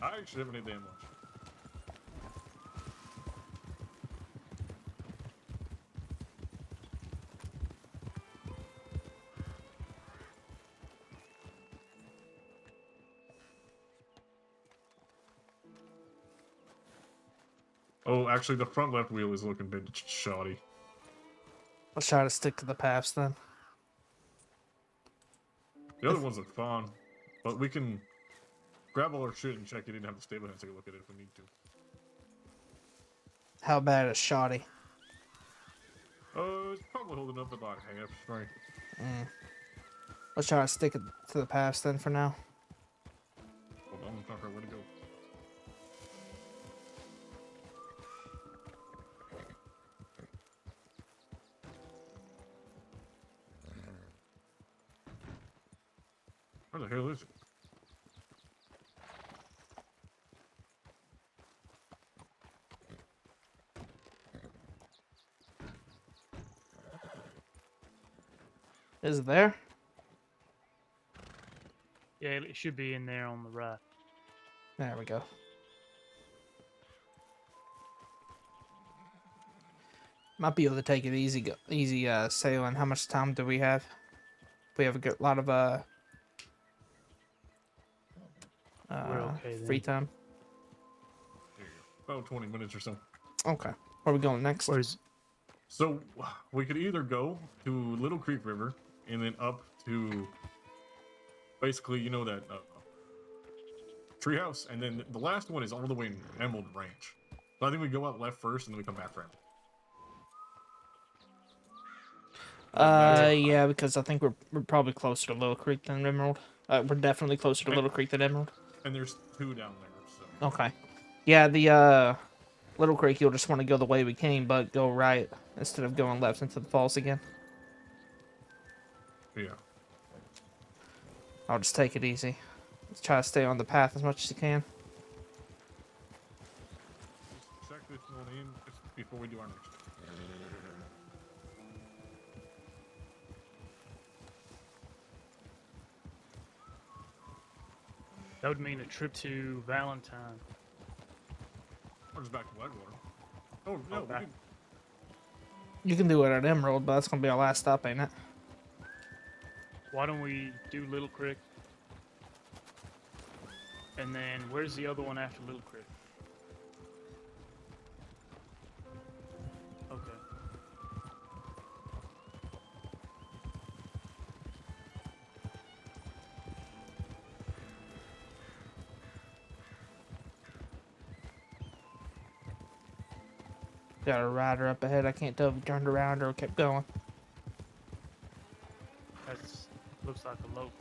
I actually haven't hit that much. Oh, actually, the front left wheel is looking a bit shoddy.
Let's try to stick to the paths then.
The other ones look fun, but we can grab all our shit and check it in and have the stable and take a look at it if we need to.
How bad is Shoddy?
It's probably holding up about half strength.
Let's try to stick it to the past then for now.
Hold on, I'm trying to figure out where to go. Where the hell is it?
Is it there?
Yeah, it should be in there on the right.
There we go. Might be able to take it easy, sailing. How much time do we have? We have a good lot of
We're okay
free
then.
time.
There you go. About 20 minutes or so.
Okay. Where are we going next?
So we could either go to Little Creek River and then up to basically, you know, that treehouse, and then the last one is all the way in Emerald Ranch. So I think we go out left first and then we come back for Emerald.
Yeah, because I think we're probably closer to Little Creek than Emerald. We're definitely closer to Little Creek than Emerald.
And there's 2 down there, so.
Okay. Yeah, the Little Creek, you'll just want to go the way we came, but go right instead of going left into the falls again.
Yeah.
I'll just take it easy. Let's try to stay on the path as much as you can.
Just check this one in just before we do our next.
That would mean a trip to Valentine.
Or just back to Whitewater. Oh, no, we
back.
can,
You can do it at Emerald, but that's going to be our last stop, ain't it?
Why don't we do Little Creek? And then where's the other one after Little Creek? Okay.
Got a rider up ahead. I can't tell if he turned around or kept going.
That's looks like a local.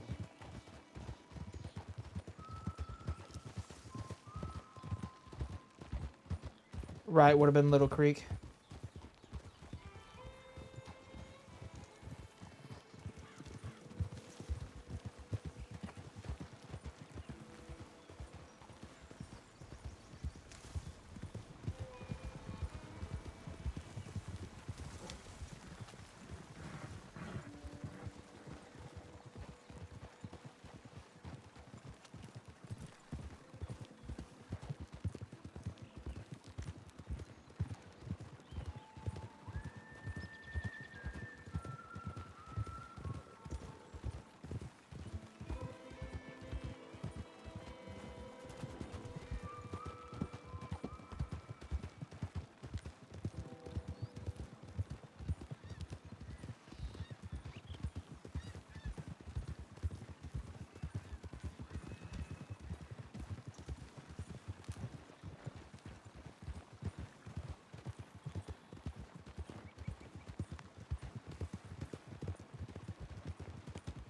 Right would have been Little Creek.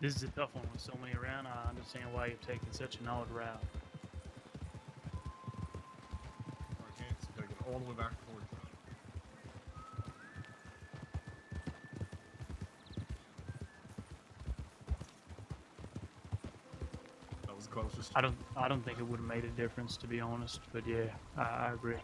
This is a tough one with so many around. I understand why you're taking such an odd route.
I can't, so gotta get all the way back towards. That was the closest.
I don't think it would have made a difference, to be honest. But yeah, I agree.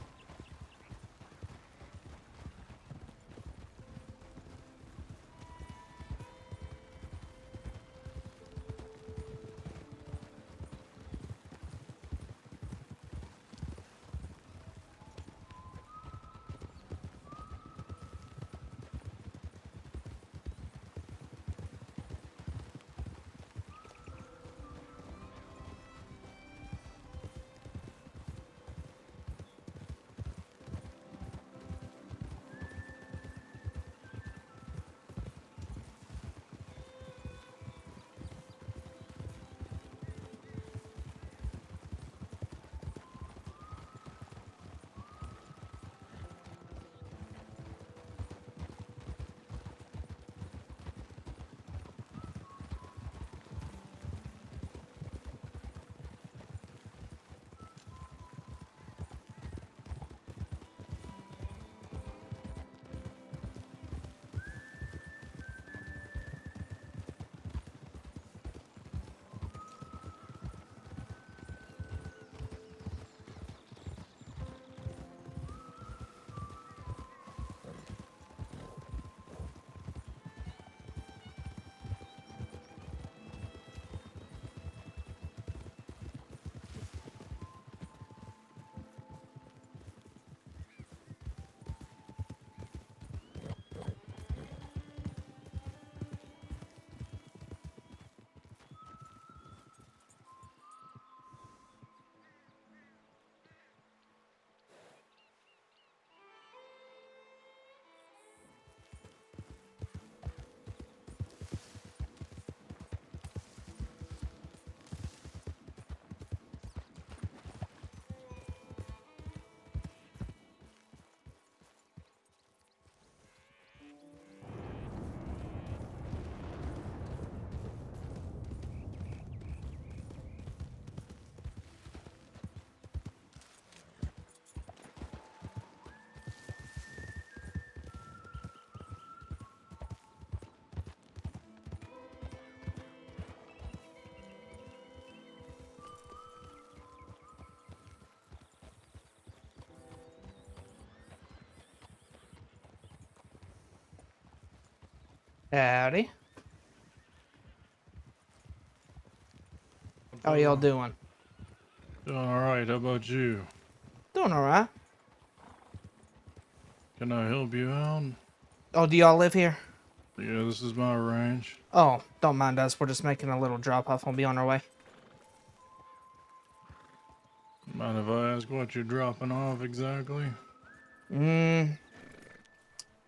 Howdy. How y'all doing?
Doing all right. How about you?
Doing alright.
Can I help you out?
Oh, do y'all live here?
Yeah, this is my ranch.
Oh, don't mind us. We're just making a little drop off. We'll be on our way.
Mind if I ask what you're dropping off exactly?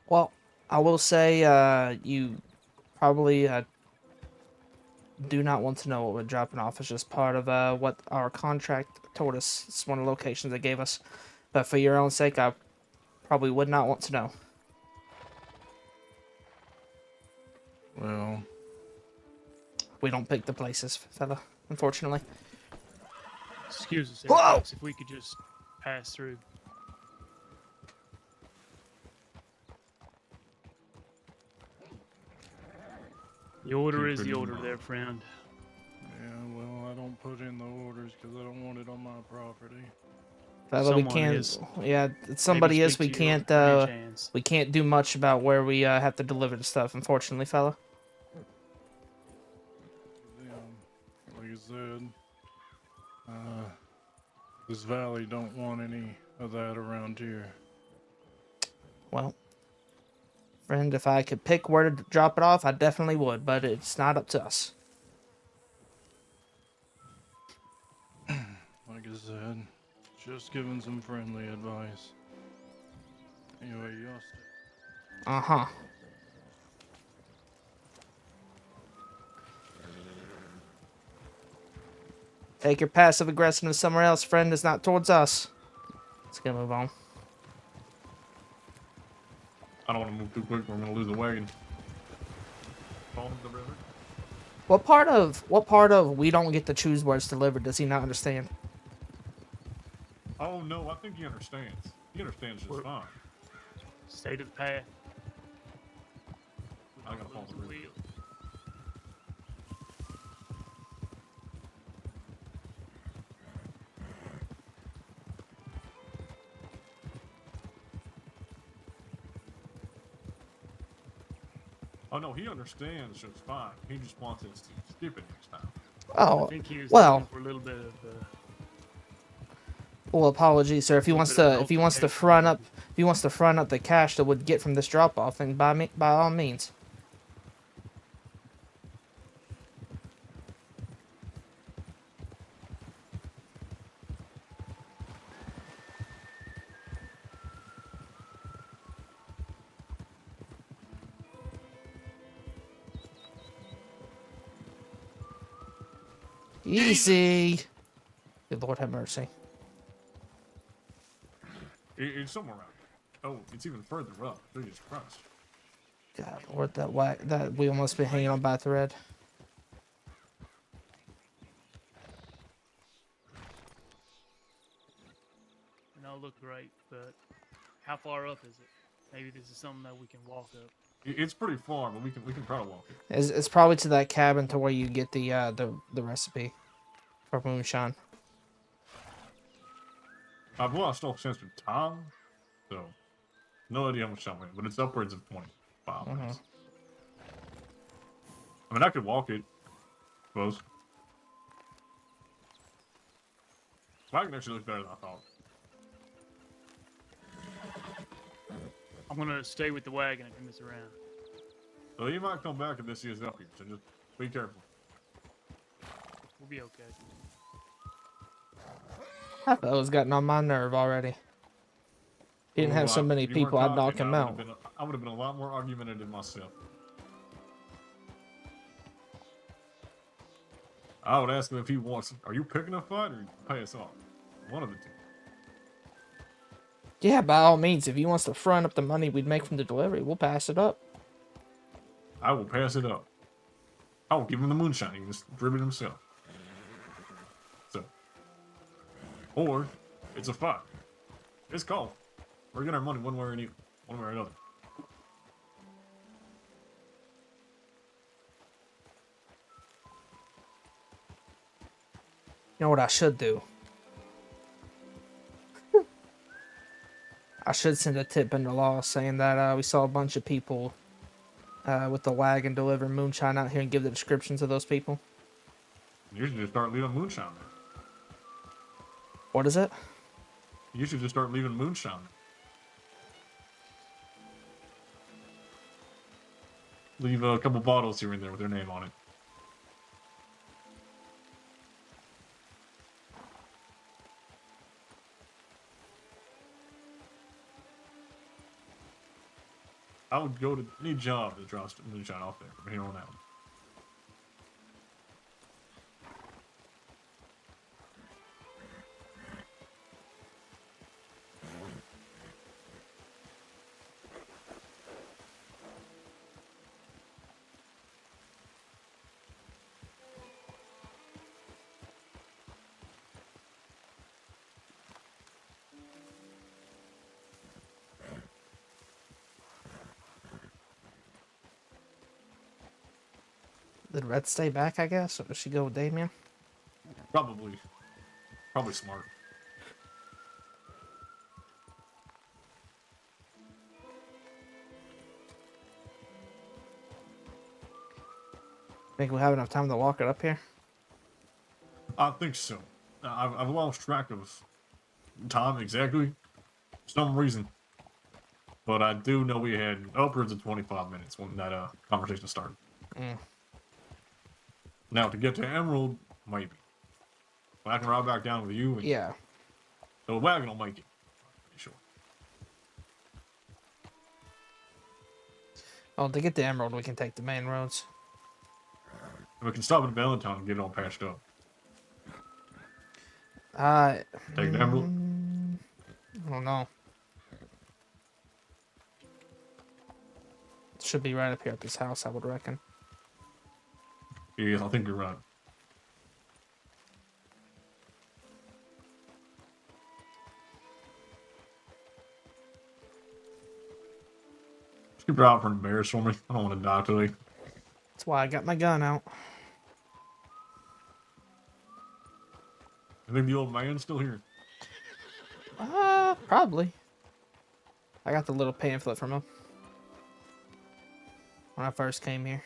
Well, I will say, you probably do not want to know what we're dropping off. It's just part of what our contract told us. It's one of the locations they gave us. But for your own sake, I probably would not want to know.
Well,
we don't pick the places, fella, unfortunately.
Excuse us,
Whoa!
folks, if we could just pass through. The order is the order there, friend.
yeah, well, I don't put in the orders because I don't want it on my property.
Fella, we
Someone
can't.
is.
Yeah, somebody
Maybe
is.
speak
We
to your
can't.
ranch hands.
We can't do much about where we have to deliver the stuff. Unfortunately, fella.
Like I said, this valley don't want any of that around here.
Well, friend, if I could pick where to drop it off, I definitely would. But it's not up to us.
Like I said, just giving some friendly advice. Anyway, y'all stay.
Uh-huh. Take your passive aggressiveness somewhere else, friend. It's not towards us. Let's get move on.
I don't want to move too quick. We're gonna lose the wagon. Follow the river.
What part of we don't get to choose where it's delivered does he not understand?
Oh no, I think he understands. He understands just fine.
Stay to the path.
I gotta follow the river. Oh no, he understands just fine. He just wants us to skip it next time.
Oh,
I think he was
well.
looking for a little bit of.
Well, apologies, sir. If he wants to front up the cash that would get from this drop off, then by all means. Easy. Good Lord have mercy.
It's somewhere around here. Oh, it's even further up. Jesus Christ.
God Lord, that wheel must be hanging on by a thread.
And all look great, but how far up is it? Maybe this is something that we can walk up.
It's pretty far, but we can try to walk it.
It's probably to that cabin to where you get the recipe for moonshine.
I've lost all sense of time, so no idea how much time we have, but it's upwards of 25 minutes. I mean, I could walk it, I suppose. Wagon actually looks better than I thought.
I'm gonna stay with the wagon and turn this around.
So you might come back if this is up here, so just be careful.
We'll be okay.
That fella's gotten on my nerve already. He didn't have so many people, I'd knock him out.
I would have been a lot more argumentative myself. I would ask him if he wants. Are you picking a fight or you pay us off? One of the two.
Yeah, by all means, if he wants to front up the money we'd make from the delivery, we'll pass it up.
I will pass it up. I will give him the moonshine. He can just drip it himself. So, or it's a fight. It's called. We're getting our money one way or another.
You know what I should do? I should send a tip into law saying that we saw a bunch of people with the wagon deliver moonshine out here and give the descriptions of those people?
You should just start leaving moonshine there.
What is it?
You should just start leaving moonshine there. Leave a couple bottles here and there with their name on it. I would go to any job that drops moonshine off there from here on out.
Did Red stay back, I guess? Or does she go with Damien?
Probably smart.
Think we have enough time to walk it up here?
I think so. I've lost track of time exactly for some reason, but I do know we had upwards of 25 minutes when that conversation started.
Mm.
Now to get to Emerald, maybe. But I can ride back down with you. And
Yeah.
the wagon will make it. Pretty sure.
Oh, to get to Emerald, we can take the main roads.
And we can stop in Valentine and get it all patched up. Take the Emerald.
I don't know. It should be right up here at this house, I would reckon.
Yeah, I think you're right. Just keep your eye out for the bears for me. I don't want to die today.
That's why I got my gun out.
I think the old man's still here.
Probably. I got the little pamphlet from him when I first came here.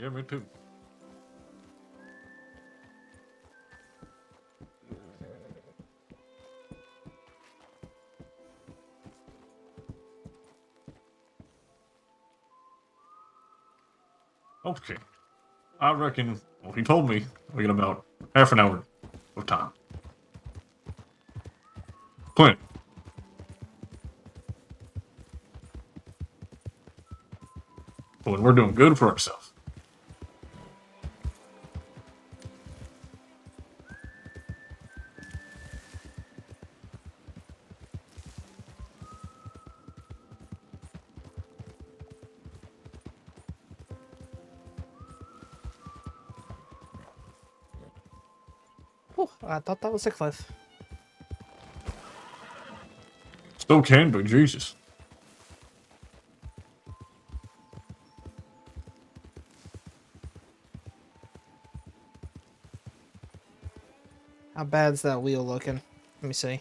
Yeah, me too. Okay. I reckon, well, he told me we got about half an hour of time. Plenty. But we're doing good for ourselves.
Whew, I thought that was a cliff.
Still can be, Jesus.
How bad's that wheel looking? Let me see.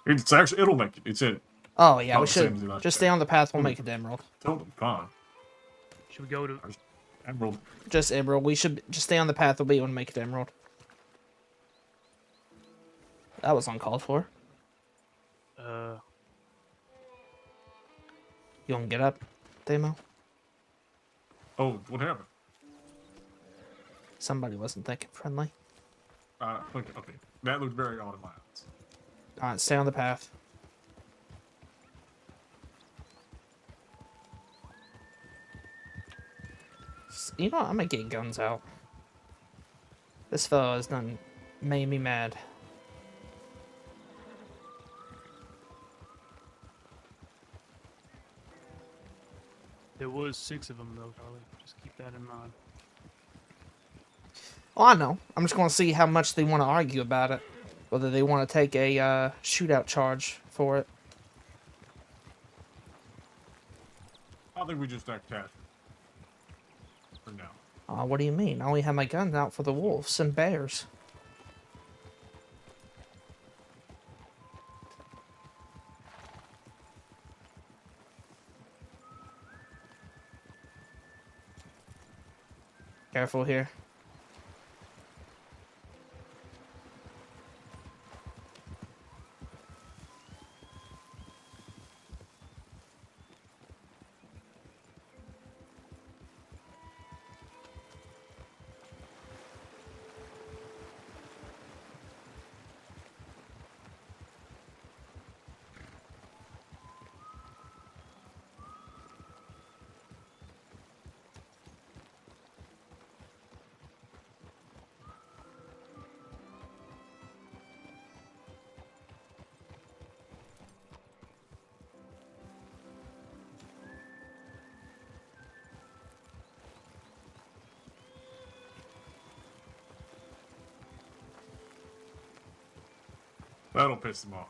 It's actually, it'll make it. It's it.
Oh, yeah,
Not
we
the same
should
as last
just
time.
stay on the path. We'll make it to Emerald.
Totally fine.
Should we go to
Emerald?
Just Emerald. We should just stay on the path. We'll be able to make it to Emerald. That was uncalled for. You want to get up, Demo?
Oh, what happened?
Somebody wasn't thinking friendly.
Okay. That looked very odd in my eyes.
Alright, stay on the path. You know what? I'm gonna get guns out. This fellow has done made me mad.
There was 6 of them though, Charlie. Just keep that in mind.
Oh, I know. I'm just gonna see how much they want to argue about it. Whether they want to take a shootout charge for it.
I think we just act casual. For now.
What do you mean? I only have my guns out for the wolves and bears. careful here.
That'll piss him off.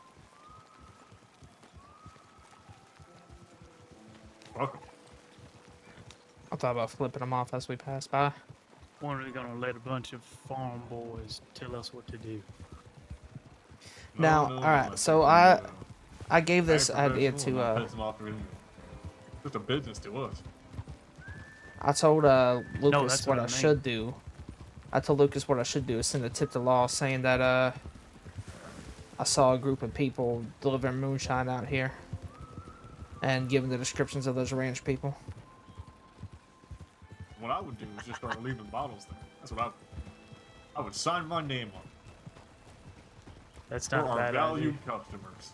Welcome.
I thought about flipping them off as we pass by.
When are we gonna let a bunch of farm boys tell us what to do?
Now,
No,
all right.
I
So
think
I gave this
act
idea
professional
to
and not piss him off or anything. It's just a business to us.
I told Lucas
that's
what
what
I
I mean.
should do. I told Lucas what I should do is send a tip to law saying that I saw a group of people delivering moonshine out here, and give them the descriptions of those ranch people.
What I would do is just start leaving bottles there. That's what I would do. I would sign my name on it.
That's
For
not a
our
bad
valued
idea.
customers.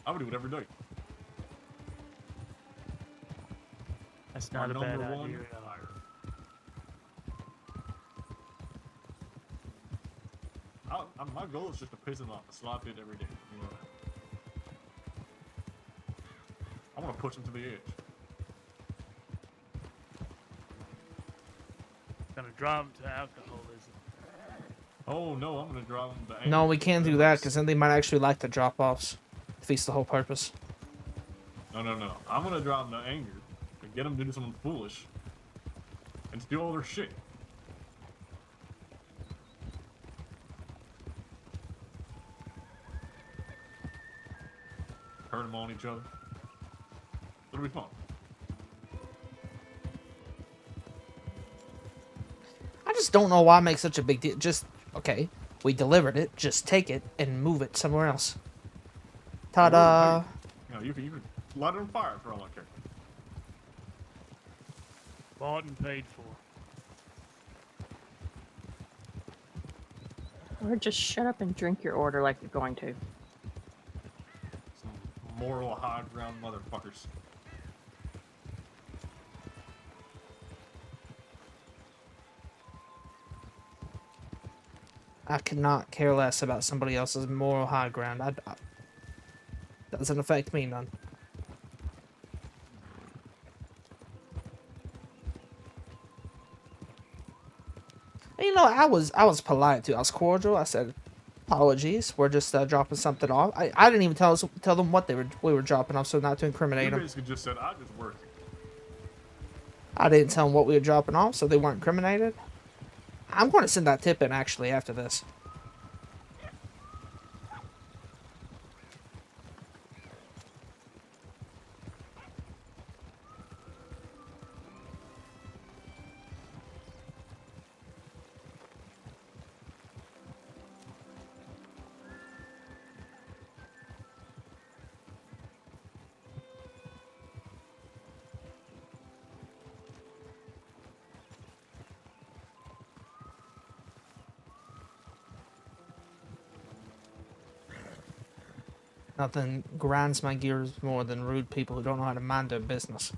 I would do it every day.
That's
My
not a bad
number one
idea.
hire. My goal is just to piss him off. A slot bit every day. You know that. I want to push him to the edge.
Gonna drive them to alcoholism.
Oh no, I'm gonna drive him to anger.
No, we can't do that because then they might actually like the drop-offs. Defeats the whole purpose.
No. I'm gonna drive them to anger and get them to do something foolish and steal all their shit. Turn them on each other. It'll be fun.
I just don't know why make such a big deal. Just, okay, we delivered it. Just take it and move it somewhere else. Ta-da!
You know, you can light it on fire for all I care.
Bought and paid for.
Or just shut up and drink your order like you're going to.
Some moral high ground motherfuckers.
I could not care less about somebody else's moral high ground. Doesn't affect me none. You know, I was polite too. I was cordial. I said, "Apologies, we're just dropping something off." I didn't even tell them what we were dropping off, so not to incriminate
You
them.
basically just said, I just work here.
I didn't tell them what we were dropping off, so they weren't incriminated. I'm going to send that tip in actually after this. Nothing grinds my gears more than rude people who don't know how to mind their business.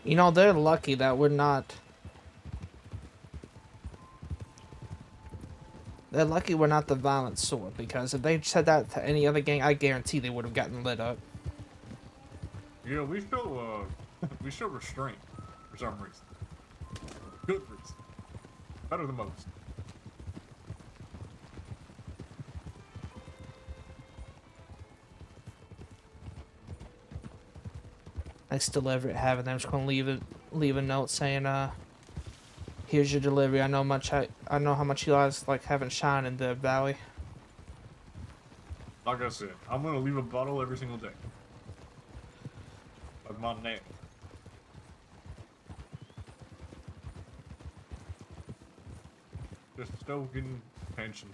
You know, they're lucky that we're not... They're lucky we're not the violent sort, because if they said that to any other gang, I guarantee they would have gotten lit up.
Yeah, we show restraint. for some reason. Good reason. Better than most.
Next delivery I have, and I'm just gonna leave a note saying, here's your delivery. I know how much you guys like having shine in the valley.
Like I said, I'm gonna leave a bottle every single day. Of my name. Just stoking tension.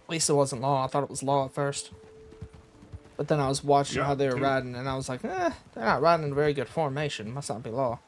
At least it wasn't law. I thought it was law at first. But then I was watching how they were
too.
riding, and I was like, they're not riding in a very good formation. Must not be law.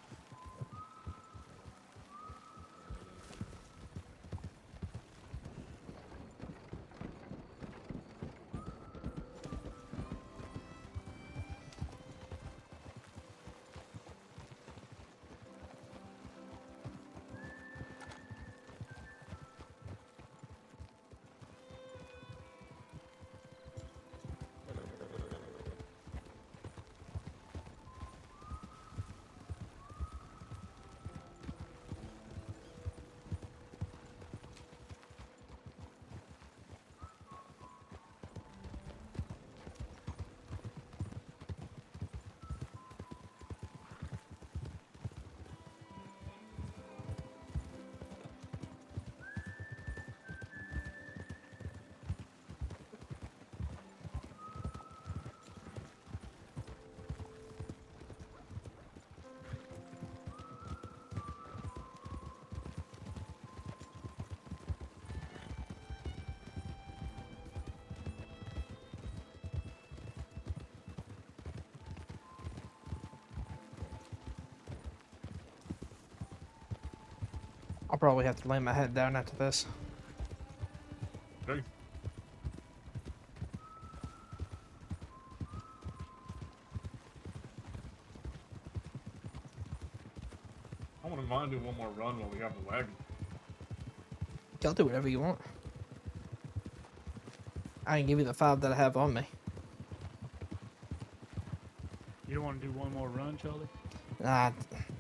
I'll probably have to lay my head down after this.
Okay. I wouldn't mind doing one more run while we have the wagon.
Y'all do whatever you want. I can give you the 5 that I have on me.
You don't want to do one more run, Charlie?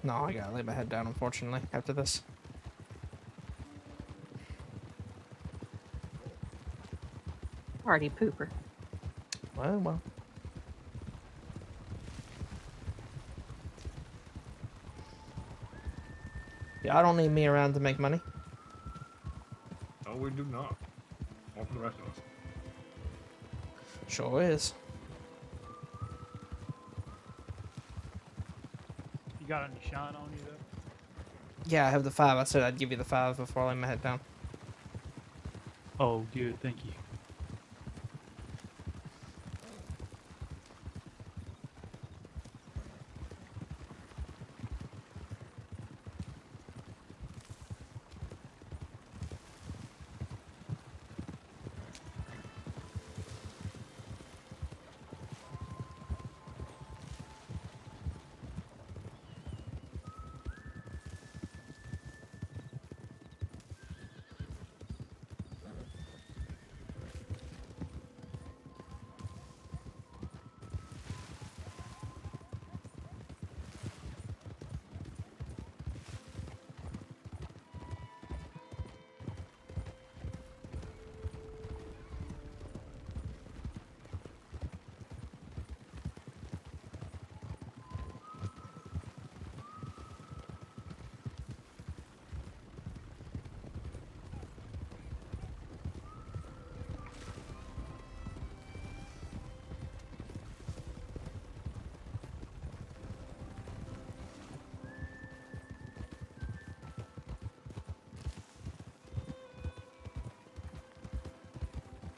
No, I gotta lay my head down, unfortunately, after this.
Party pooper.
Well. Yeah, I don't need me around to make money.
No, we do not. More for the rest of us.
Sure is.
You got any shine on you, though?
Yeah, I have the 5. I said I'd give you the 5 before I lay my head down.
Oh, good. Thank you.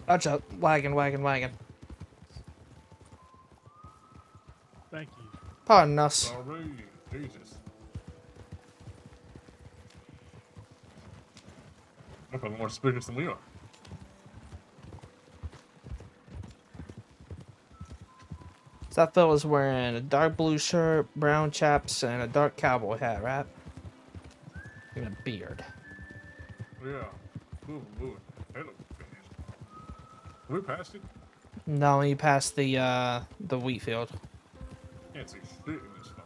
Watch out. Wagon.
Thank you.
Pardon us.
Sorry. Jesus. They're probably more suspicious than we are.
So that fella's wearing a dark blue shirt, brown chaps, and a dark cowboy hat, right? And a beard.
Yeah. Ooh. That looks bad. We passed it?
No, you passed the wheat field.
Can't see shit in this fog.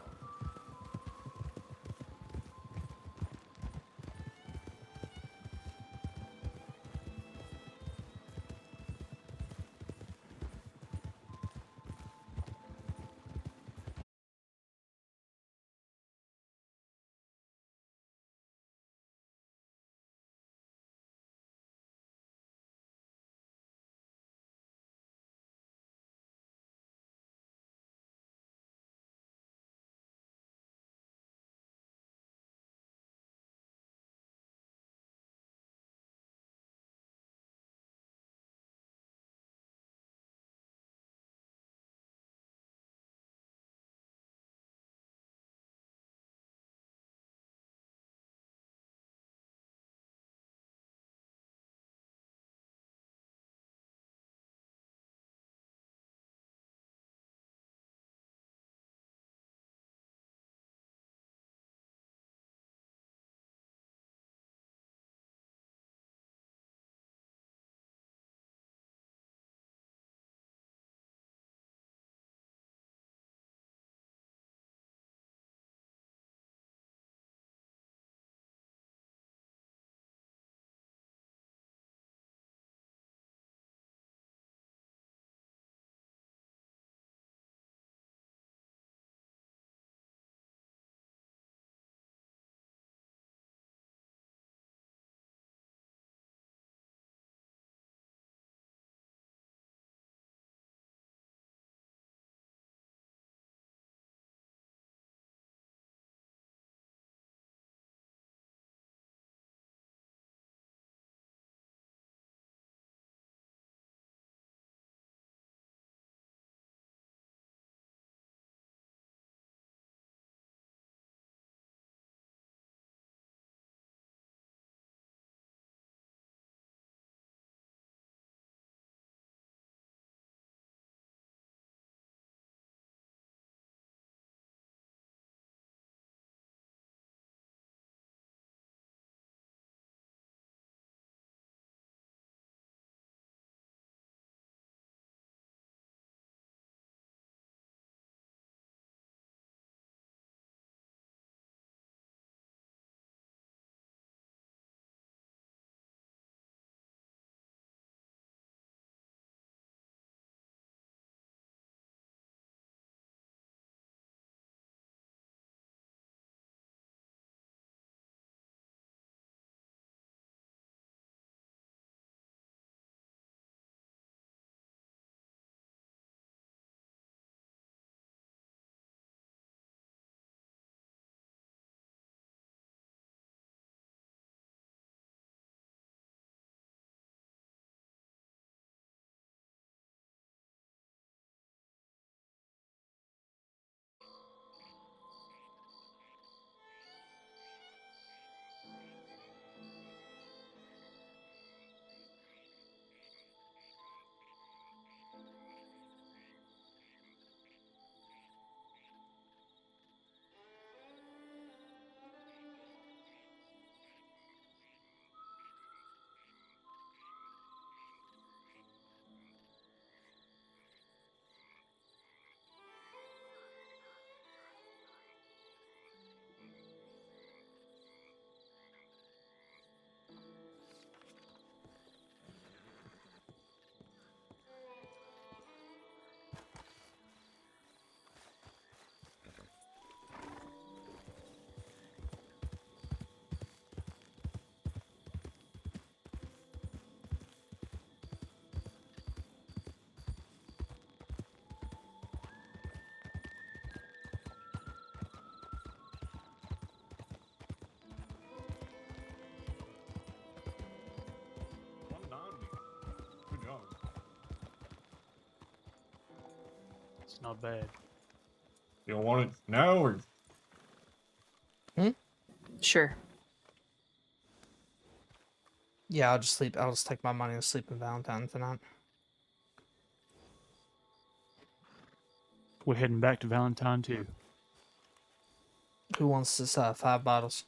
It's not bad.
You don't want it now, or
Sure.
Yeah, I'll just sleep. I'll just take my money and sleep in Valentine tonight.
We're heading back to Valentine too.
Who wants this 5 bottles?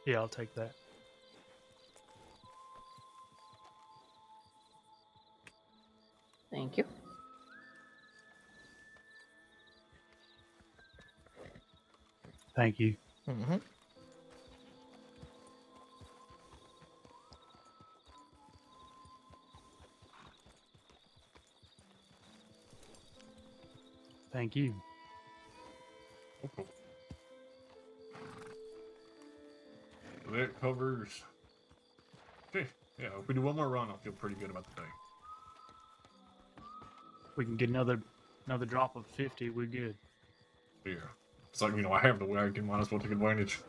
Yeah, I'll take that.
Thank you.
Thank you.
Mm-hmm.
Thank you.
okay. That covers. Okay, yeah. If we do one more run, I'll feel pretty good about the day.
We can get another drop of 50. We're good.
Yeah. It's like, I have the wagon, might as well take advantage.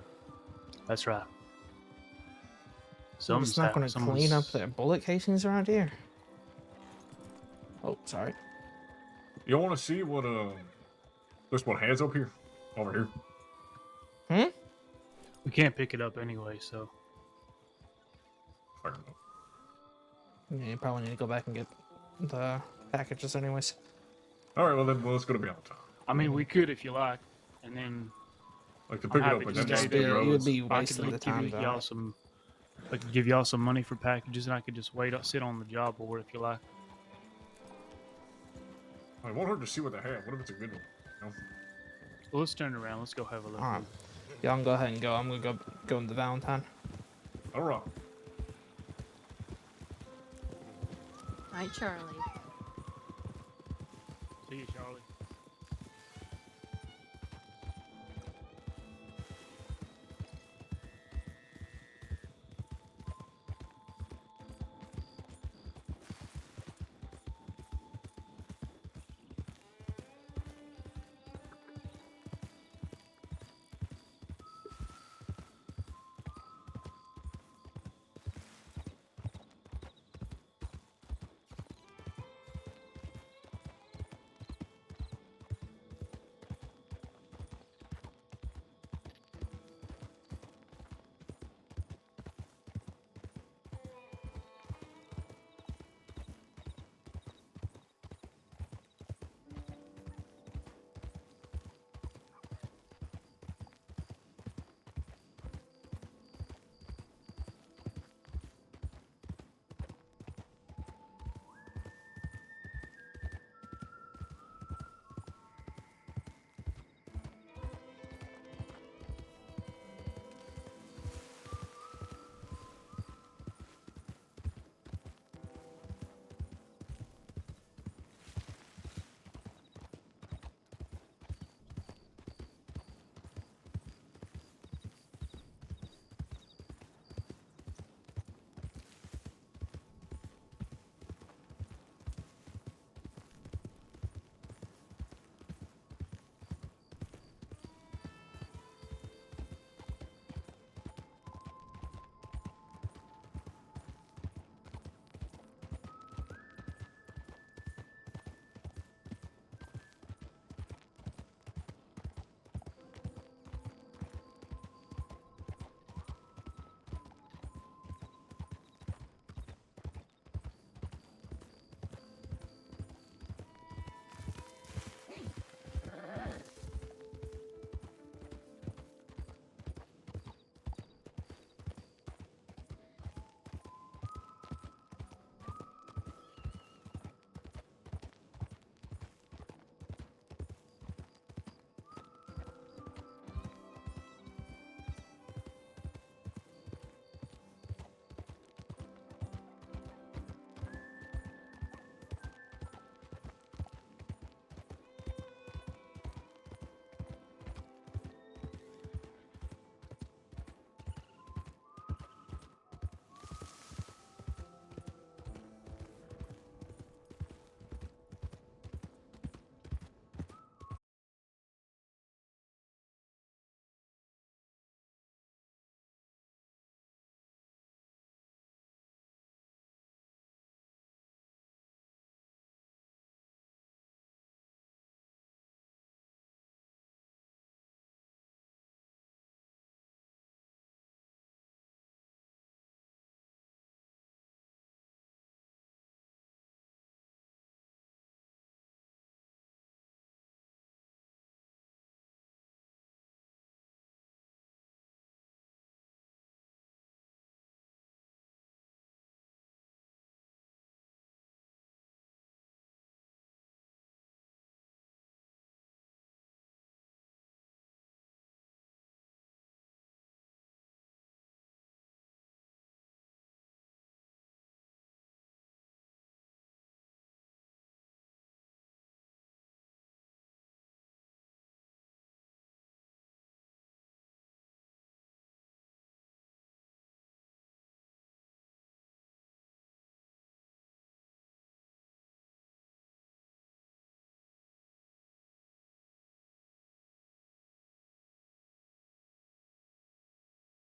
That's right.
It's not going to clean up their bullet casings around here. Oh, sorry.
You want to see what this one has up here? Over here.
We can't pick it up anyway, so.
Fair enough.
Yeah, you probably need to go back and get the packages anyways.
Alright, well then let's go to Valentine.
I mean, we could if you like, and then.
Like to pick it up and then just
it would be wasting the time.
Y'all some. I could give y'all some money for packages, and I could just sit on the job board if you like.
I won't hurt to see what they have. What if it's a good one?
Well, let's turn around. Let's go have a look.
Alright. Yeah, I'm gonna go ahead and go. I'm gonna go into Valentine.
Alright.
Night, Charlie.
See you, Charlie.